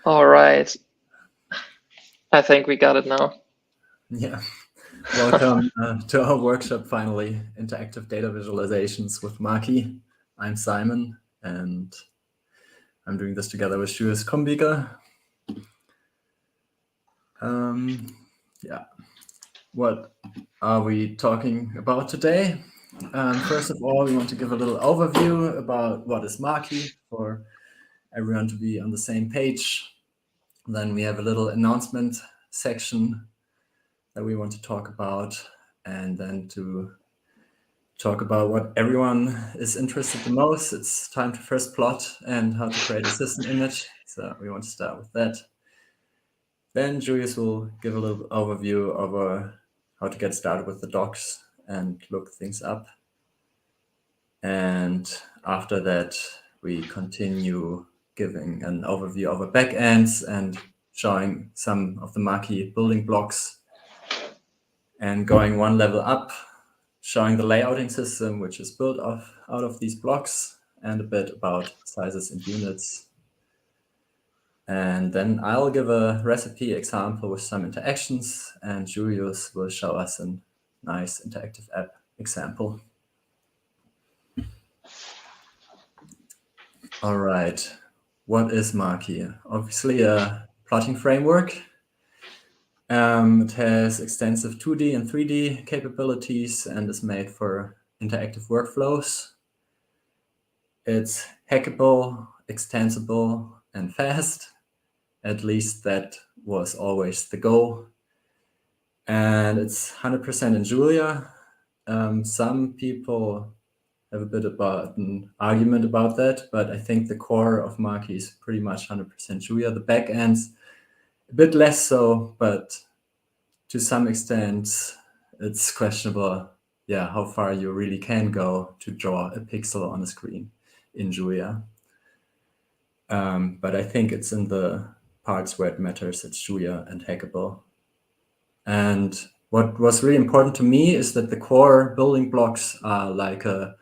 All right. I think we got it now. Yeah. Welcome to our workshop, finally, Interactive Data Visualizations with Makie. I'm Simon, and I'm doing this together with Julius Krumbiegel. Yeah. What are we talking about today? First of all, we want to give a little overview about what is Makie for everyone to be on the same page. Then we have a little announcement section that we want to talk about, and then to talk about what everyone is interested the most. It's time to first plot and how to create a system image. So we want to start with that. Then Julius will give a little overview of how to get started with the docs and look things up. And after that, we continue giving an overview of our backends and showing some of the Makie building blocks, and going one level up, showing the layouting system, which is built out of these blocks, and a bit about sizes and units. And then I'll give a recipe example with some interactions, and Julius will show us a nice interactive app example. All right, what is Makie? Obviously a plotting framework. It has extensive 2D and 3D capabilities and is made for interactive workflows. It's hackable, extensible, and fast. At least that was always the goal. And it's 100% in Julia. Some people have a bit about an argument about that, but I think the core of Makie is pretty much 100% Julia. The backends, a bit less so, but to some extent, it's questionable, how far you really can go to draw a pixel on a screen in Julia. But I think it's in the parts where it matters, it's Julia and hackable. And what was really important to me is that the core building blocks are like a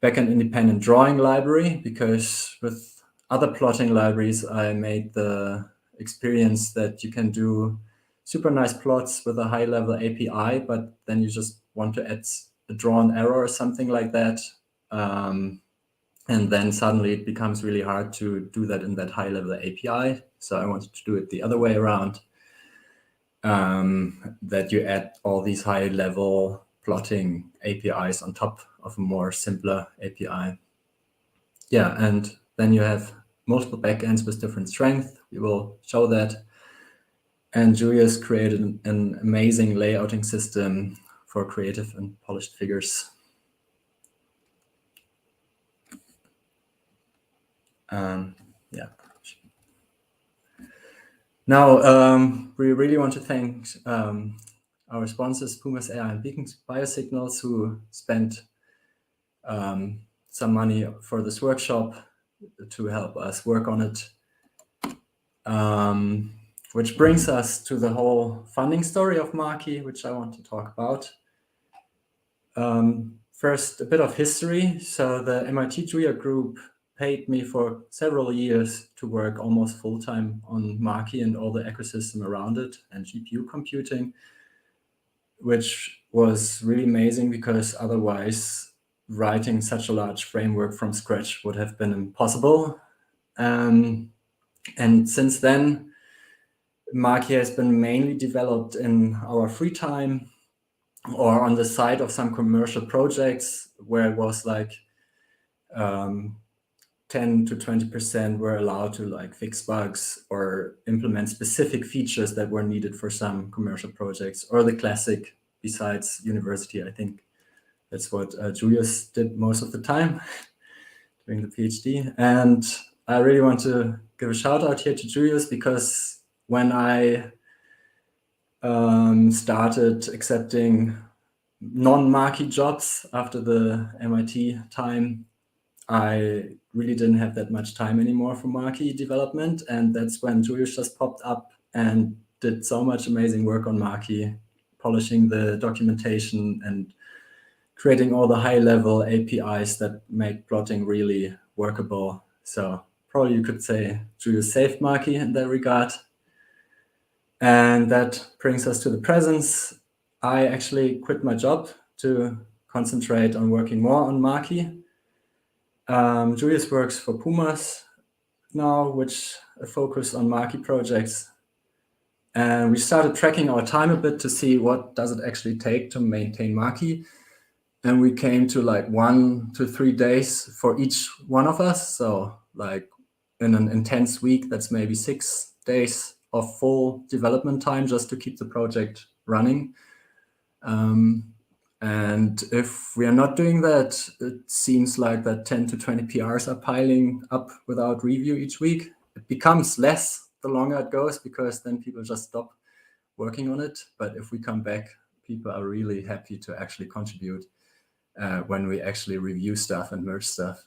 backend independent drawing library, because with other plotting libraries, I made the experience that you can do super nice plots with a high level API, but then you just want to add a drawn error or something like that. And then suddenly it becomes really hard to do that in that high level API. So I wanted to do it the other way around, that you add all these high level plotting APIs on top of a more simpler API. Yeah, and then you have multiple backends with different strength. We will show that. And Julius created an amazing layouting system for creative and polished figures. Yeah. Now, we really want to thank our sponsors, Pumas AI and Beacons Biosignals, who spent some money for this workshop to help us work on it. Which brings us to the whole funding story of Makie, which I want to talk about. First, a bit of history. So the MIT Julia group paid me for several years to work almost full-time on Makie and all the ecosystem around it and GPU computing, which was really amazing, because otherwise writing such a large framework from scratch would have been impossible. And since then, Makie has been mainly developed in our free time or on the side of some commercial projects where it was like 10 to 20% were allowed to like fix bugs or implement specific features that were needed for some commercial projects, or the classic besides university. I think that's what Julius did most of the time during the PhD. And I really want to give a shout out here to Julius, because when I started accepting non-Makie jobs after the MIT time, I really didn't have that much time anymore for Makie development. And that's when Julius just popped up and did so much amazing work on Makie, polishing the documentation and creating all the high-level APIs that make plotting really workable. So probably you could say Julius saved Makie in that regard. And that brings us to the present. I actually quit my job to concentrate on working more on Makie. Julius works for Pumas now, which focus on Makie projects. And we started tracking our time a bit to see what does it actually take to maintain Makie. And we came to like 1 to 3 days for each one of us. So like in an intense week, that's maybe 6 days of full development time just to keep the project running. And if we are not doing that, it seems like that 10 to 20 PRs are piling up without review each week. It becomes less the longer it goes, because then people just stop working on it. But if we come back, people are really happy to actually contribute when we actually review stuff and merge stuff.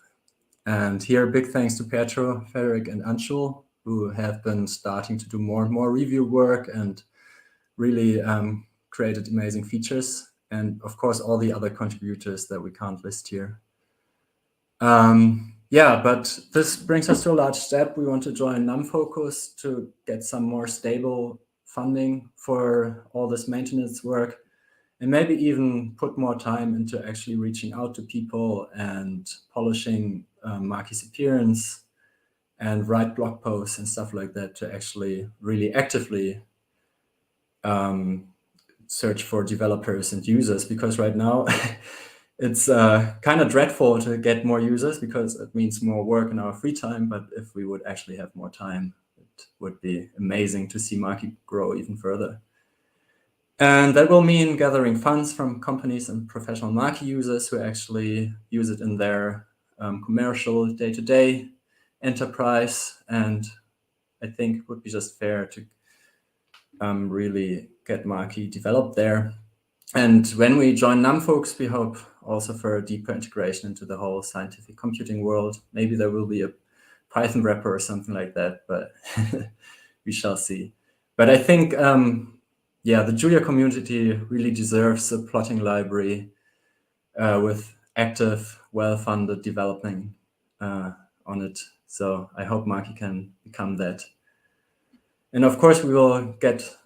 And here, big thanks to Petro, Ferric, and Anshul, who have been starting to do more and more review work and really created amazing features. And of course, all the other contributors that we can't list here. Yeah, but this brings us to a large step. We want to join NumFocus to get some more stable funding for all this maintenance work, and maybe even put more time into actually reaching out to people and polishing Makie's appearance, and write blog posts and stuff like that to actually really actively search for developers and users, because right now it's kind of dreadful to get more users, because it means more work in our free time. But if we would actually have more time, it would be amazing to see Makie grow even further. And that will mean gathering funds from companies and professional Makie users who actually use it in their commercial day-to-day enterprise. And I think it would be just fair to really get Makie developed there. And when we join NumFolks, we hope also for a deeper integration into the whole scientific computing world. Maybe there will be a Python wrapper or something like that, but we shall see. But I think, yeah, the Julia community really deserves a plotting library with active, well-funded development on it. So I hope Makie can become that. And of course, we will get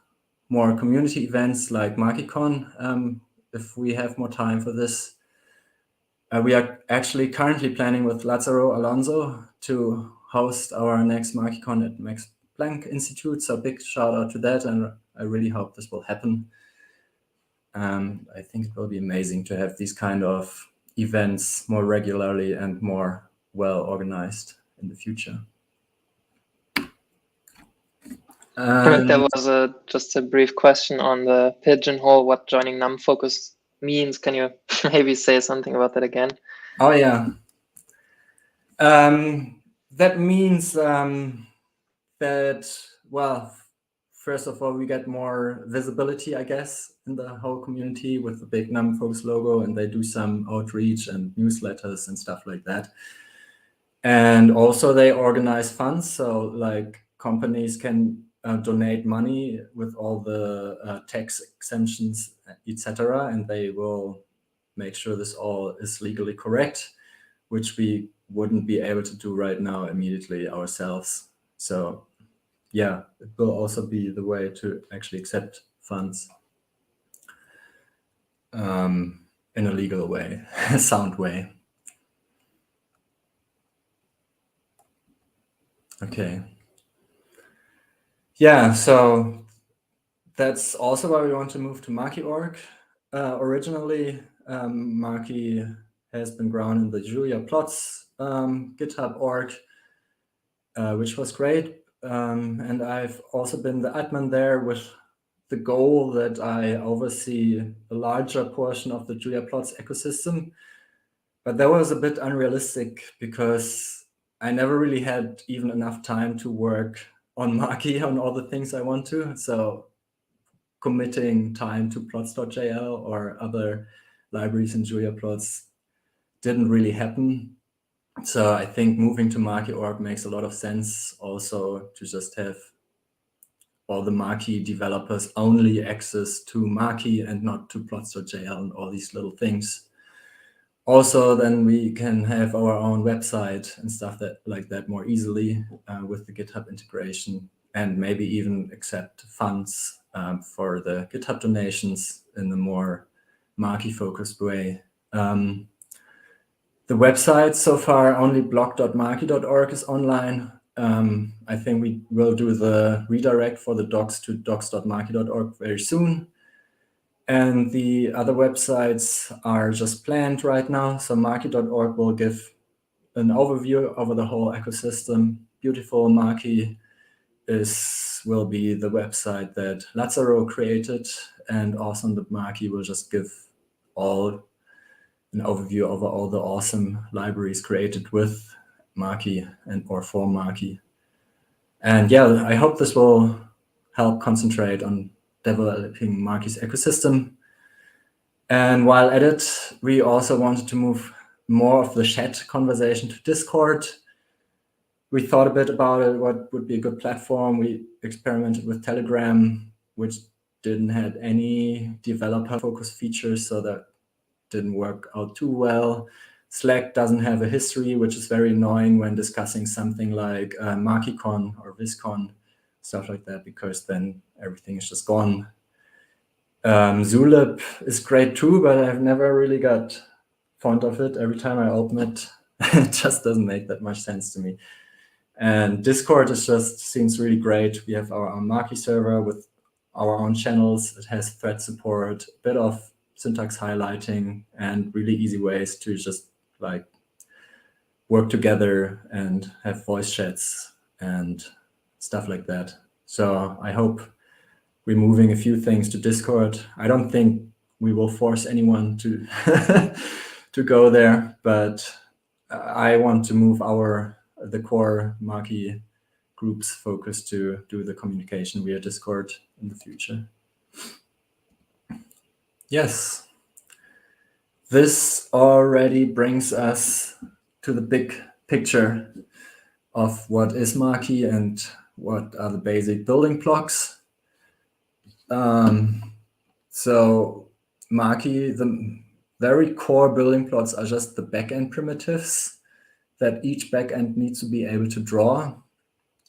more community events like MakieCon if we have more time for this. We are actually currently planning with Lazaro Alonso to host our next MakieCon at Max Planck Institute. So big shout out to that, and I really hope this will happen. I think it will be amazing to have these kind of events more regularly and more well organized in the future. There was just a brief question on the pigeonhole, what joining NumFocus means. Can you maybe say something about that again? Oh, yeah. That means that, well, first of all, we get more visibility, I guess, in the whole community with the big NumFocus logo, and they do some outreach and newsletters and stuff like that. And also they organize funds, so like companies can donate money with all the tax exemptions, etc., and they will make sure this all is legally correct, which we wouldn't be able to do right now immediately ourselves. So yeah, it will also be the way to actually accept funds in a legal way, a sound way. Okay. Yeah, so that's also why we want to move to MakieOrg. Originally, Makie has been grown in the Julia plots GitHub org, which was great. And I've also been the admin there with the goal that I oversee a larger portion of the Julia plots ecosystem. But that was a bit unrealistic because I never really had even enough time to work on Makie on all the things I want to. So committing time to plots.jl or other libraries in Julia plots didn't really happen. So I think moving to MakieOrg makes a lot of sense, also to just have all the Makie developers only access to Makie and not to plots.jl and all these little things. Also, then we can have our own website and stuff like that more easily with the GitHub integration, and maybe even accept funds for the GitHub donations in a more Makie-focused way. The website so far, only blog.makie.org is online. I think we will do the redirect for the docs to docs.makie.org very soon. And the other websites are just planned right now. So Makie.org will give an overview over the whole ecosystem. Beautiful Makie will be the website that Lazaro created, and Awesome Makie will just give an overview over all the awesome libraries created with Makie or for Makie. And yeah, I hope this will help concentrate on developing Makie's ecosystem. And while at it, we also wanted to move more of the chat conversation to Discord. We thought a bit about it, what would be a good platform. We experimented with Telegram, which didn't have any developer-focused features, so that didn't work out too well. Slack doesn't have a history, which is very annoying when discussing something like MakieCon or VisCon, stuff like that, because then everything is just gone. Zulip is great too, but I've never really got fond of it. Every time I open it, it just doesn't make that much sense to me. And Discord seems really great. We have our own Makie server with our own channels. It has thread support, a bit of syntax highlighting, and really easy ways to just like work together and have voice chats and stuff like that. So I hope we're moving a few things to Discord. I don't think we will force anyone to to go there, but I want to move the core Makie groups focus to do the communication via Discord in the future. Yes, this already brings us to the big picture of what is Makie and what are the basic building blocks. So Makie, the very core building blocks are just the backend primitives that each backend needs to be able to draw,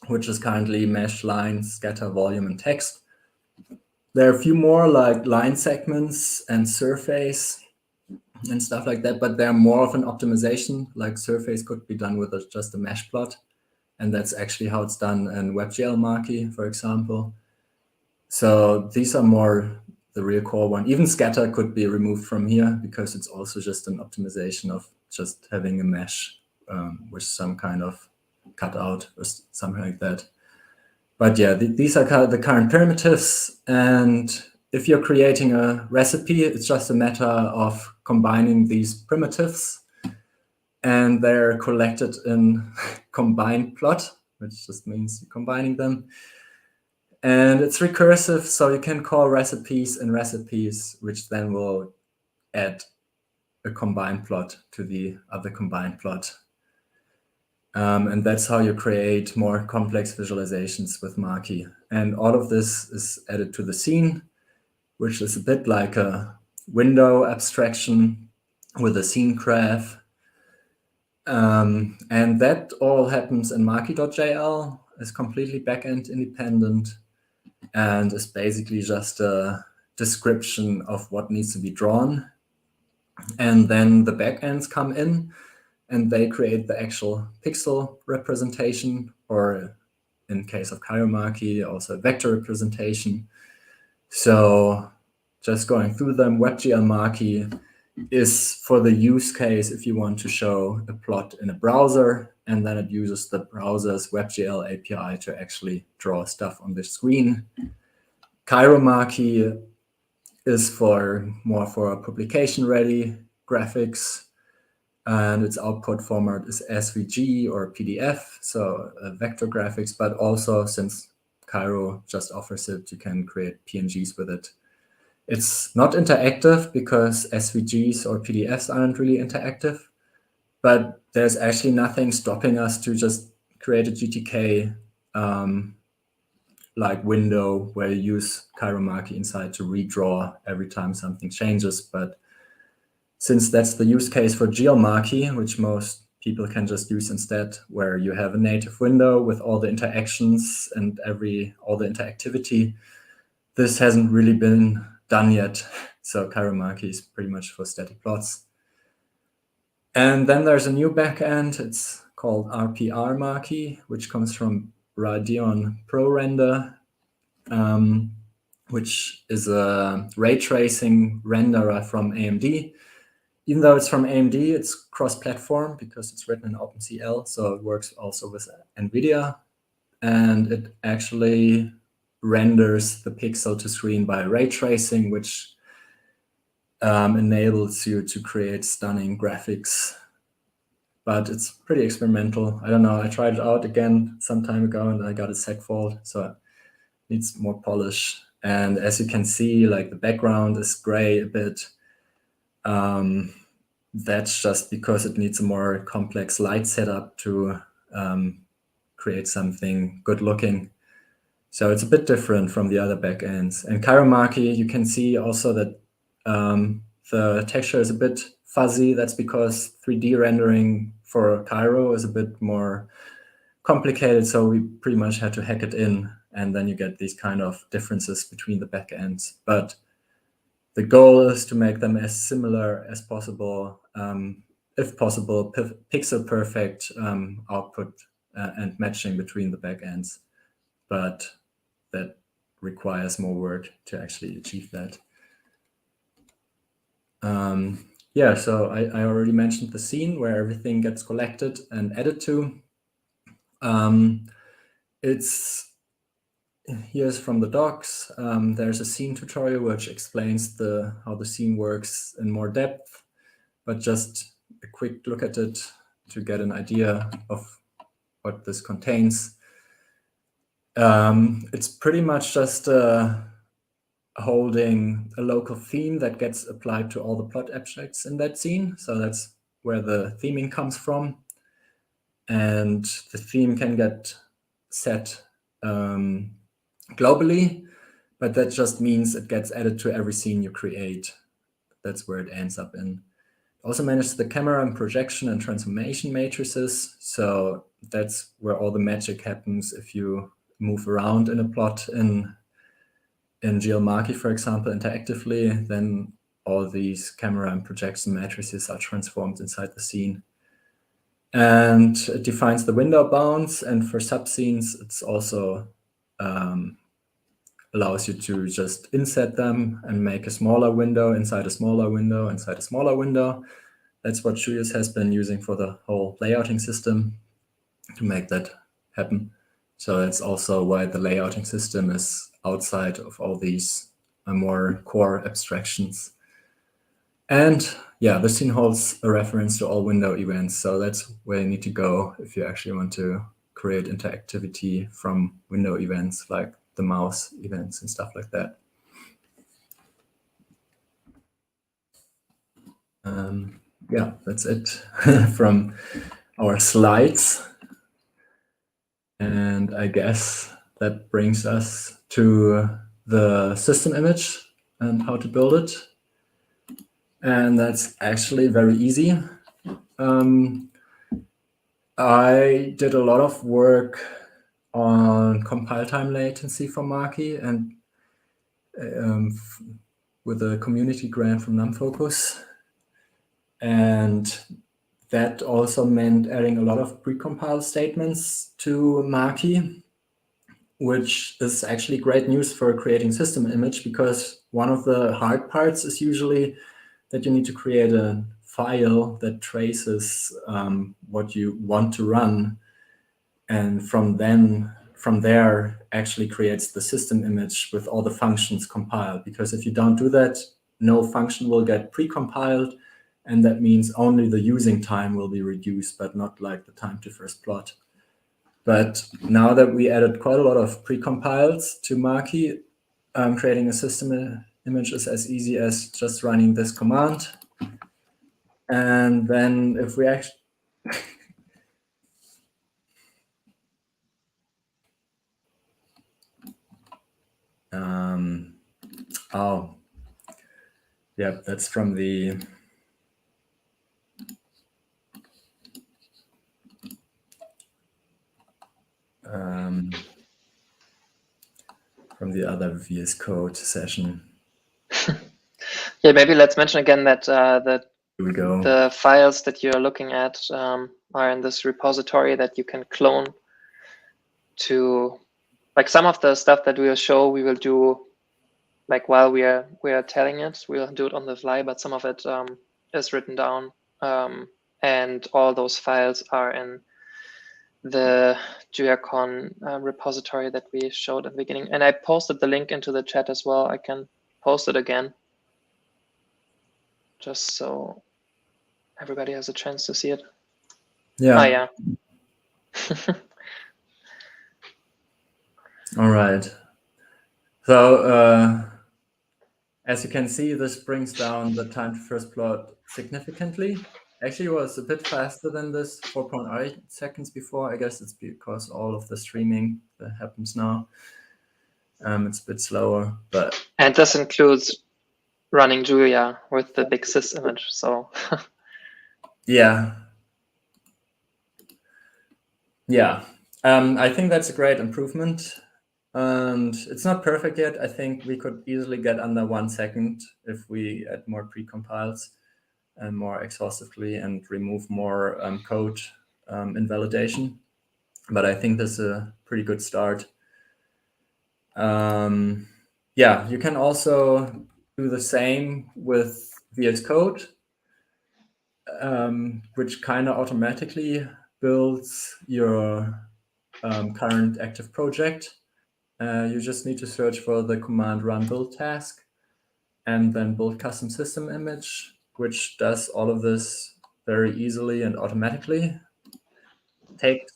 which is currently mesh, line, scatter, volume, and text. There are a few more like line segments and surface and stuff like that, but they're more of an optimization. Like surface could be done with just a mesh plot, and that's actually how it's done in WebGL Makie, for example. So these are more the real core one. Even scatter could be removed from here because it's also just an optimization of just having a mesh with some kind of cutout or something like that. But yeah, these are the current primitives. And if you're creating a recipe, it's just a matter of combining these primitives. And they're collected in combined plot, which just means combining them. And it's recursive, so you can call recipes in recipes, which then will add a combined plot to the other combined plot. And that's how you create more complex visualizations with Makie. And all of this is added to the scene, which is a bit like a window abstraction with a scene graph. And that all happens in Makie.jl, is completely backend independent, and is basically just a description of what needs to be drawn. And then the backends come in and they create the actual pixel representation, or in case of Makie, also a vector representation. So just going through them, WebGL Makie is for the use case if you want to show a plot in a browser, and then it uses the browser's WebGL API to actually draw stuff on the screen. Makie is more for publication-ready graphics, and its output format is SVG or PDF, so vector graphics, but also since Cairo just offers it, you can create PNGs with it. It's not interactive because SVGs or PDFs aren't really interactive, but there's actually nothing stopping us to just create a GTK like window where you use Makie inside to redraw every time something changes. But since that's the use case for GeoMarkie, which most people can just use instead, where you have a native window with all the interactions and all the interactivity, this hasn't really been done yet. So ChiroMarkie is pretty much for static plots. And then there's a new backend. It's called RPR-Markie, which comes from Radeon ProRender, which is a ray tracing renderer from AMD. Even though it's from AMD, it's cross-platform because it's written in OpenCL, so it works also with NVIDIA. And it actually renders the pixel to screen by ray tracing, which enables you to create stunning graphics. But it's pretty experimental. I don't know, I tried it out again some time ago and I got a seg fault, so it needs more polish. And as you can see, like the background is gray a bit. That's just because it needs a more complex light setup to create something good looking. So it's a bit different from the other backends. And ChiroMarkie, you can see also that the texture is a bit fuzzy. That's because 3D rendering for Chiro is a bit more complicated. So we pretty much had to hack it in, and then you get these kind of differences between the backends. But the goal is to make them as similar as possible, if possible, pixel perfect output and matching between the backends. But that requires more work to actually achieve that. Yeah, so I already mentioned the scene where everything gets collected and added to. Here's from the docs. There's a scene tutorial which explains how the scene works in more depth, but just a quick look at it to get an idea of what this contains. It's pretty much just holding a local theme that gets applied to all the plot objects in that scene. So that's where the theming comes from. And the theme can get set globally, but that just means it gets added to every scene you create. That's where it ends up in. Also manages the camera and projection and transformation matrices. So that's where all the magic happens if you move around in a plot in GeoMarkie, for example, interactively, then all these camera and projection matrices are transformed inside the scene. And it defines the window bounds, and for subscenes, it's also allows you to just inset them and make a smaller window inside a smaller window inside a smaller window. That's what Julius has been using for the whole layouting system to make that happen. So that's also why the layouting system is outside of all these more core abstractions. And yeah, the scene holds a reference to all window events. So that's where you need to go if you actually want to create interactivity from window events like the mouse events and stuff like that. Yeah, that's it from our slides. And I guess that brings us to the system image and how to build it. And that's actually very easy. I did a lot of work on compile time latency for Markie and with a community grant from NumFocus. And that also meant adding a lot of precompile statements to Markie, which is actually great news for creating system image, because one of the hard parts is usually that you need to create a file that traces what you want to run, and from there actually creates the system image with all the functions compiled. Because if you don't do that, no function will get precompiled, and that means only the using time will be reduced, but not like the time to first plot. But now that we added quite a lot of precompiles to Markie, creating a system image is as easy as just running this command. And then if we actually oh, yeah, that's from the the other VS Code session. Yeah, maybe let's mention again that Here we go. the files that you're looking at are in this repository that you can clone to, like some of the stuff that we will show, we will do like while we are telling it, we'll do it on the fly, but some of it is written down, and all those files are in the JuliaCon repository that we showed at the beginning. And I posted the link into the chat as well. I can post it again, just so everybody has a chance to see it. Yeah. Oh, yeah. All right. So as you can see, this brings down the time to first plot significantly. Actually, it was a bit faster than this, 4.8 seconds before. I guess it's because all of the streaming that happens now. It's a bit slower, but... And this includes running Julia with the big sys image, so... Yeah. Yeah. I think that's a great improvement. And it's not perfect yet. I think we could easily get under 1 second if we add more precompiles and more exhaustively and remove more code invalidation. But I think this is a pretty good start. Yeah, you can also do the same with VS Code, which kind of automatically builds your current active project. You just need to search for the command run build task and then build custom system image, which does all of this very easily and automatically. It takes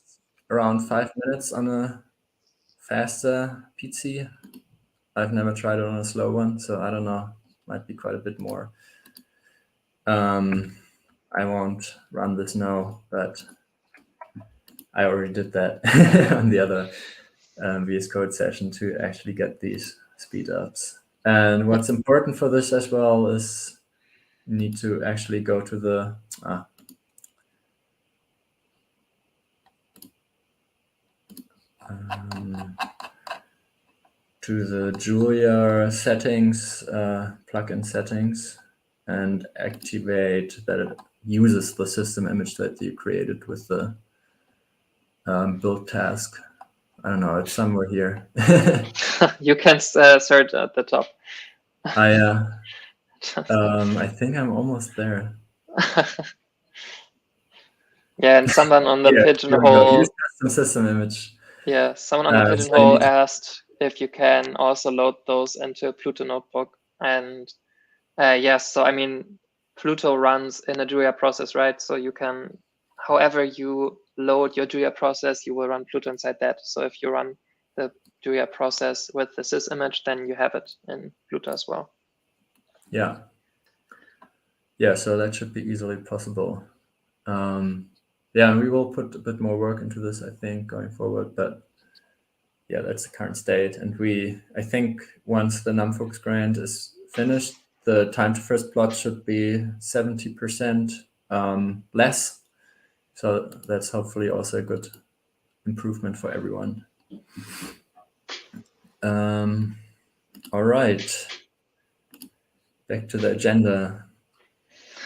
around 5 minutes on a faster PC. I've never tried it on a slow one, so I don't know, might be quite a bit more. I won't run this now, but I already did that on the other VS Code session to actually get these speed ups. And what's important for this as well is you need to actually go to the Julia settings, plugin settings, and activate that it uses the system image that you created with the build task. I don't know, it's somewhere here. You can search at the top. I think I'm almost there. Yeah, and someone on the Yeah, Pigeonhole. Use custom system image. Yeah, someone on the Pigeonhole asked if you can also load those into a Pluto notebook. And yes, so I mean, Pluto runs in a Julia process, right? So you can, however you load your Julia process, you will run Pluto inside that. So if you run the Julia process with the sys image, then you have it in Pluto as well. Yeah. Yeah, so that should be easily possible. Yeah, we will put a bit more work into this, I think, going forward. But yeah, that's the current state. And I think once the NumFocus grant is finished, the time to first plot should be 70% less. So that's hopefully also a good improvement for everyone. All right. Back to the agenda.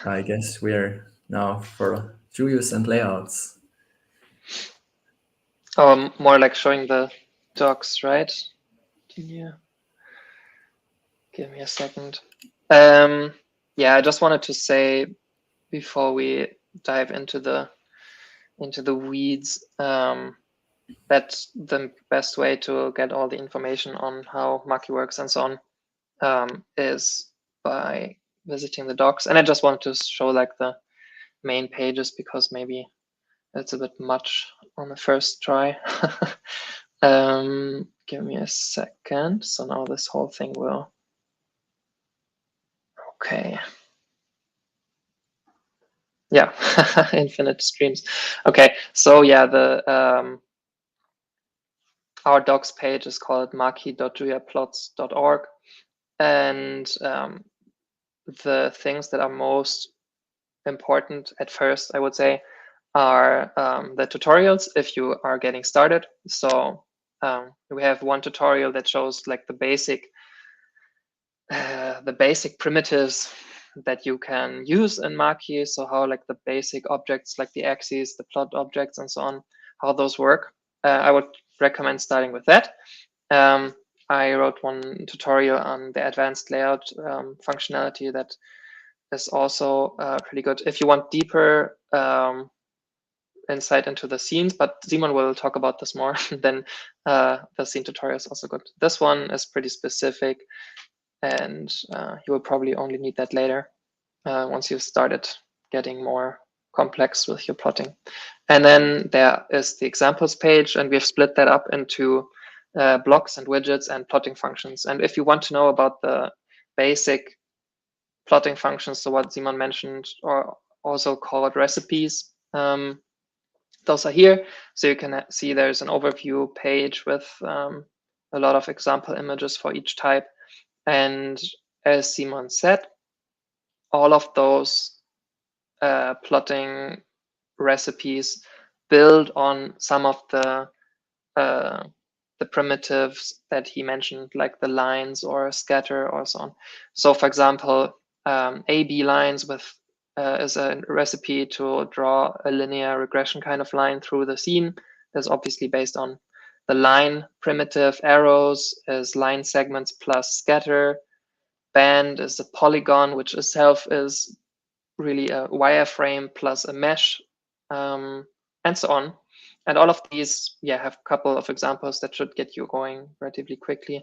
I guess we're now for Julius and layouts. Oh, more like showing the docs, right? Yeah. Give me a second. Yeah, I just wanted to say before we dive into the weeds, that the best way to get all the information on how Makie works and so on is by visiting the docs. And I just wanted to show like the main pages because maybe it's a bit much on the first try. Give me a second. So now this whole thing will. Okay. Yeah, infinite streams. Okay, so yeah, the our docs page is called Makie.jl.org, and the things that are most important at first, I would say, are the tutorials if you are getting started. So we have one tutorial that shows like the basic primitives that you can use in Makie. So how like the basic objects like the axes, the plot objects, and so on, how those work. I would recommend starting with that. I wrote one tutorial on the advanced layout functionality that is also pretty good. If you want deeper insight into the scenes, but Simon will talk about this more, then the scene tutorial is also good. This one is pretty specific, and you will probably only need that later once you've started getting more complex with your plotting. And then there is the examples page, and we've split that up into blocks and widgets and plotting functions. And if you want to know about the basic plotting functions, so what Simon mentioned, or also called recipes, those are here. So you can see there's an overview page with a lot of example images for each type. And as Simon said, all of those plotting recipes build on some of the primitives that he mentioned, like the lines or scatter or so on. So for example, AB lines with is a recipe to draw a linear regression kind of line through the scene. That's obviously based on the line primitive. Arrows is line segments plus scatter. Band is a polygon, which itself is really a wireframe plus a mesh, and so on. And all of these, have a couple of examples that should get you going relatively quickly.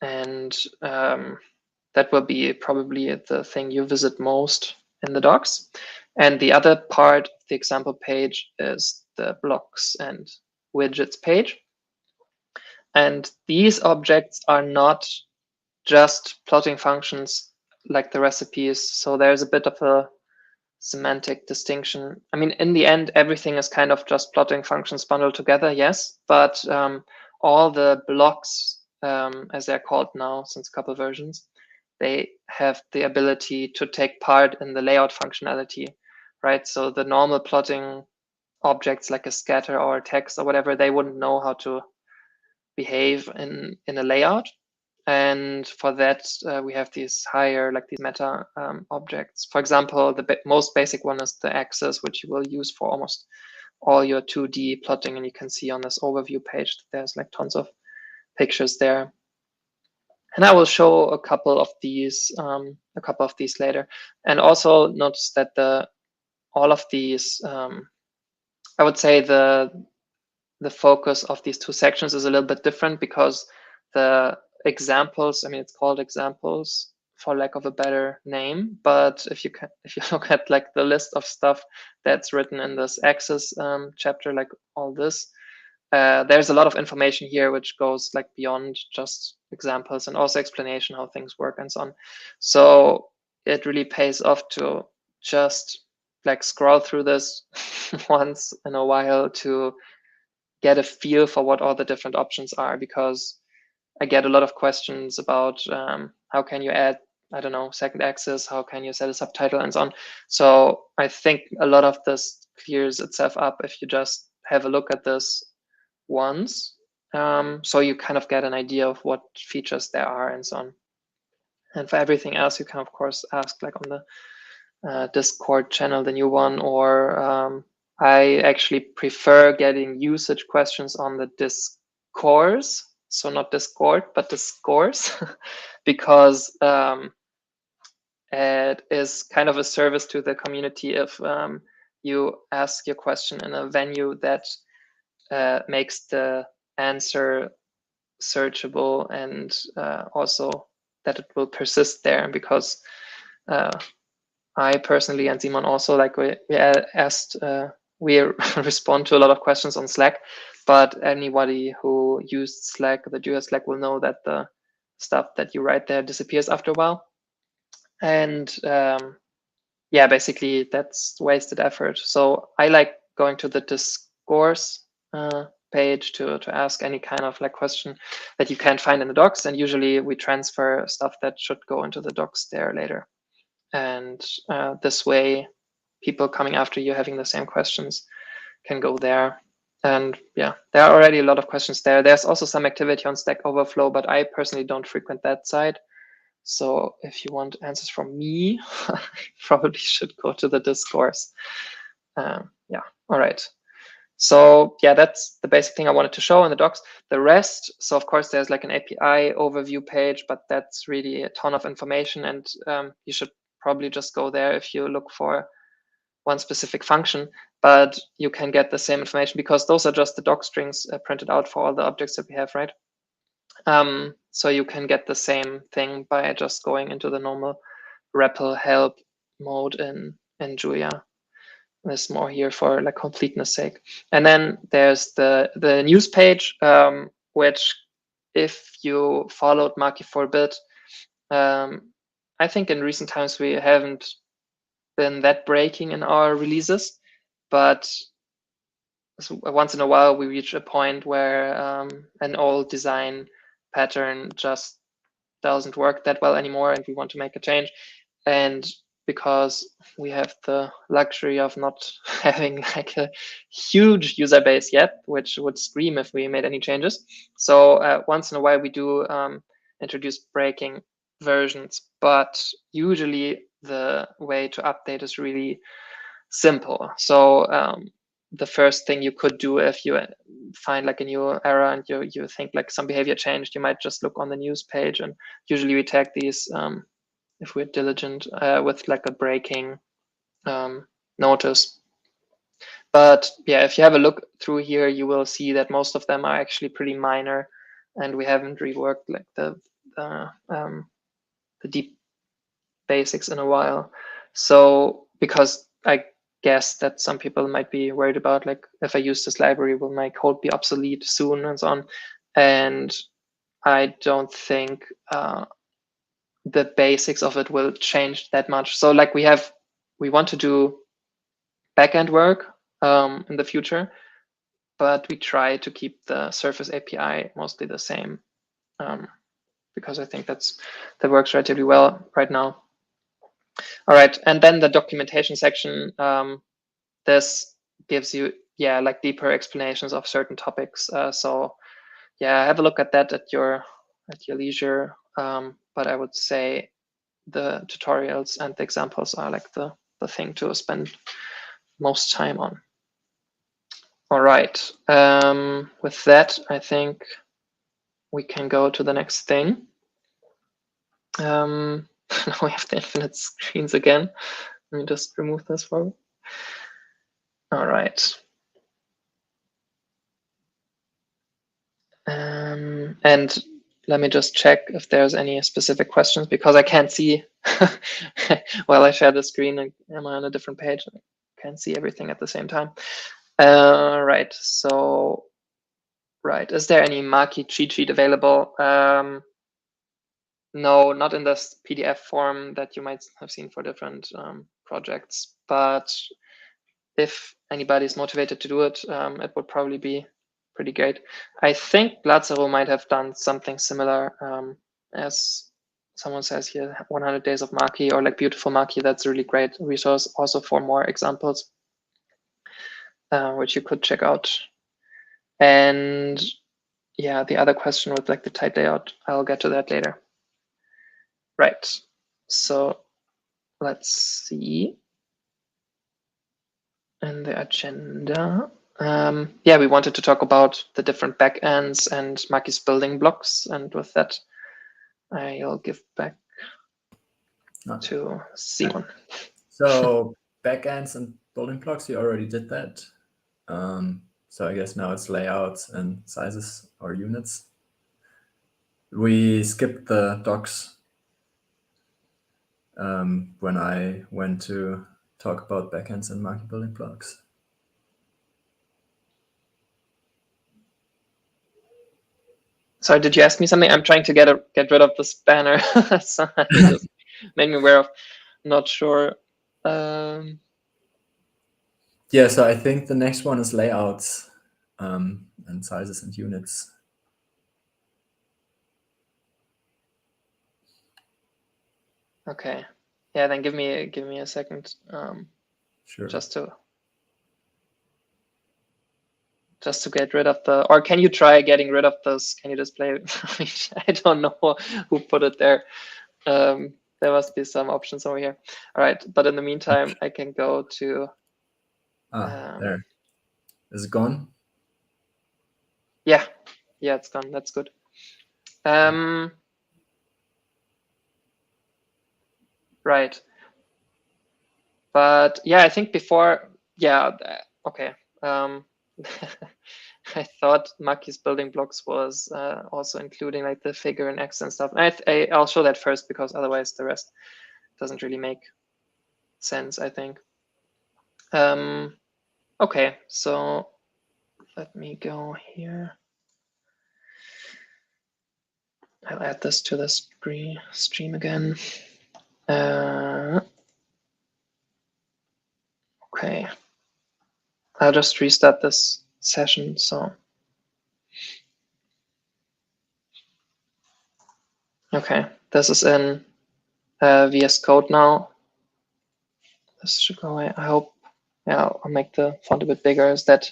And that will be probably the thing you visit most in the docs. And the other part of the example page is the blocks and widgets page. And these objects are not just plotting functions like the recipes. So there's a bit of a semantic distinction. I mean, in the end, everything is kind of just plotting functions bundled together, yes, but all the blocks, as they're called now since a couple versions, they have the ability to take part in the layout functionality, right? So the normal plotting objects like a scatter or a text or whatever, they wouldn't know how to behave in a layout. And for that, we have these higher, like these meta objects. For example, the most basic one is the axis, which you will use for almost all your 2D plotting. And you can see on this overview page, there's like tons of pictures there. And I will show a couple of these later. And also notice that all of these, I would say the focus of these two sections is a little bit different, because the examples, I mean, it's called examples for lack of a better name, but if you look at like the list of stuff that's written in this axis chapter, like all this, there's a lot of information here which goes like beyond just examples, and also explanation how things work and so on. So it really pays off to just like scroll through this once in a while to get a feel for what all the different options are, because I get a lot of questions about how can you add, I don't know, second axis, how can you set a subtitle and so on. So I think a lot of this clears itself up if you just have a look at this once. So you kind of get an idea of what features there are and so on. And for everything else, you can of course ask like on the Discord channel, the new one, or I actually prefer getting usage questions on the discourse. So not Discord, but discourse, because it is kind of a service to the community if you ask your question in a venue that makes the answer searchable, and also that it will persist there, because I personally, and Simon also, like we asked, we respond to a lot of questions on Slack, but anybody who used Slack, the Julia Slack, will know that the stuff that you write there disappears after a while. And yeah, basically that's wasted effort. So I like going to the discourse page to ask any kind of like question that you can't find in the docs. And usually we transfer stuff that should go into the docs there later. And this way, people coming after you having the same questions can go there. And yeah, there are already a lot of questions there. There's also some activity on Stack Overflow, but I personally don't frequent that site. So if you want answers from me, probably should go to the discourse. Yeah, all right. So yeah, that's the basic thing I wanted to show in the docs. The rest, so of course there's like an API overview page, but that's really a ton of information, and you should probably just go there if you look for one specific function. But you can get the same information because those are just the doc strings printed out for all the objects that we have, right? So you can get the same thing by just going into the normal REPL help mode in Julia. There's more here for like completeness sake. And then there's the news page, which if you followed Makie for a bit, I think in recent times we haven't been that breaking in our releases, but once in a while we reach a point where an old design pattern just doesn't work that well anymore and we want to make a change. And because we have the luxury of not having like a huge user base yet, which would scream if we made any changes. So once in a while we do introduce breaking versions, but usually the way to update is really simple. So the first thing you could do if you find like a new error and you think like some behavior changed, you might just look on the news page, and usually we tag these if we're diligent with like a breaking notice. But yeah, if you have a look through here, you will see that most of them are actually pretty minor, and we haven't reworked like the deep basics in a while. So because I guess that some people might be worried about like, if I use this library, will my code be obsolete soon and so on. And I don't think the basics of it will change that much. So like we want to do backend work in the future, but we try to keep the Surface API mostly the same because I think that works relatively well right now. All right, and then the documentation section. This gives you like deeper explanations of certain topics. So yeah, have a look at that at your leisure. But I would say the tutorials and the examples are like the thing to spend most time on. All right. With that, I think we can go to the next thing. Now we have the infinite screens again. Let me just remove this for me. All right. And let me just check if there's any specific questions, because I can't see while I share the screen. Am I on a different page? I can't see everything at the same time. Right. So, is there any Makie cheat sheet available? No, not in this PDF form that you might have seen for different projects. But if anybody's motivated to do it, it would probably be pretty great. I think Lazaro might have done something similar, as someone says here, 100 Days of Makie, or like Beautiful Makie. That's a really great resource also for more examples, which you could check out. And yeah, the other question with like the type layout, I'll get to that later. Right, so let's see in the agenda. Yeah, we wanted to talk about the different backends and Makie's building blocks. And with that, I'll give back to Simon. So backends and building blocks, you already did that. So I guess now it's layouts and sizes or units. We skipped the docs when I went to talk about backends and Makie building blocks. Sorry, did you ask me something? I'm trying to get rid of this banner. So you just made me aware of. Not sure. Yeah, so I think the next one is layouts and sizes and units. Okay. Yeah, then give me a second. Sure. Just to. just to get rid of the, or can you try getting rid of this? Can you display? I don't know who put it there. There must be some options over here. All right, but in the meantime, I can go to. There. Is it gone? Yeah, it's gone. That's good. Right. But yeah, I think before, yeah, okay. I thought Makie's building blocks was also including like the figure and X and stuff. I'll show that first because otherwise the rest doesn't really make sense, I think. Okay, so let me go here. I'll add this to the stream again. Okay, I'll just restart this session. So, okay, this is in VS Code now. This should go away. I hope. Yeah, I'll make the font a bit bigger. Is that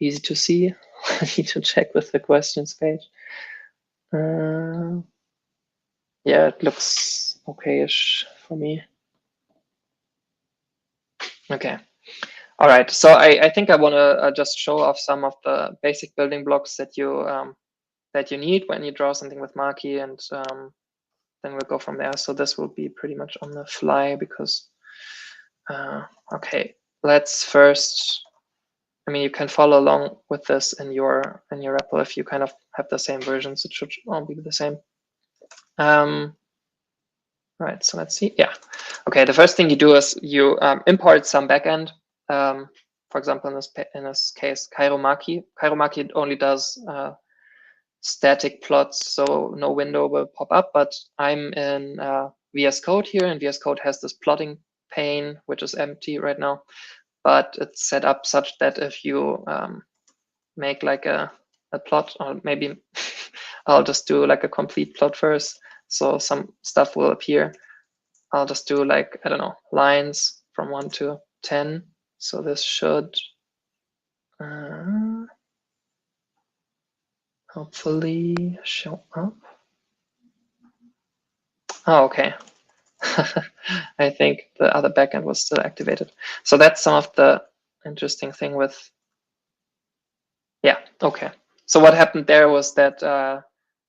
easy to see? I need to check with the questions page. Yeah, it looks okay-ish for me. Okay. All right. So I think I want to just show off some of the basic building blocks that you need when you draw something with Makie, and then we'll go from there. So this will be pretty much on the fly because. Okay, let's first. I mean, you can follow along with this in your REPL if you kind of have the same versions. It should all be the same. Right. So let's see. Yeah. Okay. The first thing you do is you import some backend. For example, in this case, Makie. Makie only does static plots, so no window will pop up. But I'm in VS Code here, and VS Code has this plotting pane, which is empty right now. But it's set up such that if you make like a plot, or maybe I'll just do like a complete plot first, so some stuff will appear. I'll just do like, I don't know, lines from 1 to 10. So this should hopefully show up. Oh, okay. I think the other backend was still activated. So that's some of the interesting thing with, yeah, okay. So what happened there was that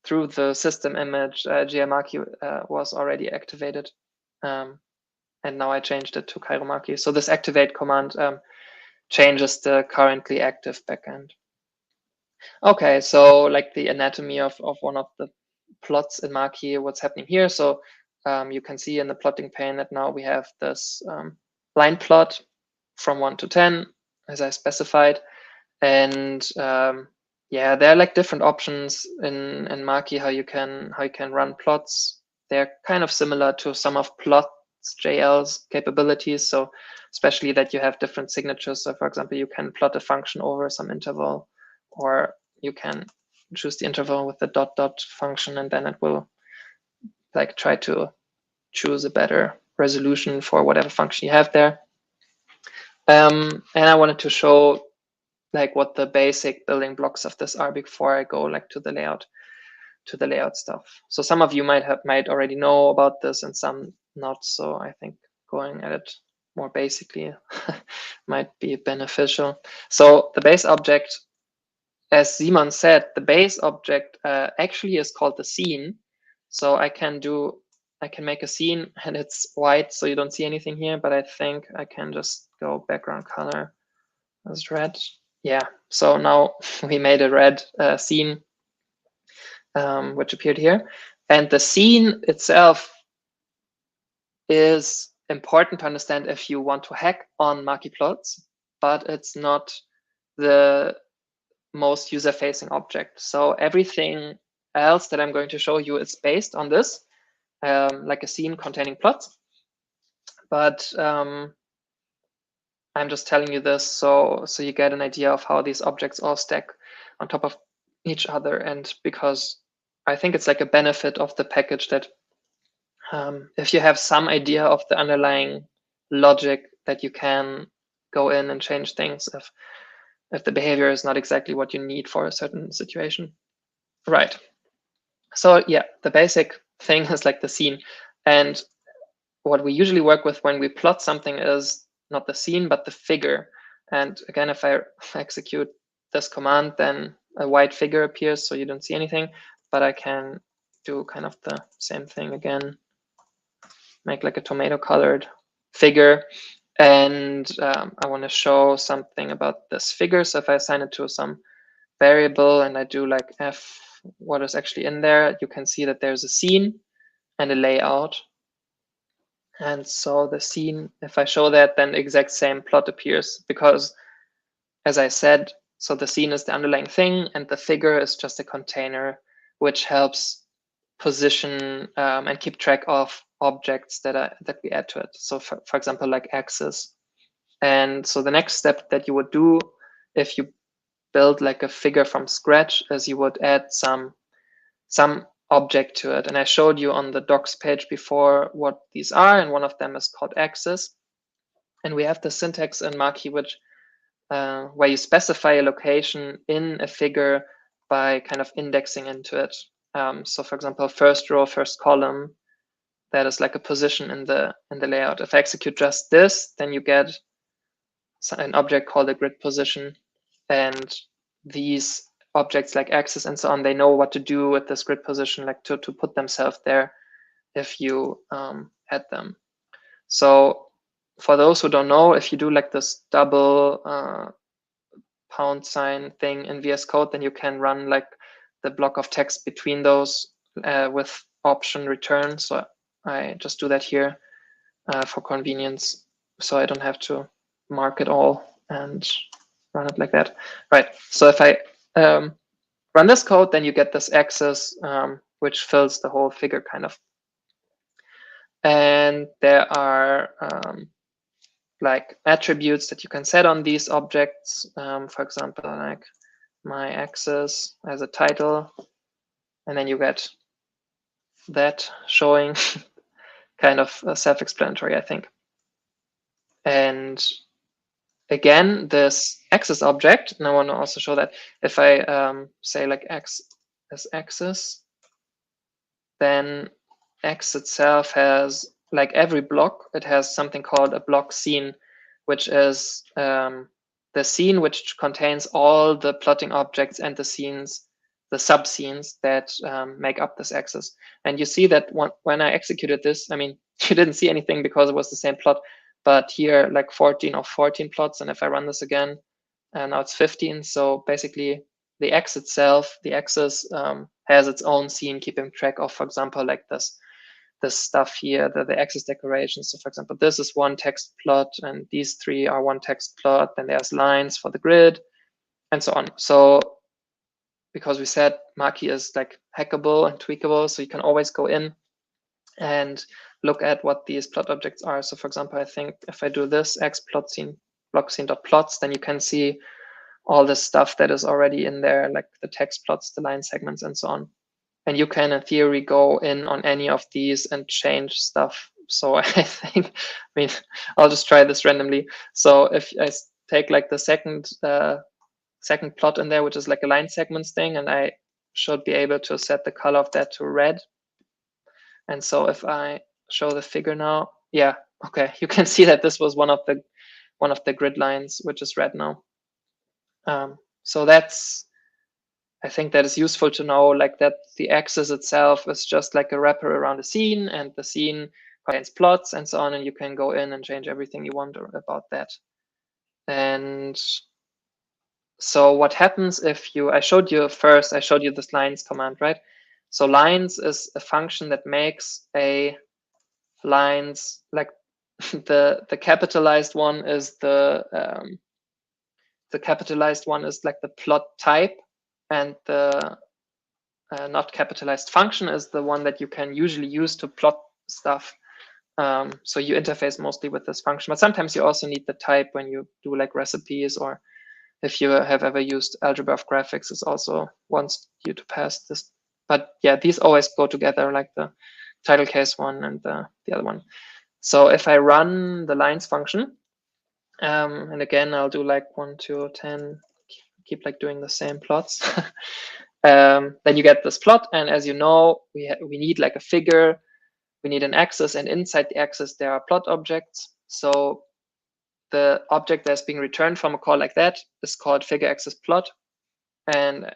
through the system image, Makie was already activated. And now I changed it to Makie. So this activate command changes the currently active backend. Okay, so like the anatomy of one of the plots in Makie, what's happening here. So you can see in the plotting pane that now we have this line plot from 1 to 10, as I specified. And yeah, there are like different options in Makie how you can run plots. They're kind of similar to some of PackageCompiler.jl's capabilities. So especially that you have different signatures. So for example, you can plot a function over some interval, or you can choose the interval with the dot dot function, and then it will like try to choose a better resolution for whatever function you have there. And I wanted to show like what the basic building blocks of this are before I go like to the layout stuff. So some of you might already know about this and some not. So I think going at it more basically might be beneficial. So the base object, as Simon said, the base object actually is called the scene. So I can make a scene and it's white, so you don't see anything here, but I think I can just go background color as red. Yeah, so now we made a red scene, which appeared here. And the scene itself is important to understand if you want to hack on Makie plots, but it's not the most user-facing object. So everything else that I'm going to show you is based on this, like a scene containing plots. But I'm just telling you this so you get an idea of how these objects all stack on top of each other. And because I think it's like a benefit of the package that if you have some idea of the underlying logic, that you can go in and change things. if the behavior is not exactly what you need for a certain situation. Right. So yeah, the basic thing is like the scene. And what we usually work with when we plot something is not the scene, but the figure. And again, if I execute this command, then a white figure appears, so you don't see anything. But I can do kind of the same thing again, make like a tomato colored figure. And I want to show something about this figure. So if I assign it to some variable and I do like f, what is actually in there, you can see that there's a scene and a layout. And so the scene, if I show that, then the exact same plot appears, because as I said, so the scene is the underlying thing and the figure is just a container which helps position and keep track of objects that we add to it. So for example, like axes. And so the next step that you would do if you build like a figure from scratch is you would add some object to it. And I showed you on the docs page before what these are, and one of them is called axis. And we have the syntax in Makie, which where you specify a location in a figure by kind of indexing into it. So for example, first row, first column, that is like a position in the layout. If I execute just this, then you get an object called a grid position, and these objects like axis and so on, they know what to do with this grid position, like to put themselves there if you add them. So for those who don't know, if you do like this double £sign thing in VS Code, then you can run like the block of text between those with option return. So I just do that here for convenience, so I don't have to mark it all and run it like that. Right. So if I run this code, then you get this axis, which fills the whole figure kind of. And there are like attributes that you can set on these objects. For example, like my axis as a title, and then you get that showing. Kind of self-explanatory, I think. And again, this axis object, and I want to also show that if I say like x as axis, then x itself has, like every block, it has something called a block scene, which is the scene which contains all the plotting objects and the scenes, the sub-scenes that make up this axis. And you see that when I executed this, I mean, you didn't see anything because it was the same plot, but here like 14 of 14 plots. And if I run this again, now it's 15. So basically the X itself, the axis has its own scene keeping track of, for example, like this stuff here, the axis decorations. So for example, this is one text plot and these three are one text plot. Then there's lines for the grid and so on. So because we said Makie is like hackable and tweakable, so you can always go in and look at what these plot objects are. So for example, I think if I do this x plot scene block scene.plots, then you can see all the stuff that is already in there, like the text plots, the line segments, and so on. And you can, in theory, go in on any of these and change stuff. So I think, I mean, I'll just try this randomly. So if I take like the second plot in there, which is like a line segments thing, and I should be able to set the color of that to red. And so if I show the figure now, yeah, okay, you can see that this was one of the grid lines, which is red now. So that's, I think that is useful to know, like that the axis itself is just like a wrapper around a scene, and the scene contains plots and so on, and you can go in and change everything you want about that. And so what happens if I showed you this lines command, right? So lines is a function that makes a lines, like the capitalized one is the capitalized one is like the plot type, and the not capitalized function is the one that you can usually use to plot stuff. So you interface mostly with this function, but sometimes you also need the type when you do like recipes, or if you have ever used algebra of graphics, it also wants you to pass this. But yeah, these always go together, like the title case one and the other one. So if I run the lines function, and again, I'll do like 1, 2, 10, keep like doing the same plots. Then you get this plot, and as you know, we need like a figure, we need an axis, and inside the axis there are plot objects. So the object that's being returned from a call like that is called figure axis plot. And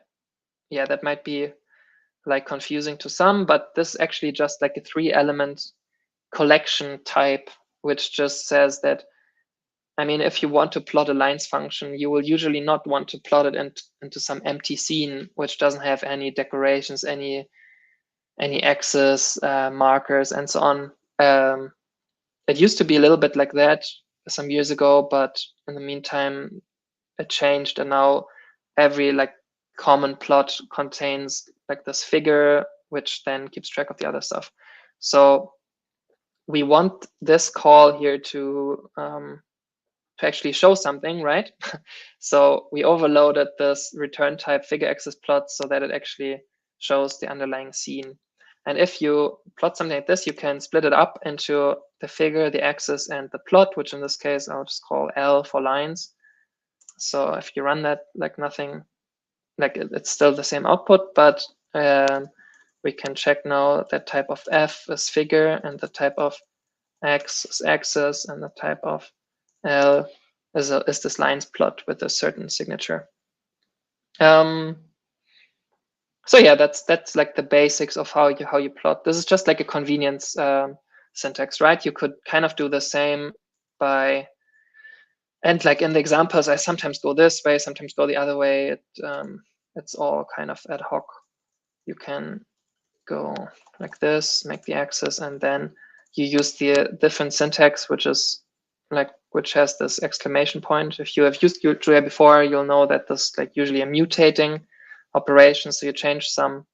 yeah, that might be like confusing to some, but this is actually just like a 3-element collection type, which just says that, I mean, if you want to plot a lines function, you will usually not want to plot it into some empty scene, which doesn't have any decorations, any axis markers, and so on. It used to be a little bit like that some years ago, but in the meantime, it changed, and now every like common plot contains like this figure, which then keeps track of the other stuff. So we want this call here to actually show something, right? So we overloaded this return type figure axis plot so that it actually shows the underlying scene. And if you plot something like this, you can split it up into the figure, the axis, and the plot, which in this case I'll just call L for lines. So if you run that, like nothing, like it's still the same output, but we can check now that type of F is figure, and the type of X is axis, and the type of L is this lines plot with a certain signature. So yeah, that's like the basics of how you plot. This is just like a convenience syntax, right? You could kind of do the same by, and like in the examples, I sometimes go this way, sometimes go the other way. It's all kind of ad hoc. You can go like this, make the axis, and then you use the different syntax, which has this exclamation point. If you have used Julia before, you'll know that this is like usually a mutating operation. So you change some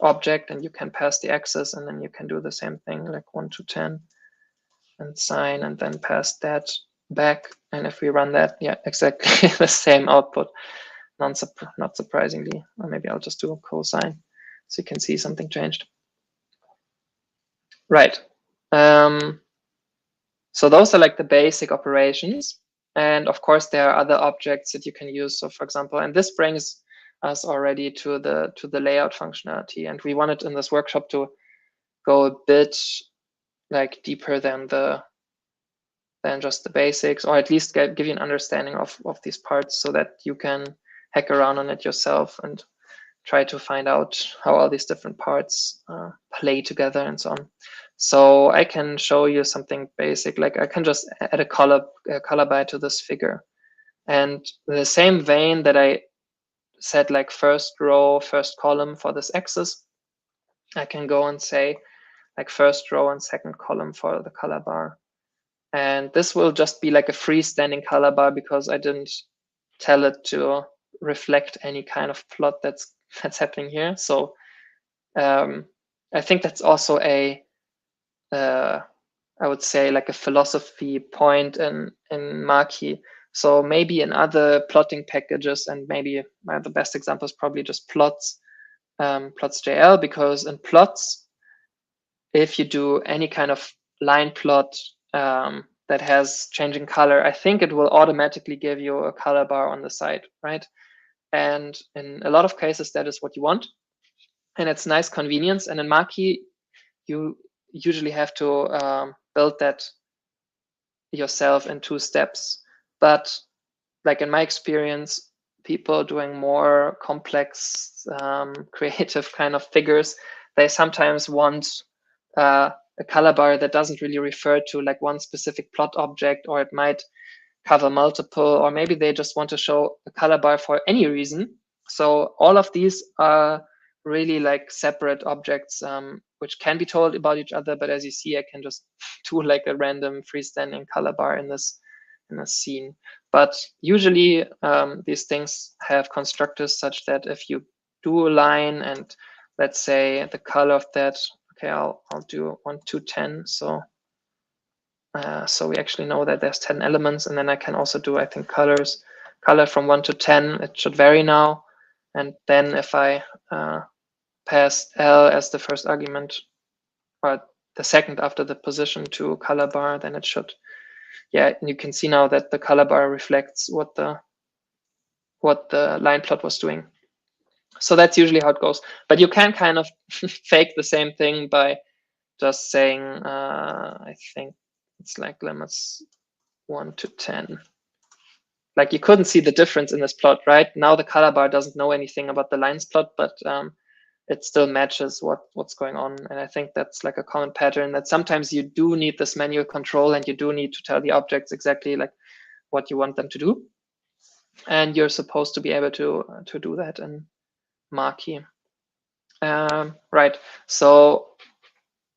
object and you can pass the axis, and then you can do the same thing, like 1 to 10 and sign, and then pass that back. And if we run that, yeah, exactly the same output, not surprisingly. Or maybe I'll just do a cosine so you can see something changed. Right. So those are like the basic operations. And of course, there are other objects that you can use. So for example, and this brings us already to the layout functionality. And we wanted in this workshop to go a bit like deeper than just the basics, or at least give you an understanding of these parts so that you can hack around on it yourself and try to find out how all these different parts play together and so on. So I can show you something basic, like I can just add a color by to this figure. And in the same vein that I said, like first row, first column for this axis, I can go and say like first row and second column for the color bar. And this will just be like a freestanding color bar because I didn't tell it to reflect any kind of plot that's happening here. So I think that's also I would say like a philosophy point in Makie. So maybe in other plotting packages, and maybe the best example is probably just plots, Plots.jl, because in plots, if you do any kind of line plot that has changing color, I think it will automatically give you a color bar on the side, right? And in a lot of cases, that is what you want. And it's nice convenience. And in Makie, you usually have to build that yourself in 2 steps. But like in my experience, people doing more complex, creative kind of figures, they sometimes want a color bar that doesn't really refer to like one specific plot object, or it might cover multiple, or maybe they just want to show a color bar for any reason. So all of these are really like separate objects, which can be told about each other. But as you see, I can just do like a random freestanding color bar in this scene. But usually these things have constructors such that if you do a line and let's say the color of that, okay, I'll do 1 to 10. So we actually know that there's 10 elements, and then I can also do, I think, color from 1 to 10. It should vary now. And then if I pass L as the first argument, or the second after the position to color bar, then it should, yeah, and you can see now that the color bar reflects what the what the line plot was doing. So that's usually how it goes. But you can kind of fake the same thing by just saying, I think it's like limits 1 to 10. Like you couldn't see the difference in this plot, right? Now the color bar doesn't know anything about the lines plot, but it still matches what's going on. And I think that's like a common pattern, that sometimes you do need this manual control and you do need to tell the objects exactly like what you want them to do. And you're supposed to be able to do that in Makie. Right, so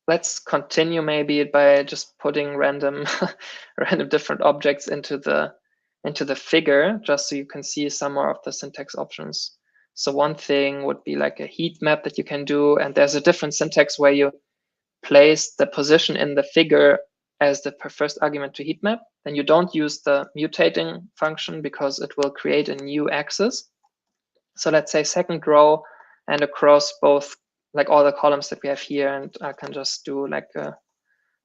let's continue maybe by just putting random different objects into the figure, just so you can see some more of the syntax options. So one thing would be like a heat map that you can do, and there's a different syntax where you place the position in the figure as the first argument to heat map. Then you don't use the mutating function because it will create a new axis. So let's say second row and across both, like all the columns that we have here, and I can just do like a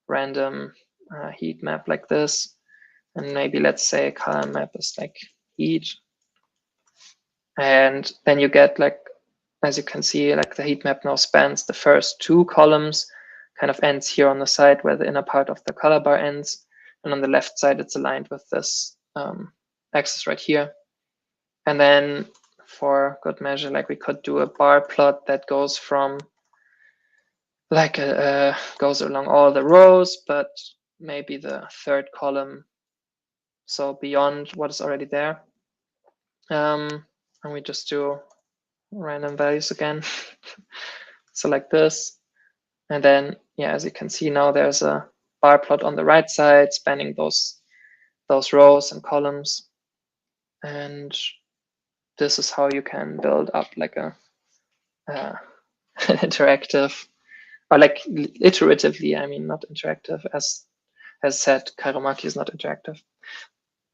random heat map like this. And maybe let's say column map is like heat. And then you get like, as you can see, like the heat map now spans the first 2 columns, kind of ends here on the side where the inner part of the color bar ends. And on the left side, it's aligned with this axis right here. And then for good measure, like we could do a bar plot that goes from like goes along all the rows, but maybe the 3rd column, so beyond what is already there. And we just do random values again. So like this. And then, yeah, as you can see now, there's a bar plot on the right side spanning those rows and columns. And this is how you can build up like a an interactive, or like iteratively, I mean, not interactive, as said, Makie is not interactive,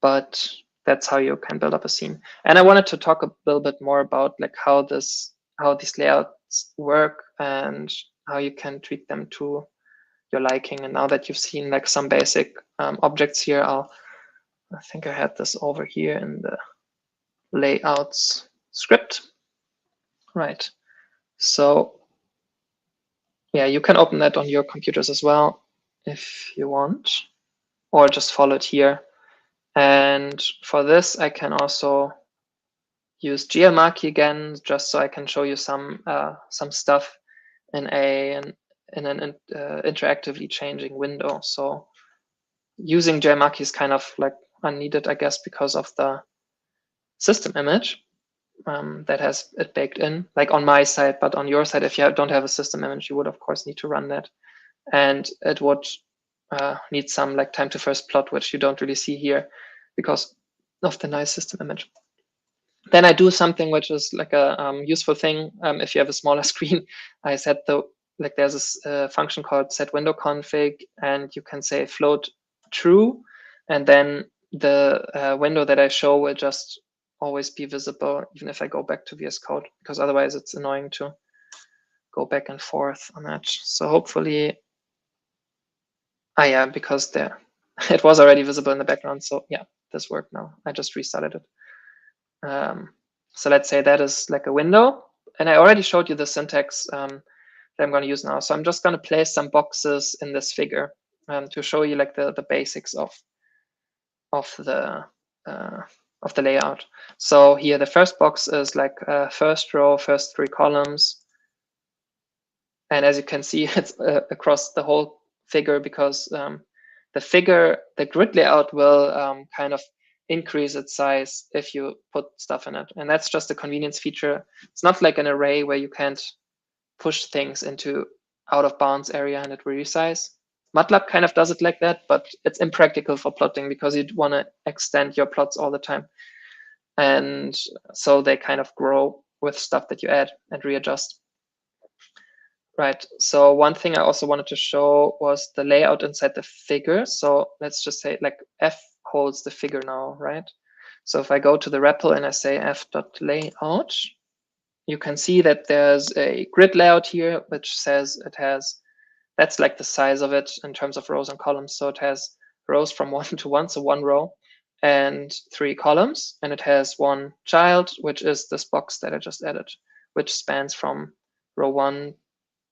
but that's how you can build up a scene. And I wanted to talk a little bit more about like how these layouts work and how you can tweak them to your liking. And now that you've seen like some basic objects here, I think I had this over here in the layouts script. Right. So yeah, you can open that on your computers as well if you want, or just follow it here. And for this, I can also use GLMakie again, just so I can show you some stuff in an interactively changing window. So using GLMakie is kind of like unneeded, I guess, because of the system image that has it baked in, like on my side. But on your side, if you don't have a system image, you would of course need to run that, and it would need some like time to first plot, which you don't really see here because of the nice system image. Then I do something which is like a useful thing if you have a smaller screen. I set there's this function called setWindowConfig, and you can say float true, and then the window that I show will just always be visible even if I go back to VS Code, because otherwise it's annoying to go back and forth on that. So hopefully, yeah, because it was already visible in the background. So yeah, this worked now. I just restarted it. So let's say that is like a window, and I already showed you the syntax that I'm going to use now. So I'm just going to place some boxes in this figure to show you like the basics of the layout. So here the first box is like first row, first 3 columns, and as you can see, it's across the whole figure, because the grid layout will kind of increase its size if you put stuff in it. And that's just a convenience feature. It's not like an array where you can't push things into out of bounds area and it will resize. MATLAB kind of does it like that, but it's impractical for plotting because you'd want to extend your plots all the time. And so they kind of grow with stuff that you add and readjust. Right, so one thing I also wanted to show was the layout inside the figure. So let's just say like F holds the figure now, right? So if I go to the REPL and I say f.layout, you can see that there's a grid layout here, which says it has, that's like the size of it in terms of rows and columns. So it has rows from 1 to 1, so 1 row. and 3 columns, and it has one child, which is this box that I just added, which spans from row 1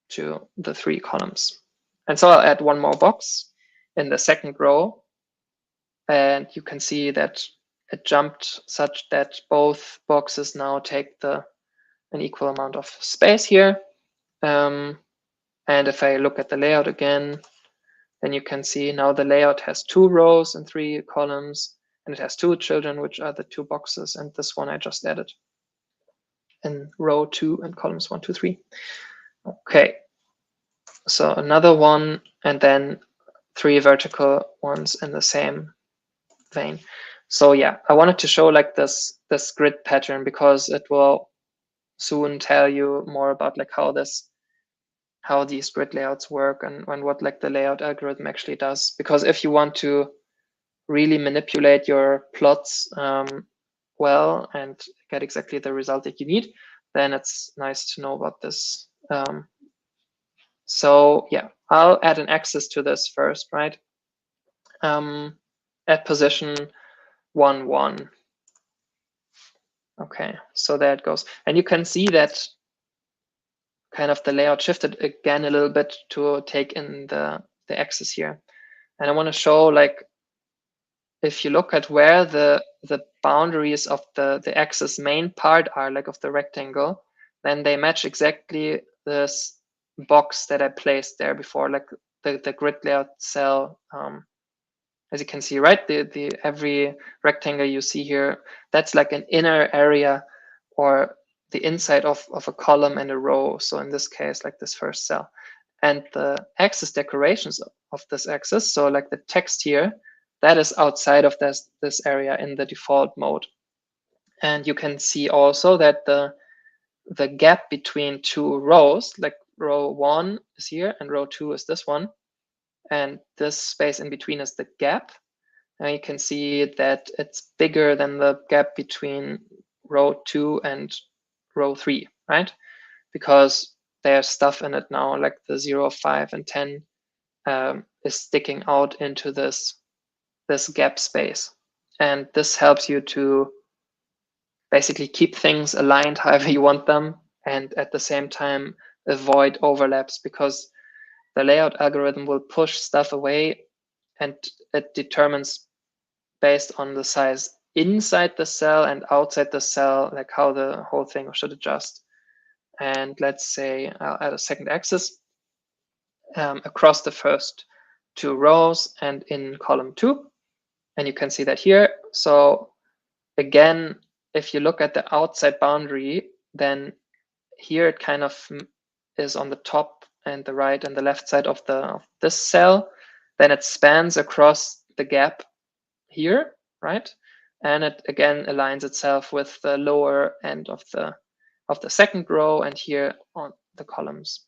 to the 3 columns. And so I'll add one more box in the second row, and you can see that it jumped such that both boxes now take an equal amount of space here. And if I look at the layout again, then you can see now the layout has 2 rows and 3 columns, and it has 2 children, which are the 2 boxes, and this one I just added in row 2 and columns 1, 2, 3. Okay, so another one, and then 3 vertical ones in the same vein. So yeah, I wanted to show like this grid pattern because it will soon tell you more about like how these grid layouts work and what like the layout algorithm actually does. Because if you want to really manipulate your plots well and get exactly the result that you need, then it's nice to know about this. So yeah, I'll add an axis to this first, right? At position 1, 1. Okay, so there it goes. And you can see that kind of the layout shifted again a little bit to take in the axis here. And I want to show like, if you look at where the boundaries of the axis main part are, like of the rectangle, then they match exactly this box that I placed there before, like the grid layout cell. As you can see, right, the every rectangle you see here, that's like an inner area or the inside of a column and a row. So in this case, like this first cell. And the axis decorations of this axis, so like the text here, that is outside of this area in the default mode. And you can see also that the gap between 2 rows, like row 1 is here and row 2 is this one, and this space in between is the gap. And you can see that it's bigger than the gap between row 2 and row 3, right? Because there's stuff in it now, like the 0, 5, and 10 is sticking out into this gap space. And this helps you to basically keep things aligned however you want them, and at the same time avoid overlaps, because the layout algorithm will push stuff away, and it determines based on the size inside the cell and outside the cell, like how the whole thing should adjust. And let's say I'll add a second axis across the first 2 rows and in column 2. And you can see that here. So again, if you look at the outside boundary, then here it kind of is on the top and the right and the left side of this cell. Then it spans across the gap here, right? And it again aligns itself with the lower end of the second row and here on the columns.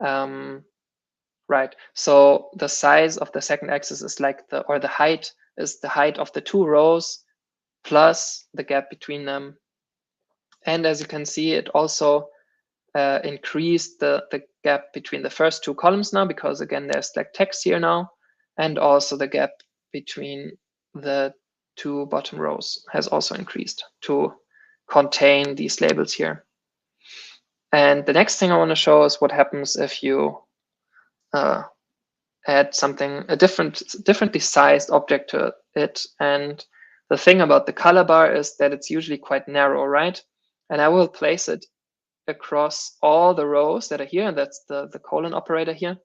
Right. So the size of the second axis is like the height is the height of the 2 rows plus the gap between them. And as you can see, it also increased the gap between the first 2 columns now, because again, there's like text here now, and also the gap between the 2 bottom rows has also increased to contain these labels here. And the next thing I want to show is what happens if you add a differently sized object to it. And the thing about the color bar is that it's usually quite narrow, right? And I will place it across all the rows that are here, and that's the colon operator here,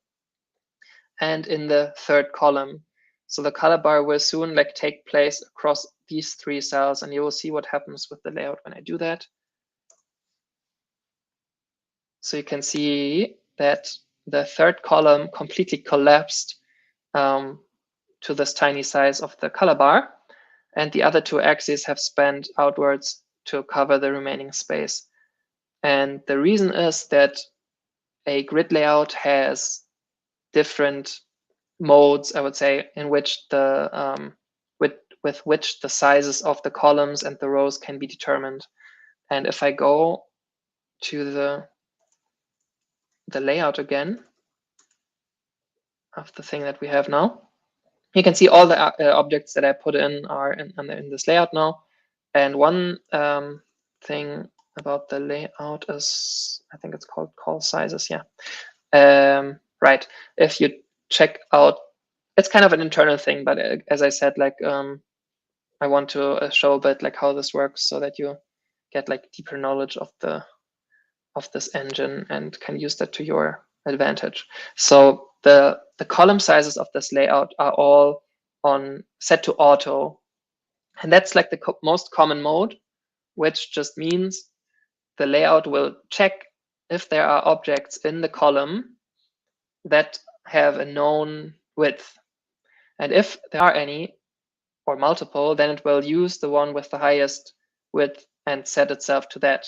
and in the third column. So the color bar will soon like take place across these 3 cells, and you will see what happens with the layout when I do that. So you can see that the third column completely collapsed to this tiny size of the color bar, and the other 2 axes have spanned outwards to cover the remaining space. And the reason is that a grid layout has different modes, I would say, in which the with which the sizes of the columns and the rows can be determined. And if I go to the layout again of the thing that we have now, You can see all the objects that I put in are in this layout now. And one thing about the layout is, I think it's called call sizes. Yeah. Right. If you check out, it's kind of an internal thing, but as I said, like I want to show a bit like how this works so that you get like deeper knowledge of this engine and can use that to your advantage. So the column sizes of this layout are all set to auto, and that's like the most common mode, which just means the layout will check if there are objects in the column that have a known width, and if there are any or multiple, then it will use the one with the highest width and set itself to that.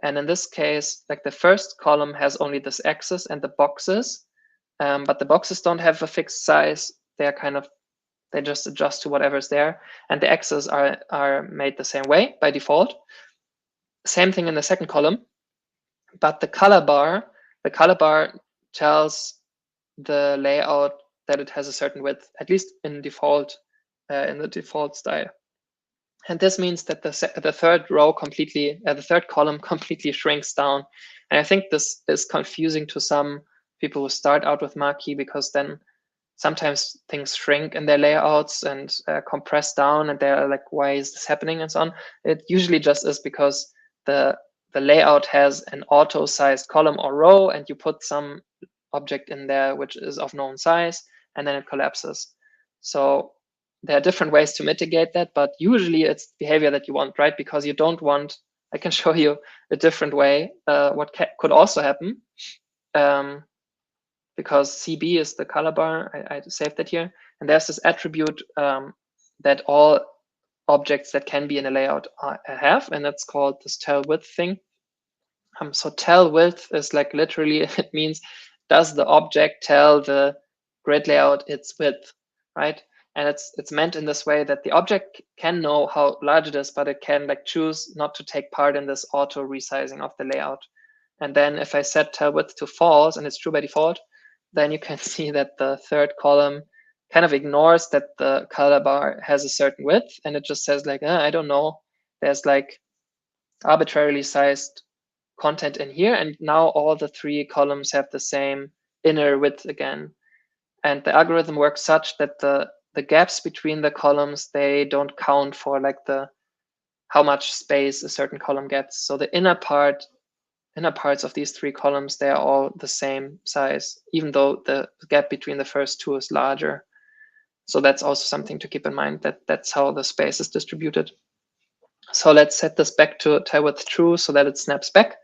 And in this case, like the first column has only this axis and the boxes, but the boxes don't have a fixed size. They just adjust to whatever's there. And the axes are made the same way by default. Same thing in the second column, but the color bar tells the layout that it has a certain width, at least in default, in the default style. And this means that the third column completely shrinks down. And I think this is confusing to some people who start out with Makie, because then sometimes things shrink in their layouts and compress down, and they're like, why is this happening, and so on. It usually just is because the layout has an auto-sized column or row, and you put some object in there which is of known size, and then it collapses. So there are different ways to mitigate that, but usually it's behavior that you want, right? Because you don't want, I can show you a different way what could also happen, because CB is the color bar. I saved that here. And there's this attribute that all objects that can be in a layout have, and that's called this tell width thing. So tell width is like literally, it means, does the object tell the grid layout its width, right? And it's meant in this way that the object can know how large it is, but it can like choose not to take part in this auto resizing of the layout. And then if I set tell width to false, and it's true by default, then you can see that the third column kind of ignores that the color bar has a certain width, and it just says like, I don't know, there's like arbitrarily sized content in here, and now all the three columns have the same inner width again. And the algorithm works such that the gaps between the columns, they don't count for like how much space a certain column gets. So the inner parts of these three columns, they are all the same size, even though the gap between the first two is larger. So that's also something to keep in mind, that that's how the space is distributed. So let's set this back to tell width true so that it snaps back,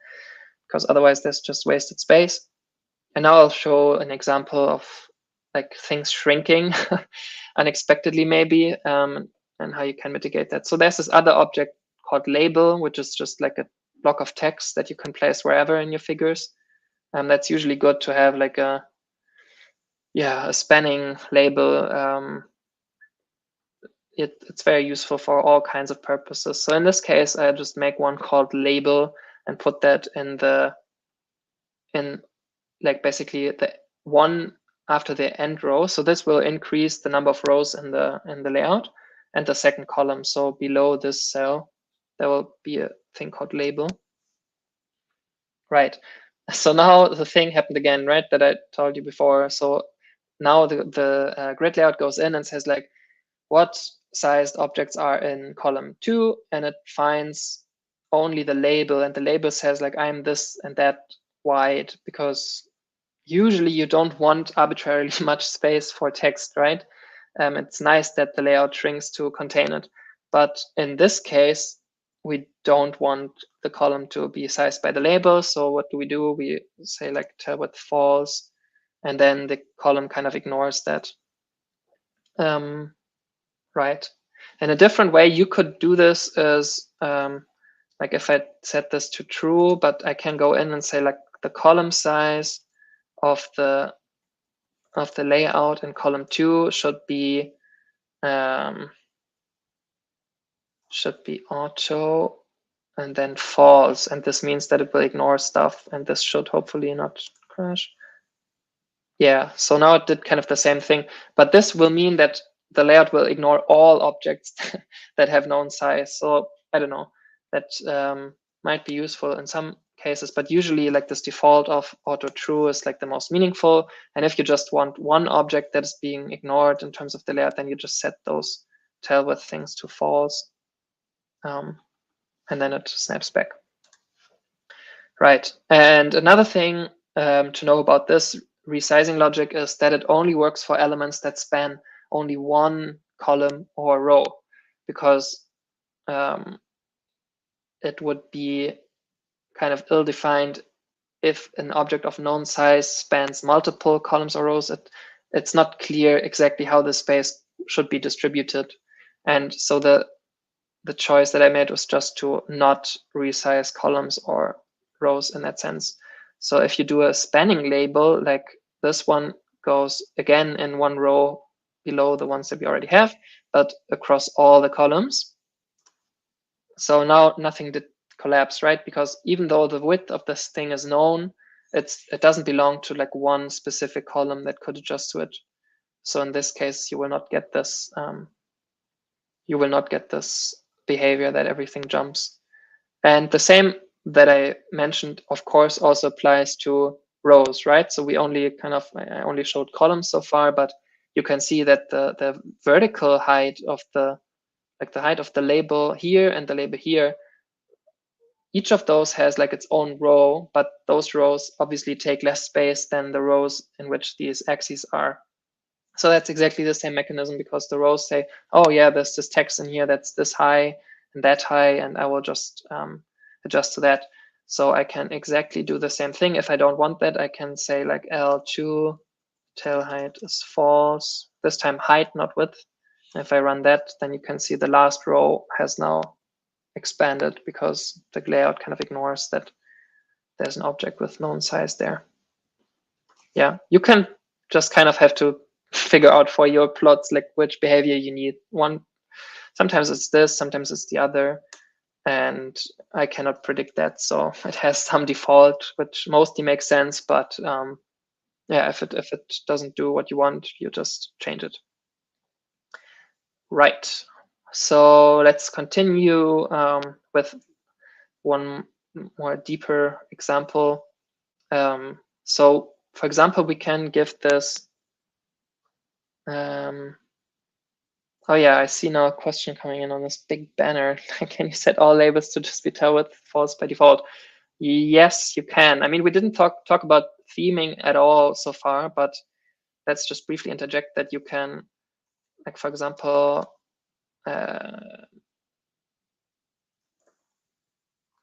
because otherwise there's just wasted space. And now I'll show an example of like things shrinking unexpectedly maybe, and how you can mitigate that. So there's this other object called label, which is just like a block of text that you can place wherever in your figures. That's usually good to have like a spanning label. It's very useful for all kinds of purposes. So in this case, I just make one called label and put that in like basically the one after the end row. So this will increase the number of rows in the layout, and the second column. So below this cell, there will be a thing called label. Right. So now the thing happened again, right, that I told you before. So now the grid layout goes in and says like, what sized objects are in column 2, and it finds only the label, and the label says like, I'm this and that wide, because usually you don't want arbitrarily much space for text, right? It's nice that the layout shrinks to contain it, but in this case, we don't want the column to be sized by the label. So what do? We say like tell width false, and then the column kind of ignores that. Right. And a different way you could do this is like if I set this to true, but I can go in and say like the column size of the layout in column 2 should be auto and then false, and this means that it will ignore stuff, and this should hopefully not crash. Yeah, so now it did kind of the same thing, but this will mean that the layout will ignore all objects that have known size. So I don't know, that might be useful in some cases, but usually like this default of auto true is like the most meaningful. And if you just want one object that is being ignored in terms of the layout, then you just set those tail width things to false. And then it snaps back. Right. And another thing to know about this resizing logic is that it only works for elements that span only one column or row, because it would be kind of ill-defined if an object of known size spans multiple columns or rows. It's not clear exactly how the space should be distributed. And so the choice that I made was just to not resize columns or rows in that sense. So if you do a spanning label, like this one goes again in one row below the ones that we already have, but across all the columns. So now nothing did collapse, right? Because even though the width of this thing is known, it doesn't belong to like one specific column that could adjust to it. So in this case, you will not get this. Behavior that everything jumps. And the same that I mentioned, of course, also applies to rows, right? So we only I only showed columns so far, but you can see that the vertical height of the height of the label here and the label here, each of those has like its own row, but those rows obviously take less space than the rows in which these axes are. So that's exactly the same mechanism, because the rows say, oh yeah, there's this text in here that's this high and that high, and I will just adjust to that. So I can exactly do the same thing. If I don't want that, I can say like L2 tail height is false, this time height, not width. And if I run that, then you can see the last row has now expanded, because the layout kind of ignores that there's an object with known size there. Yeah, you can just kind of have to figure out for your plots like which behavior you need. Sometimes it's this, sometimes it's the other, and I cannot predict that. So it has some default, which mostly makes sense, but yeah, if it doesn't do what you want, you just change it. Right. So let's continue with one more deeper example. So for example, we can give this. Oh yeah, I see now a question coming in on this big banner. Can you set all labels to just be tail width false by default? Yes, you can. I mean, we didn't talk about theming at all so far, but let's just briefly interject that you can, like for example,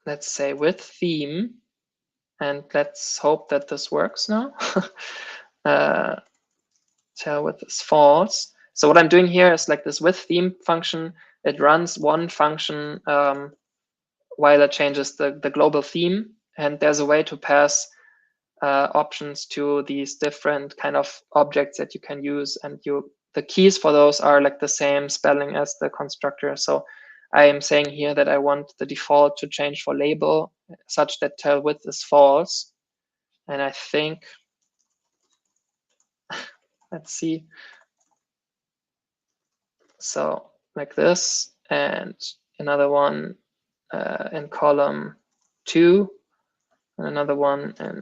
let's say with theme, and let's hope that this works now. Tail width is false. So what I'm doing here is like this with theme function. It runs one function while it changes the global theme. And there's a way to pass options to these different kind of objects that you can use. And the keys for those are like the same spelling as the constructor. So I am saying here that I want the default to change for label such that tail width is false. And I think, let's see. So like this, and another one in column 2, and another one in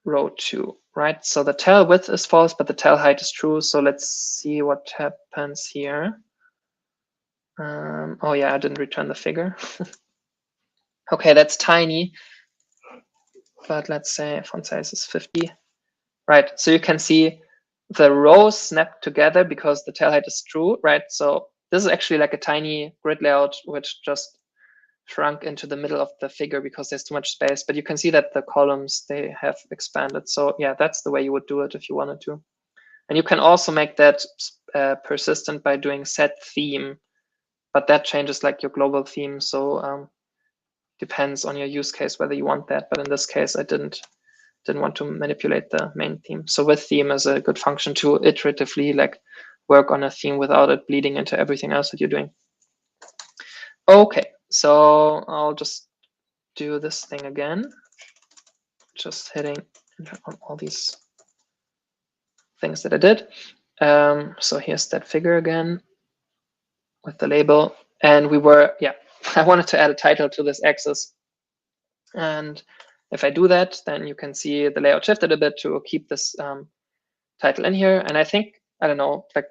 row 2, right? So the tail width is false, but the tail height is true. So let's see what happens here. Oh yeah, I didn't return the figure. Okay, that's tiny, but let's say font size is 50. Right, so you can see the rows snap together because the tail height is true, right? So this is actually like a tiny grid layout which just shrunk into the middle of the figure because there's too much space. But you can see that the columns, they have expanded. So yeah, that's the way you would do it if you wanted to. And you can also make that persistent by doing set theme, but that changes like your global theme. So depends on your use case whether you want that. But in this case, I didn't want to manipulate the main theme. So with theme is a good function to iteratively like work on a theme without it bleeding into everything else that you're doing. Okay, so I'll just do this thing again, just hitting on all these things that I did. So here's that figure again. with the label. And we were, yeah, I wanted to add a title to this axis. And if I do that, then you can see the layout shifted a bit to keep this title in here. And I think, I don't know, like,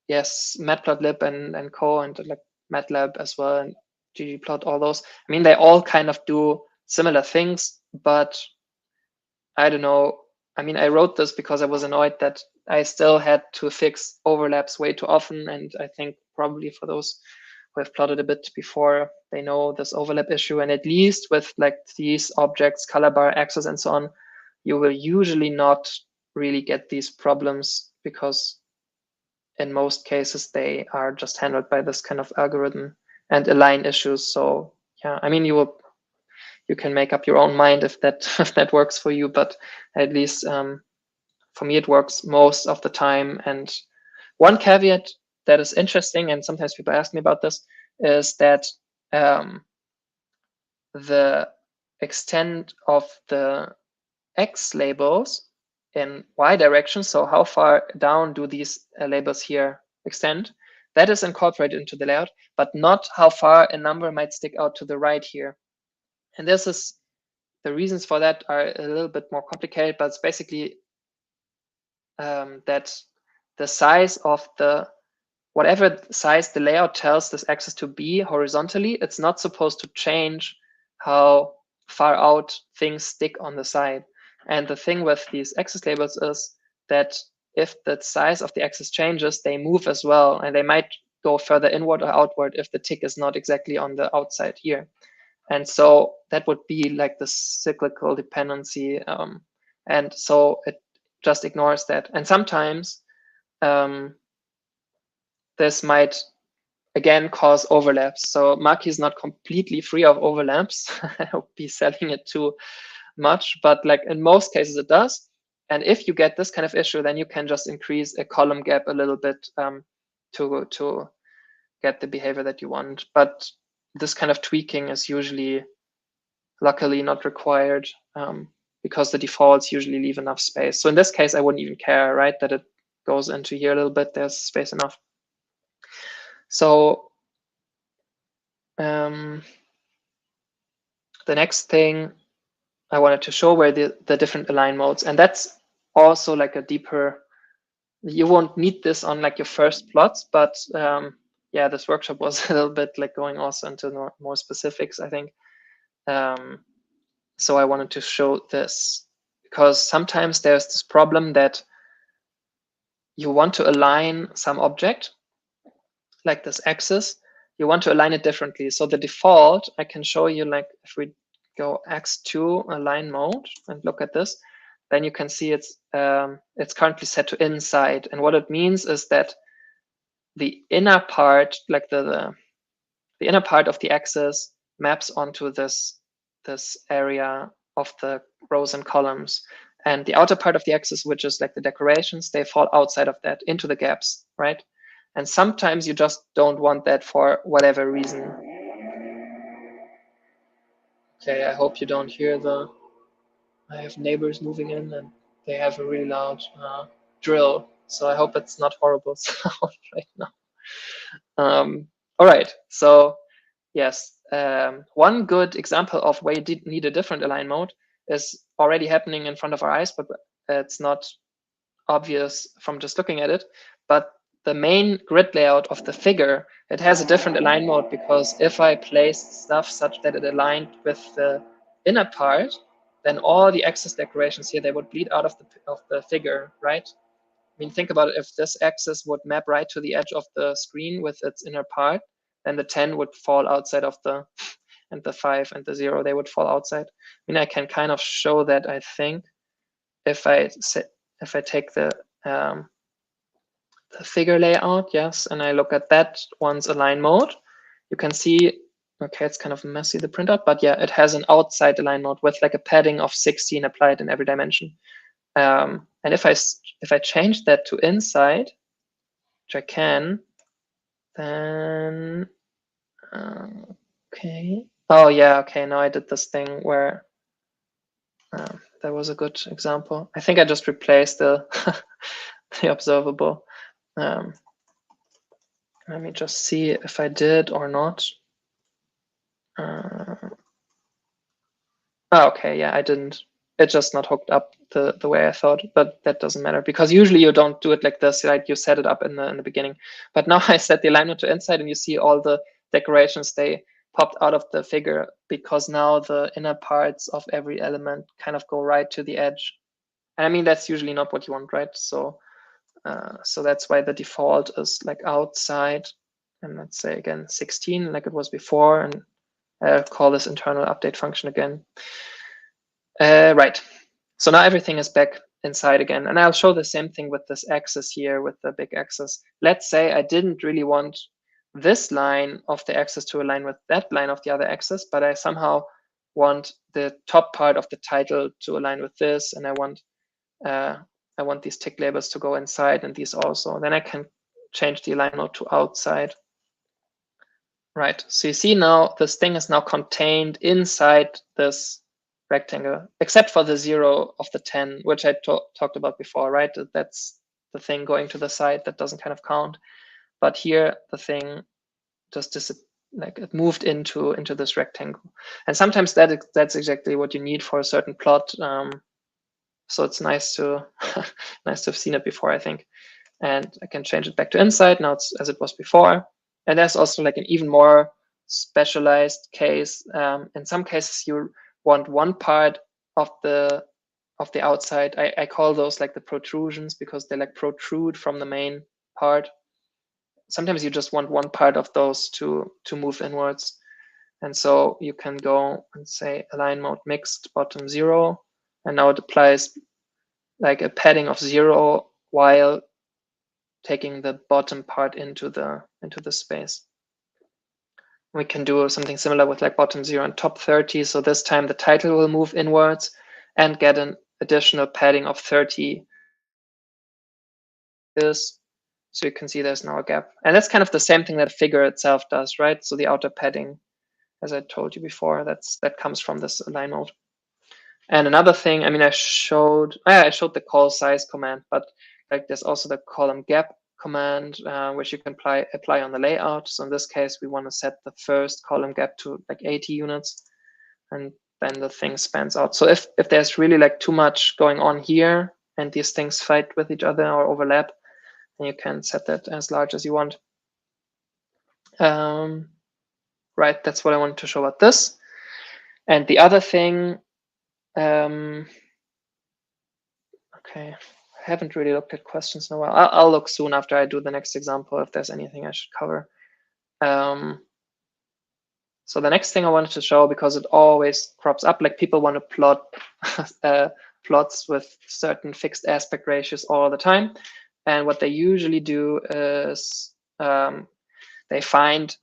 yes, matplotlib and co, and like MATLAB as well, and ggplot, all those. I mean, they all kind of do similar things, but I don't know. I mean, I wrote this because I was annoyed that I still had to fix overlaps way too often. And I think probably for those who have plotted a bit before, they know this overlap issue. And at least with like these objects, color bar, axis, and so on, you will usually not really get these problems, because in most cases they are just handled by this kind of algorithm and align issues. So yeah, I mean, you can make up your own mind if that if that works for you, but at least for me it works most of the time. And one caveat that is interesting, and sometimes people ask me about this, is that the extent of the X labels in Y direction, so how far down do these labels here extend, that is incorporated into the layout, but not how far a number might stick out to the right here. And this is, the reasons for that are a little bit more complicated, but it's basically that the size of the, whatever size the layout tells this axis to be horizontally, it's not supposed to change how far out things stick on the side. And the thing with these axis labels is that if the size of the axis changes, they move as well, and they might go further inward or outward if the tick is not exactly on the outside here. And so that would be like the cyclical dependency. And so it just ignores that. And sometimes this might, again, cause overlaps. So Makie is not completely free of overlaps. I would be selling it too much, but like in most cases it does. And if you get this kind of issue, then you can just increase a column gap a little bit to get the behavior that you want. But this kind of tweaking is usually, luckily, not required because the defaults usually leave enough space. So in this case, I wouldn't even care, right, that it goes into here a little bit. There's space enough. So the next thing I wanted to show were the different align modes. And that's also like a deeper, you won't need this on like your first plots, but yeah, this workshop was a little bit like going also into more specifics, I think. So I wanted to show this because sometimes there's this problem that you want to align some object, like this axis, you want to align it differently. So the default, I can show you, like if we go X2 align mode and look at this, then you can see it's currently set to inside. And what it means is that the inner part, like the inner part of the axis, maps onto this area of the rows and columns. And the outer part of the axis, which is like the decorations, they fall outside of that into the gaps, right? And sometimes you just don't want that for whatever reason. Okay, I hope you don't hear I have neighbors moving in and they have a really loud drill. So I hope it's not horrible sound right now. All right, so yes, one good example of where you need a different align mode is already happening in front of our eyes, but it's not obvious from just looking at it. But the main grid layout of the figure, it has a different align mode, because if I place stuff such that it aligned with the inner part, then all the axis decorations here, they would bleed out of the figure, right? I mean, think about it. If this axis would map right to the edge of the screen with its inner part, then the 10 would fall outside of the, and the 5 and the 0, they would fall outside. I mean, I can kind of show that, I think, if I take the figure layout, yes, and I look at that one's align mode, you can see, okay, it's kind of messy, the printout, but yeah, it has an outside align mode with like a padding of 16 applied in every dimension. And if I change that to inside, which I can, then okay. Oh yeah, okay. Now I did this thing where that was a good example. I think I just replaced the the observable. Let me just see if I did or not. Okay, yeah, I didn't. It's just not hooked up the way I thought, but that doesn't matter because usually you don't do it like this, right? You set it up in the beginning. But now I set the alignment to inside, and you see all the decorations, they popped out of the figure because now the inner parts of every element kind of go right to the edge. And I mean, that's usually not what you want, right? So that's why the default is like outside, and let's say again 16 like it was before, and I'll call this internal update function again. Right, so now everything is back inside again, and I'll show the same thing with this axis here, with the big axis. Let's say I didn't really want this line of the axis to align with that line of the other axis, but I somehow want the top part of the title to align with this, and I want these tick labels to go inside and these also. Then I can change the align mode to outside. Right, so you see now this thing is now contained inside this rectangle, except for the 0 of the 10, which I talked about before, right? That's the thing going to the side that doesn't kind of count. But here the thing just like it moved into this rectangle. And sometimes that's exactly what you need for a certain plot. So it's nice to nice to have seen it before, I think. And I can change it back to inside. Now it's as it was before. And there's also like an even more specialized case. In some cases, you want one part of the outside. I call those like the protrusions because they like protrude from the main part. Sometimes you just want one part of those to move inwards. And so you can go and say align mode mixed bottom 0. And now it applies like a padding of 0 while taking the bottom part into the space. We can do something similar with like bottom 0 and top 30. So this time the title will move inwards and get an additional padding of 30. So you can see there's now a gap. And that's kind of the same thing that figure itself does, right? So the outer padding, as I told you before, that comes from this align mode. And another thing, I mean, I showed the call size command, but like there's also the column gap command, which you can apply on the layout. So in this case, we want to set the first column gap to like 80 units, and then the thing spans out. So if there's really like too much going on here and these things fight with each other or overlap, then you can set that as large as you want. Right, that's what I wanted to show about this. And the other thing, okay, I haven't really looked at questions in a while. I'll look soon after I do the next example if there's anything I should cover. So the next thing I wanted to show, because it always crops up, like people want to plot plots with certain fixed aspect ratios all the time. And what they usually do is they find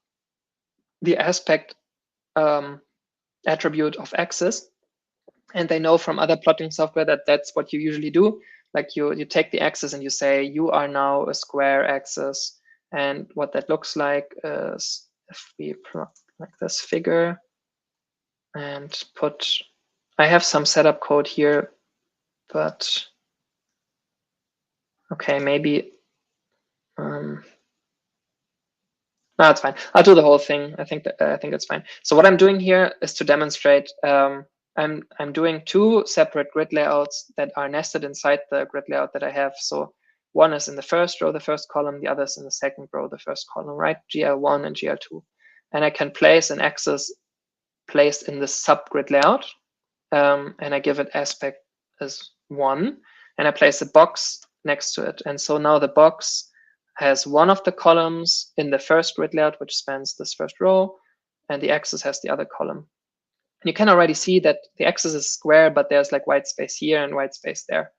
the aspect attribute of axis, and they know from other plotting software that that's what you usually do. Like you take the axis and you say you are now a square axis, and what that looks like is if we plot like this figure and put, I have some setup code here, but okay, maybe no, it's fine. I'll do the whole thing. I think it's fine. So what I'm doing here is to demonstrate. I'm doing two separate grid layouts that are nested inside the grid layout that I have. So one is in the first row, the first column. The other is in the second row, the first column. Right? GL1 and GL2, and I can place an axis placed in the subgrid layout, and I give it aspect as 1, and I place a box next to it. And so now the box has one of the columns in the first grid layout, which spans this first row, and the axis has the other column. And you can already see that the axis is square, but there's like white space here and white space there.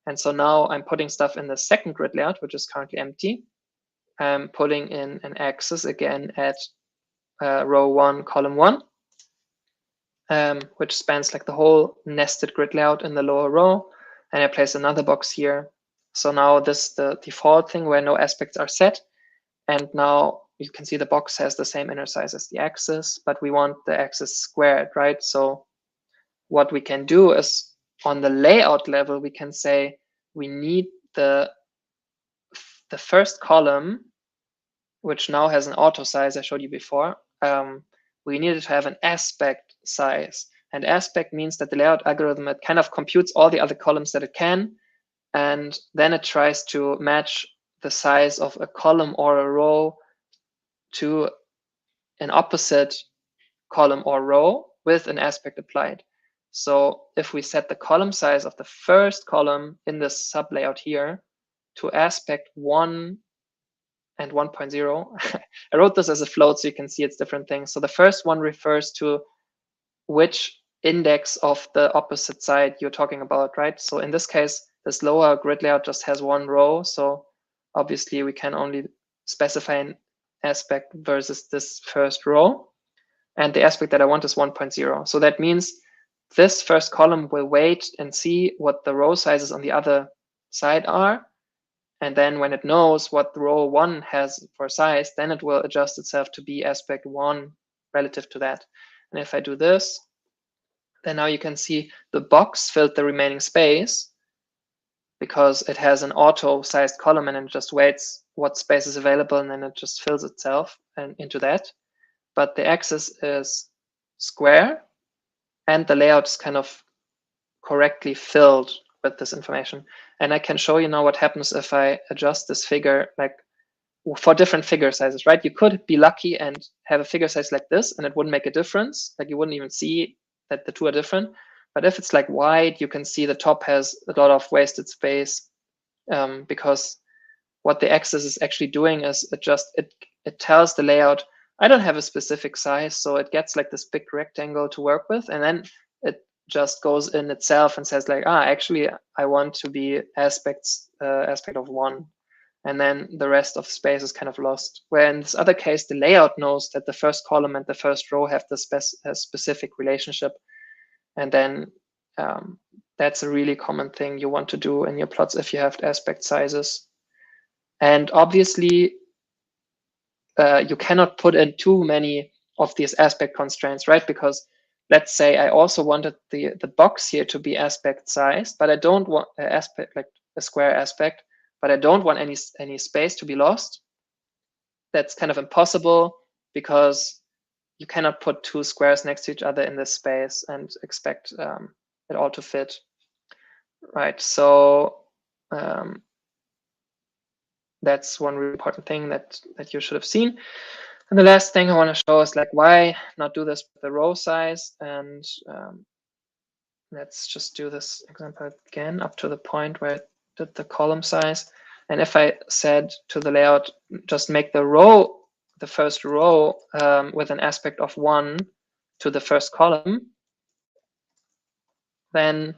And so now I'm putting stuff in the second grid layout, which is currently empty. I'm putting in an axis again at row 1, column 1, which spans like the whole nested grid layout in the lower row. And I place another box here. So now this is the default thing where no aspects are set. And now you can see the box has the same inner size as the axis, but we want the axis squared, right? So what we can do is on the layout level, we can say we need the first column which now has an auto size I showed you before, we needed to have an aspect size. And aspect means that the layout algorithm, it kind of computes all the other columns that it can, and then it tries to match the size of a column or a row to an opposite column or row with an aspect applied. So if we set the column size of the first column in this sub layout here to aspect 1 and 1.0, I wrote this as a float so you can see it's different things. So the first one refers to which index of the opposite side you're talking about, right? So in this case, this lower grid layout just has one row. So obviously we can only specify an aspect versus this first row. And the aspect that I want is 1.0. So that means this first column will wait and see what the row sizes on the other side are. And then when it knows what row 1 has for size, then it will adjust itself to be aspect 1 relative to that. And if I do this, then now you can see the box filled the remaining space because it has an auto-sized column and it just waits what space is available and then it just fills itself and into that. But the axis is square and the layout is kind of correctly filled with this information. And I can show you now what happens if I adjust this figure like for different figure sizes, right? You could be lucky and have a figure size like this and it wouldn't make a difference. Like you wouldn't even see that the two are different. But if it's like wide, you can see the top has a lot of wasted space because what the axis is actually doing is it tells the layout, I don't have a specific size, so it gets like this big rectangle to work with, and then it just goes in itself and says like, actually I want to be aspect of 1, and then the rest of space is kind of lost. Where in this other case, the layout knows that the first column and the first row have the specific relationship, and then that's a really common thing you want to do in your plots if you have aspect sizes. And obviously, you cannot put in too many of these aspect constraints, right? Because let's say I also wanted the box here to be aspect sized, but I don't want an aspect like a square aspect, but I don't want any space to be lost. That's kind of impossible because you cannot put two squares next to each other in this space and expect it all to fit, right? So that's one really important thing that you should have seen. And the last thing I want to show is like why not do this with the row size. And let's just do this example again up to the point where I did the column size. And if I said to the layout, just make the first row with an aspect of 1 to the first column, then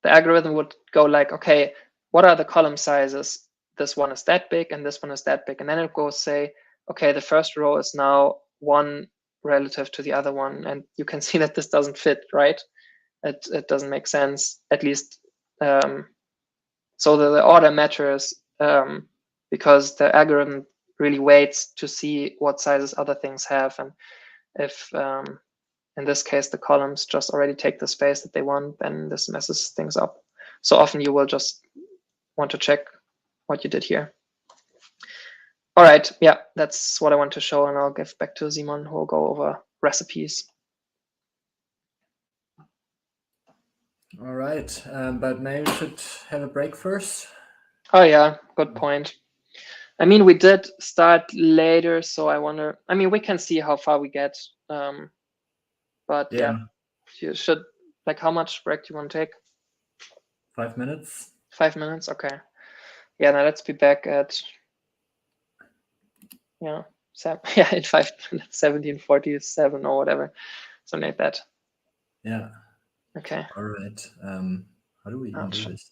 the algorithm would go like, okay, what are the column sizes? This one is that big and this one is that big. And then it goes say, okay, the first row is now 1 relative to the other one. And you can see that this doesn't fit, right? It doesn't make sense, at least. So the order matters because the algorithm really waits to see what sizes other things have. And if in this case, the columns just already take the space that they want, then this messes things up. So often you will just want to check what you did here. All right, yeah, that's what I want to show, and I'll give back to Simon, who will go over recipes. All right, but maybe we should have a break first. Oh yeah, good point. I mean, we did start later, so I wonder, I mean, we can see how far we get. But yeah, you should, like, how much break do you want to take? 5 minutes. 5 minutes, okay. Yeah, now let's be back at, yeah, in 5 minutes, 17:47 or whatever, something like that. Yeah. Okay. All right. How do we even do this?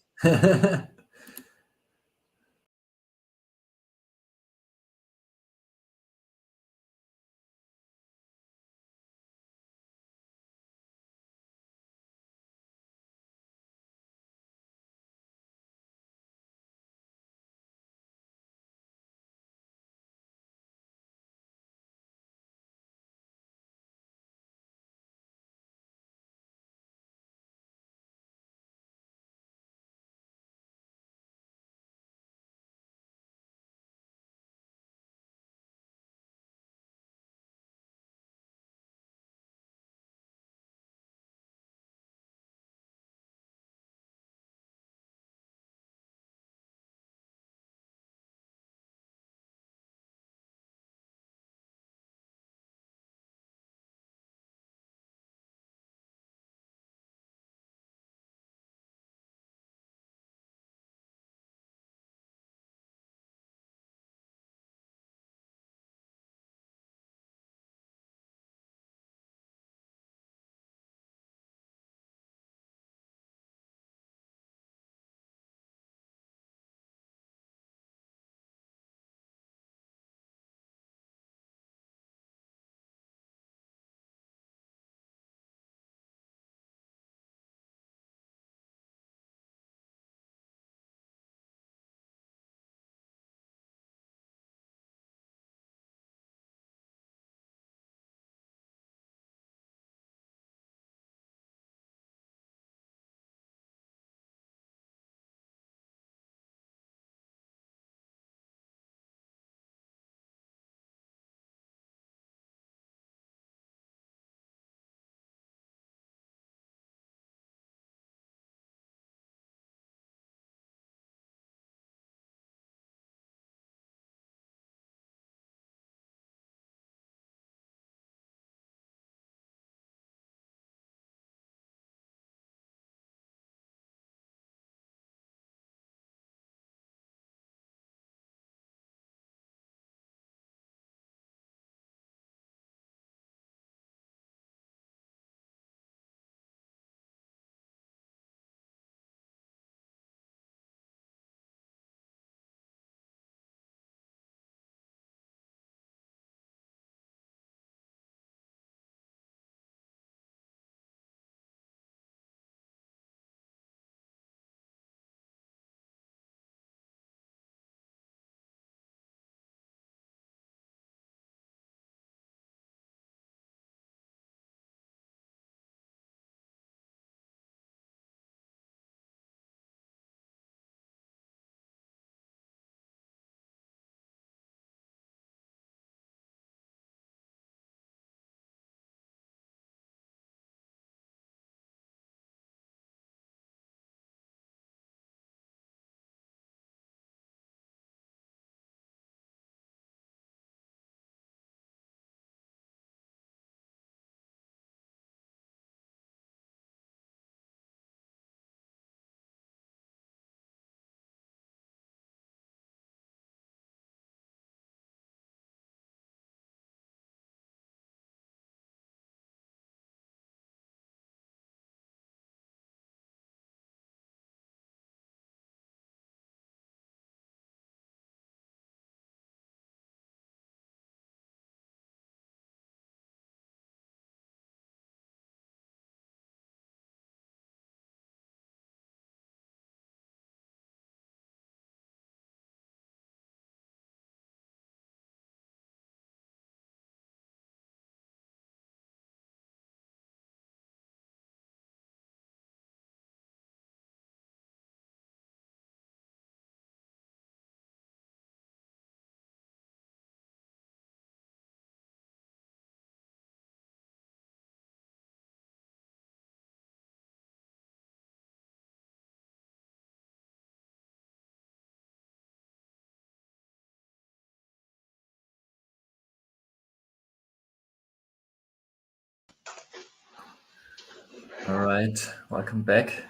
All right, welcome back.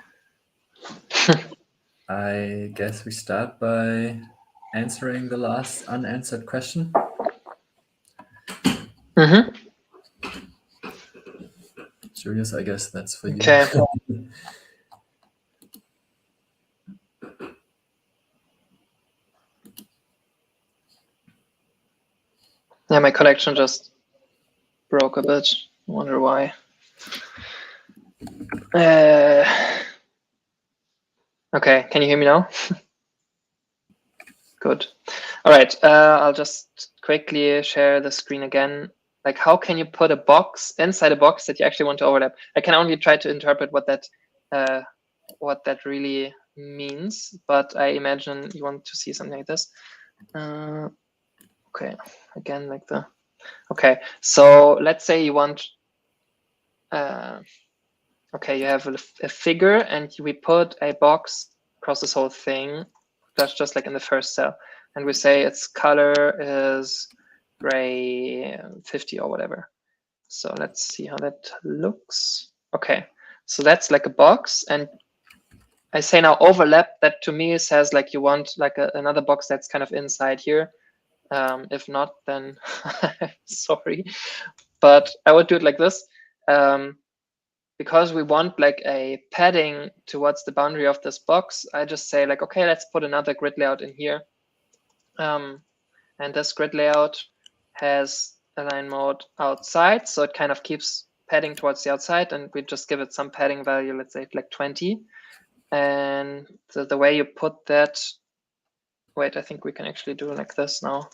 I guess we start by answering the last unanswered question. Mm-hmm. Julius, I guess that's for you. Okay. Yeah, my connection just broke a bit. I wonder why. Okay, can you hear me now? Good. All right, I'll just quickly share the screen again. Like, how can you put a box inside a box that you actually want to overlap? I can only try to interpret what that really means, but I imagine you want to see something like this. Okay, again, like the. Okay, so let's say you want. Okay, you have a figure, and we put a box across this whole thing. That's just like in the first cell, and we say its color is gray 50 or whatever. So let's see how that looks. Okay, so that's like a box, and I say now overlap. That to me says like you want like another box that's kind of inside here. If not, then sorry, but I would do it like this. Because we want like a padding towards the boundary of this box, I just say like, okay, let's put another grid layout in here. And this grid layout has align mode outside, so it kind of keeps padding towards the outside, and we just give it some padding value, let's say like 20. And the way you put that, wait, I think we can actually do like this now.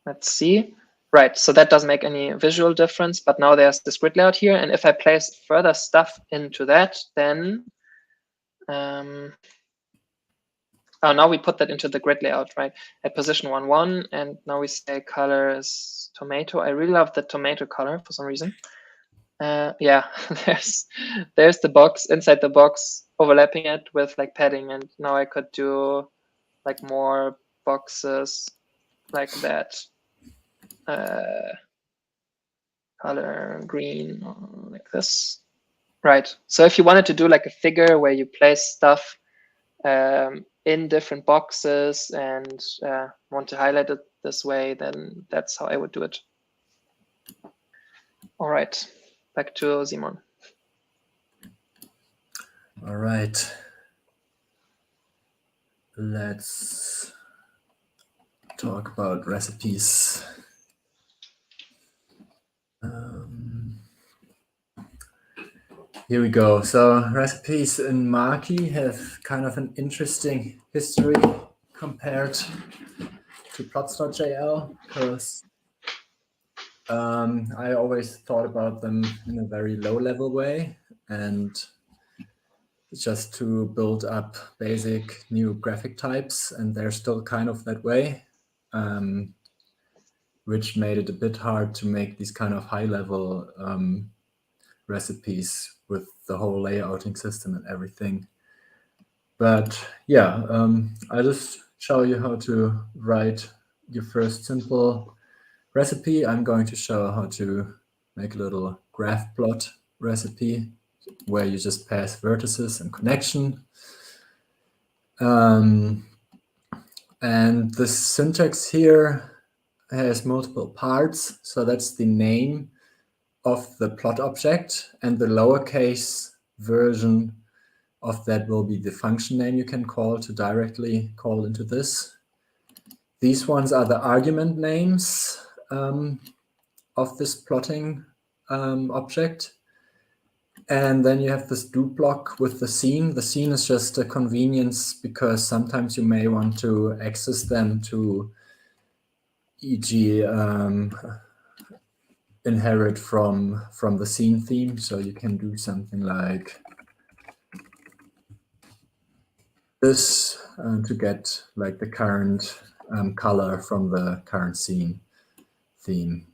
Let's see. Right, so that doesn't make any visual difference, but now there's this grid layout here, and if I place further stuff into that, then now we put that into the grid layout, right? At position 1, 1, and now we say color is tomato. I really love the tomato color for some reason. Yeah, there's the box, inside the box, overlapping it with like padding, and now I could do like more boxes like that. Color green like this. Right. So if you wanted to do like a figure where you place stuff in different boxes and want to highlight it this way, then that's how I would do it. All right. Back to Simon. All right. Let's talk about recipes. Here we go. So recipes in Makie have kind of an interesting history compared to plots.jl, because I always thought about them in a very low-level way, and just to build up basic new graphic types, and they're still kind of that way, which made it a bit hard to make these kind of high-level recipes with the whole layouting system and everything. But yeah, I'll just show you how to write your first simple recipe. I'm going to show how to make a little graph plot recipe where you just pass vertices and connection. And the syntax here has multiple parts. So that's the name of the plot object, and the lowercase version of that will be the function name you can call to directly call into this. These ones are the argument names of this plotting object. And then you have this do block with the scene. The scene is just a convenience because sometimes you may want to access them to, e.g., inherit from the scene theme. So you can do something like this to get like the current color from the current scene theme.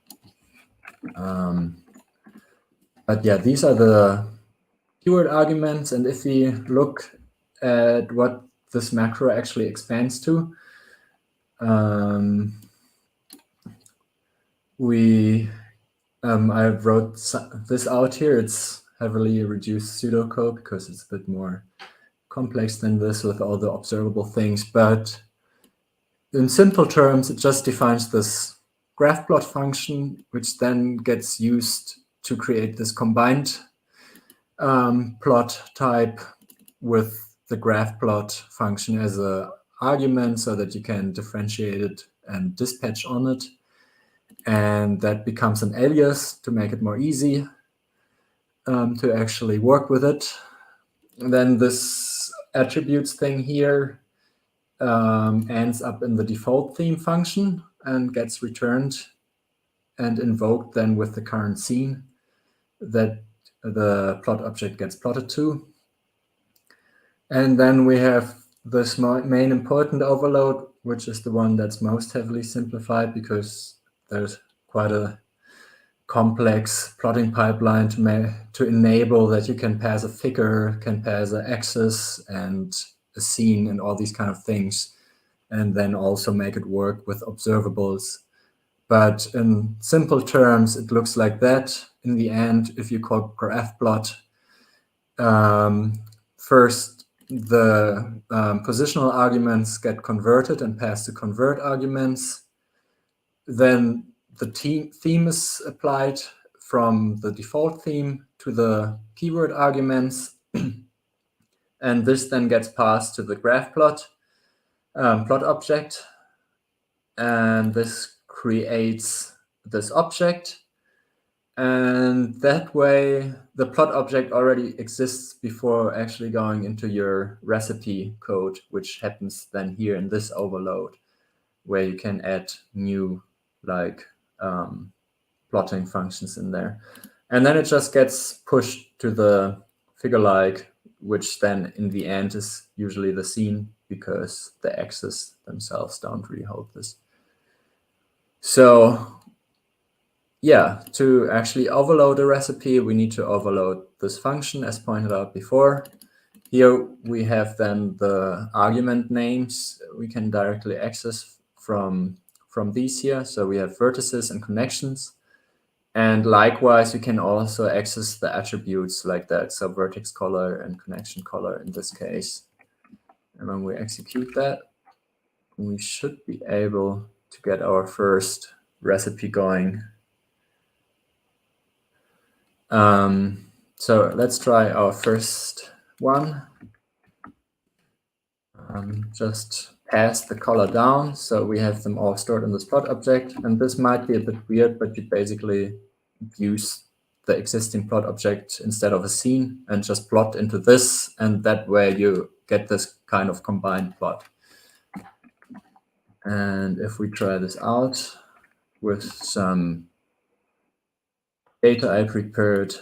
But yeah, these are the keyword arguments. And if we look at what this macro actually expands to, we I wrote this out here. It's heavily reduced pseudocode because it's a bit more complex than this with all the observable things. But in simple terms, it just defines this graph plot function, which then gets used to create this combined plot type with the graph plot function as an argument so that you can differentiate it and dispatch on it. And that becomes an alias to make it more easy to actually work with it. And then this attributes thing here ends up in the default theme function and gets returned and invoked then with the current scene that the plot object gets plotted to. And then we have this main important overload, which is the one that's most heavily simplified because there's quite a complex plotting pipeline to enable that you can pass a figure, can pass an axis and a scene and all these kind of things, and then also make it work with observables. But in simple terms, it looks like that. In the end, if you call graph plot, first the positional arguments get converted and passed to convert arguments. Then the theme is applied from the default theme to the keyword arguments. And this then gets passed to the graph plot object. And this creates this object. And that way, the plot object already exists before actually going into your recipe code, which happens then here in this overload, where you can add new plotting functions in there. And then it just gets pushed to the figure-like, which then in the end is usually the scene because the axes themselves don't really hold this. So yeah, to actually overload a recipe, we need to overload this function as pointed out before. Here we have then the argument names we can directly access from these here. So we have vertices and connections. And likewise, we can also access the attributes like that. So vertex color and connection color in this case. And when we execute that, we should be able to get our first recipe going. So let's try our first one. Just pass the color down. So we have them all stored in this plot object. And this might be a bit weird, but you basically use the existing plot object instead of a scene and just plot into this. And that way you get this kind of combined plot. And if we try this out with some data I prepared,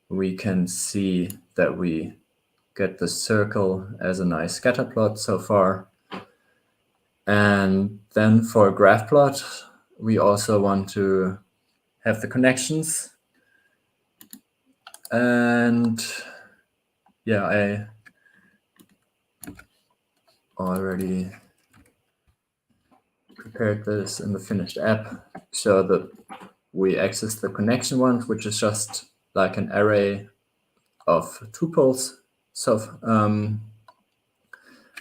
we can see that we get the circle as a nice scatter plot so far. And then for a graph plot, we also want to have the connections. And yeah, I already prepared this in the finished app so that we access the connection ones, which is just like an array of tuples, so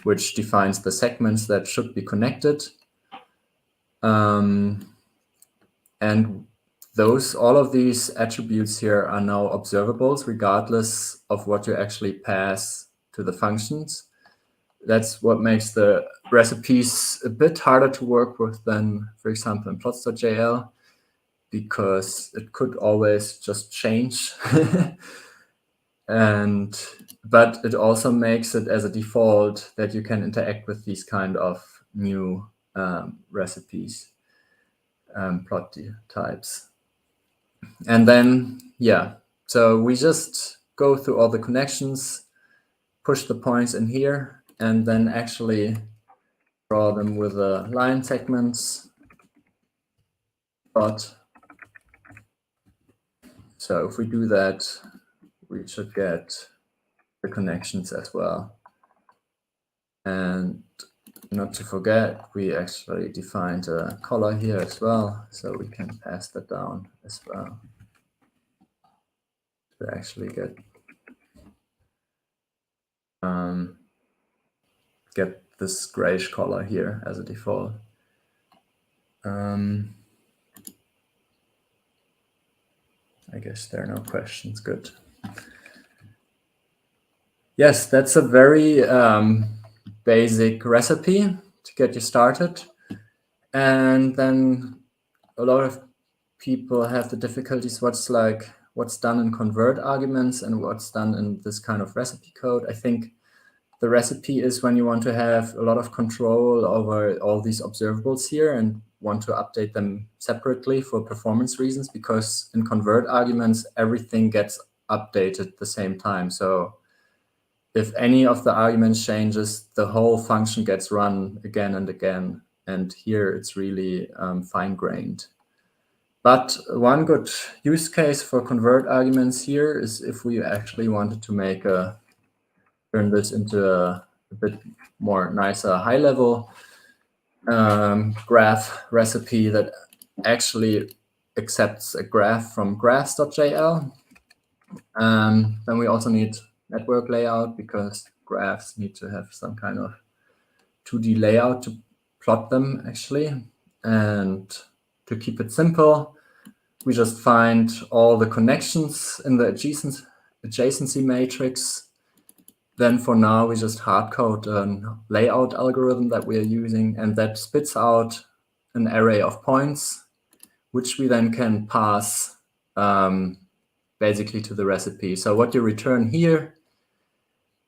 which defines the segments that should be connected. And all of these attributes here are now observables regardless of what you actually pass to the functions. That's what makes the recipes a bit harder to work with than, for example, in plots.jl, because it could always just change. But it also makes it as a default that you can interact with these kind of new recipes, plot types. And then, yeah, so we just go through all the connections, push the points in here, and then actually draw them with the line segments. So if we do that, we should get the connections as well. And not to forget, we actually defined a color here as well, so we can pass that down as well. to actually get this grayish color here as a default. I guess there are no questions. Good. Yes, that's a very basic recipe to get you started. And then a lot of people have the difficulties what's done in convert arguments and what's done in this kind of recipe code. I think the recipe is when you want to have a lot of control over all these observables here and want to update them separately for performance reasons, because in convert arguments, everything gets updated at the same time. So if any of the arguments changes, the whole function gets run again and again. And here it's really fine-grained. But one good use case for convert arguments here is if we actually wanted to turn this into a bit more nicer high-level graph recipe that actually accepts a graph from graphs.jl. Then we also need network layout, because graphs need to have some kind of 2D layout to plot them actually. And to keep it simple, we just find all the connections in the adjacency matrix. Then for now, we just hardcode a layout algorithm that we are using, and that spits out an array of points, which we then can pass basically to the recipe. So what you return here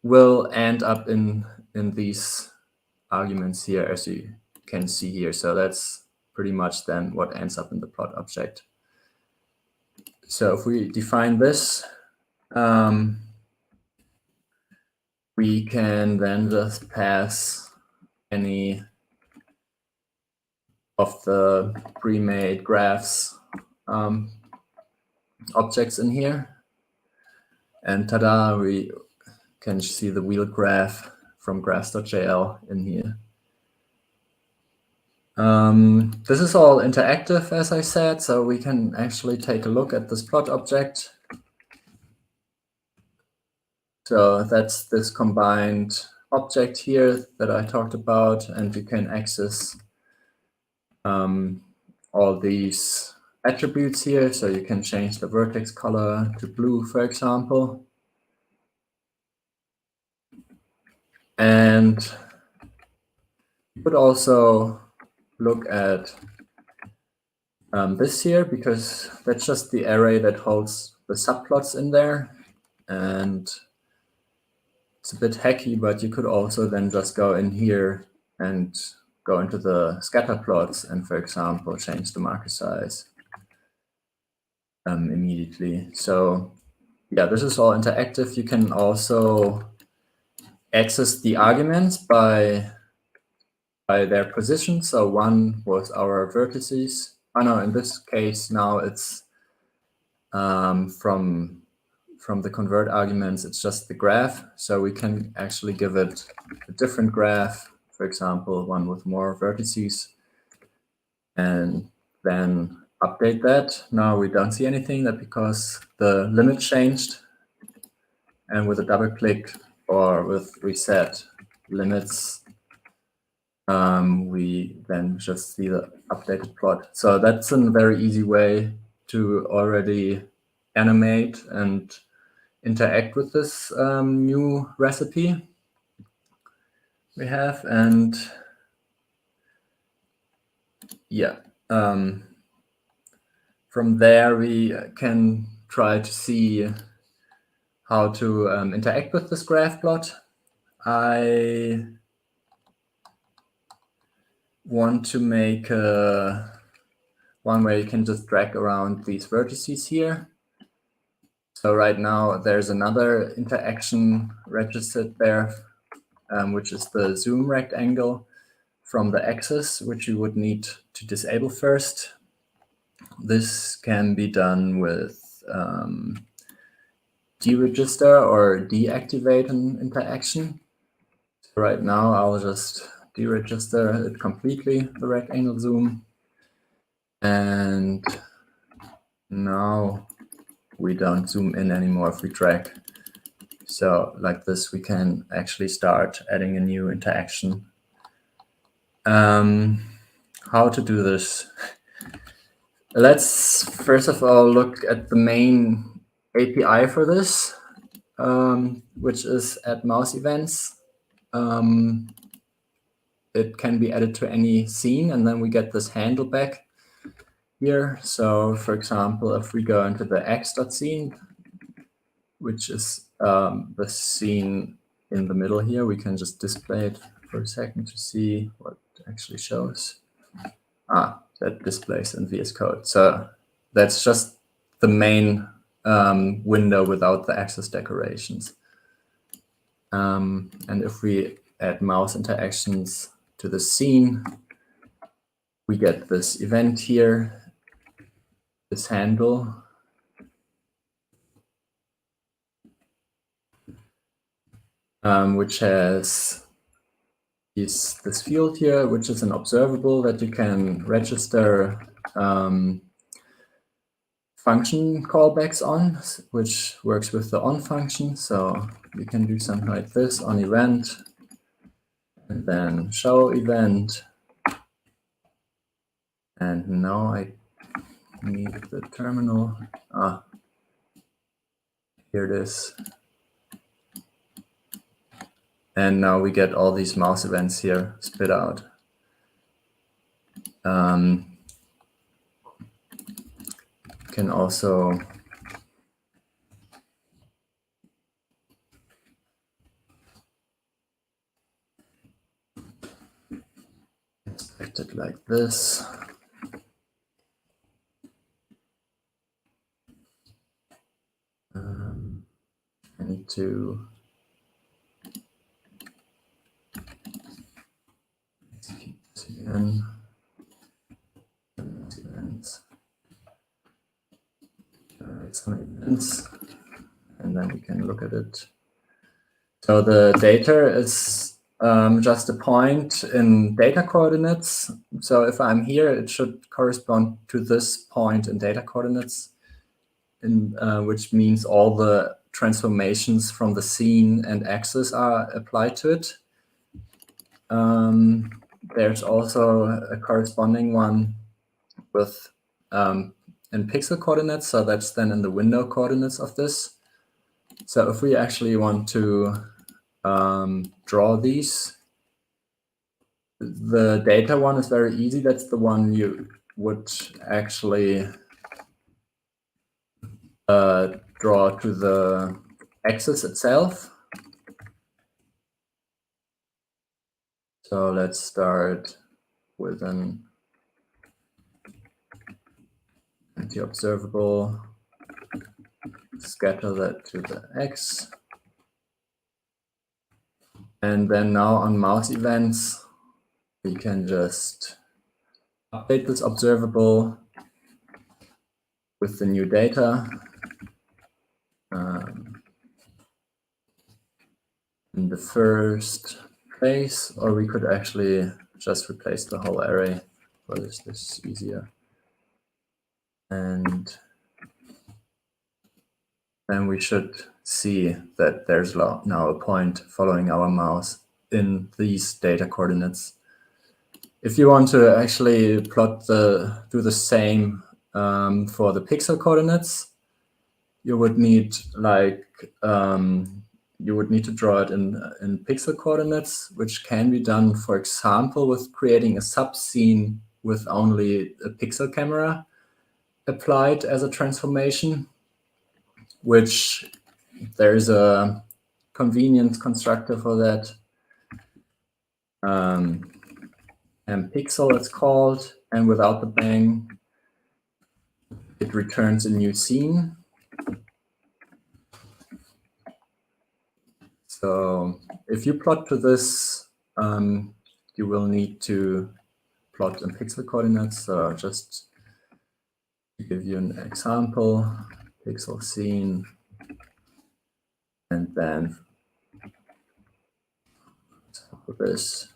will end up in these arguments here, as you can see here. So that's pretty much then what ends up in the plot object. So if we define this, we can then just pass any of the pre-made graphs objects in here. And tada, we can see the wheel graph from graphs.jl in here. This is all interactive, as I said, so we can actually take a look at this plot object. So that's this combined object here that I talked about, and you can access all these attributes here. So you can change the vertex color to blue, for example. And you could also look at this here, because that's just the array that holds the subplots in there. And it's a bit hacky, but you could also then just go in here and go into the scatter plots and, for example, change the marker size immediately. So yeah, this is all interactive. You can also access the arguments by their position. So one was our vertices. Oh no, in this case now it's from the convert arguments, it's just the graph. So we can actually give it a different graph, for example, one with more vertices, and then update that. Now we don't see anything, that because the limit changed. And with a double click or with reset limits, we then just see the updated plot. So that's a very easy way to already animate and interact with this new recipe we have. And yeah, from there we can try to see how to interact with this graph plot. I want to make one where you can just drag around these vertices here. So right now there's another interaction registered there, which is the zoom rectangle from the axis, which you would need to disable first. This can be done with deregister or deactivate an interaction. So right now I'll just deregister it completely, the rectangle zoom. And now we don't zoom in anymore if we drag. So like this, we can actually start adding a new interaction. How to do this? Let's first of all look at the main API for this, which is add mouse events. It can be added to any scene, and then we get this handle back here. So for example, if we go into the x.scene, which is the scene in the middle here, we can just display it for a second to see what it actually shows. That displays in VS Code. So that's just the main window without the axis decorations. And if we add mouse interactions to the scene, we get this event here, this handle. Which has this field here, which is an observable that you can register function callbacks on, which works with the on function. So you can do something like this on event, and then show event. And now I need the terminal. Here it is. And now we get all these mouse events here spit out. Can also inspect it like this. I need to execute this again. Events. Some events, and then we can look at it. So the data is just a point in data coordinates. So if I'm here, it should correspond to this point in data coordinates, which means all the transformations from the scene and axis are applied to it. There's also a corresponding one with in pixel coordinates, so that's then in the window coordinates of this. So if we actually want to draw these, the data one is very easy. That's the one you would actually draw to the axis itself. So let's start with an anti-observable, scatter that to the X. And then now on mouse events, we can just update this observable with the new data. In the first place, or we could actually just replace the whole array. For this is easier. And then we should see that there's now a point following our mouse in these data coordinates. If you want to actually do the same for the pixel coordinates, you would need to draw it in pixel coordinates, which can be done, for example, with creating a subscene with only a pixel camera applied as a transformation, which there's a convenience constructor for that. And pixel it's called, and without the bang, it returns a new scene. So if you plot to this, you will need to plot in pixel coordinates. So just to give you an example, pixel scene, and then for this.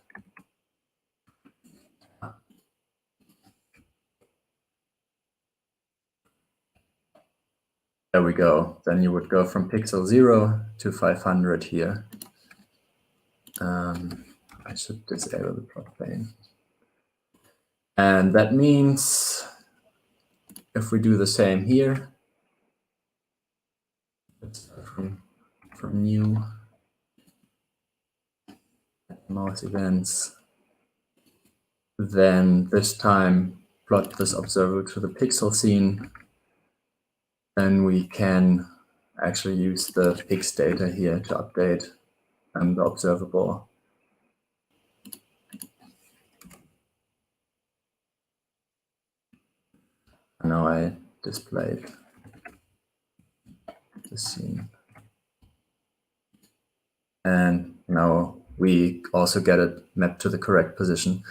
there we go. Then you would go from pixel 0 to 500 here. I should disable the plot pane. And that means if we do the same here, let's start from new mouse events, then this time plot this observable to the pixel scene. Then we can actually use the pix data here to update the observable. Now I displayed the scene. And now we also get it mapped to the correct position.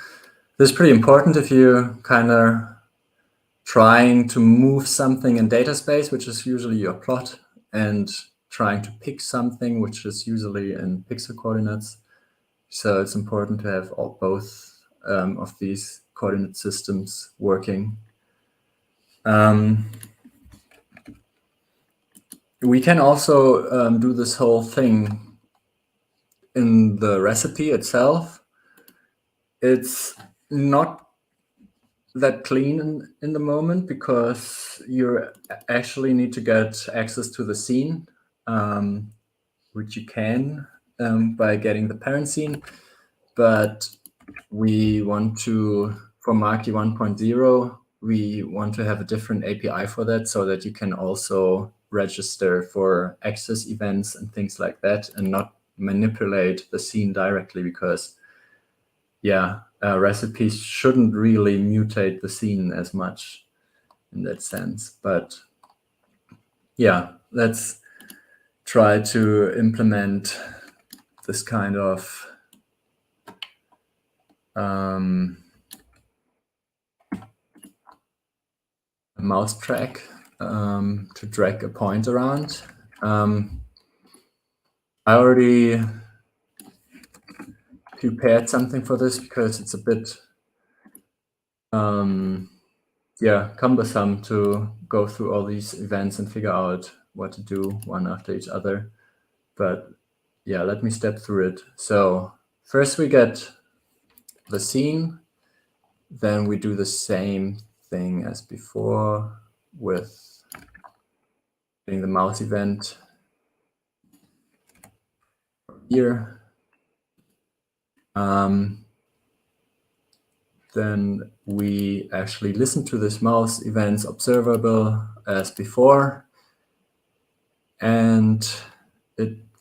This is pretty important if you kind of trying to move something in data space, which is usually your plot, and trying to pick something, which is usually in pixel coordinates. So it's important to have both of these coordinate systems working. We can also do this whole thing in the recipe itself. It's not that clean in the moment because you actually need to get access to the scene, which you can by getting the parent scene. But we want to, for Makie 1.0, we want to have a different API for that so that you can also register for access events and things like that and not manipulate the scene directly because, yeah, recipes shouldn't really mutate the scene as much in that sense. But yeah, let's try to implement this kind of mouse track to drag a point around. I already prepared something for this because it's a bit yeah, cumbersome to go through all these events and figure out what to do one after each other. But yeah, let me step through it. So first we get the scene, then we do the same thing as before with getting the mouse event here. Then we actually listen to this mouse events observable as before. And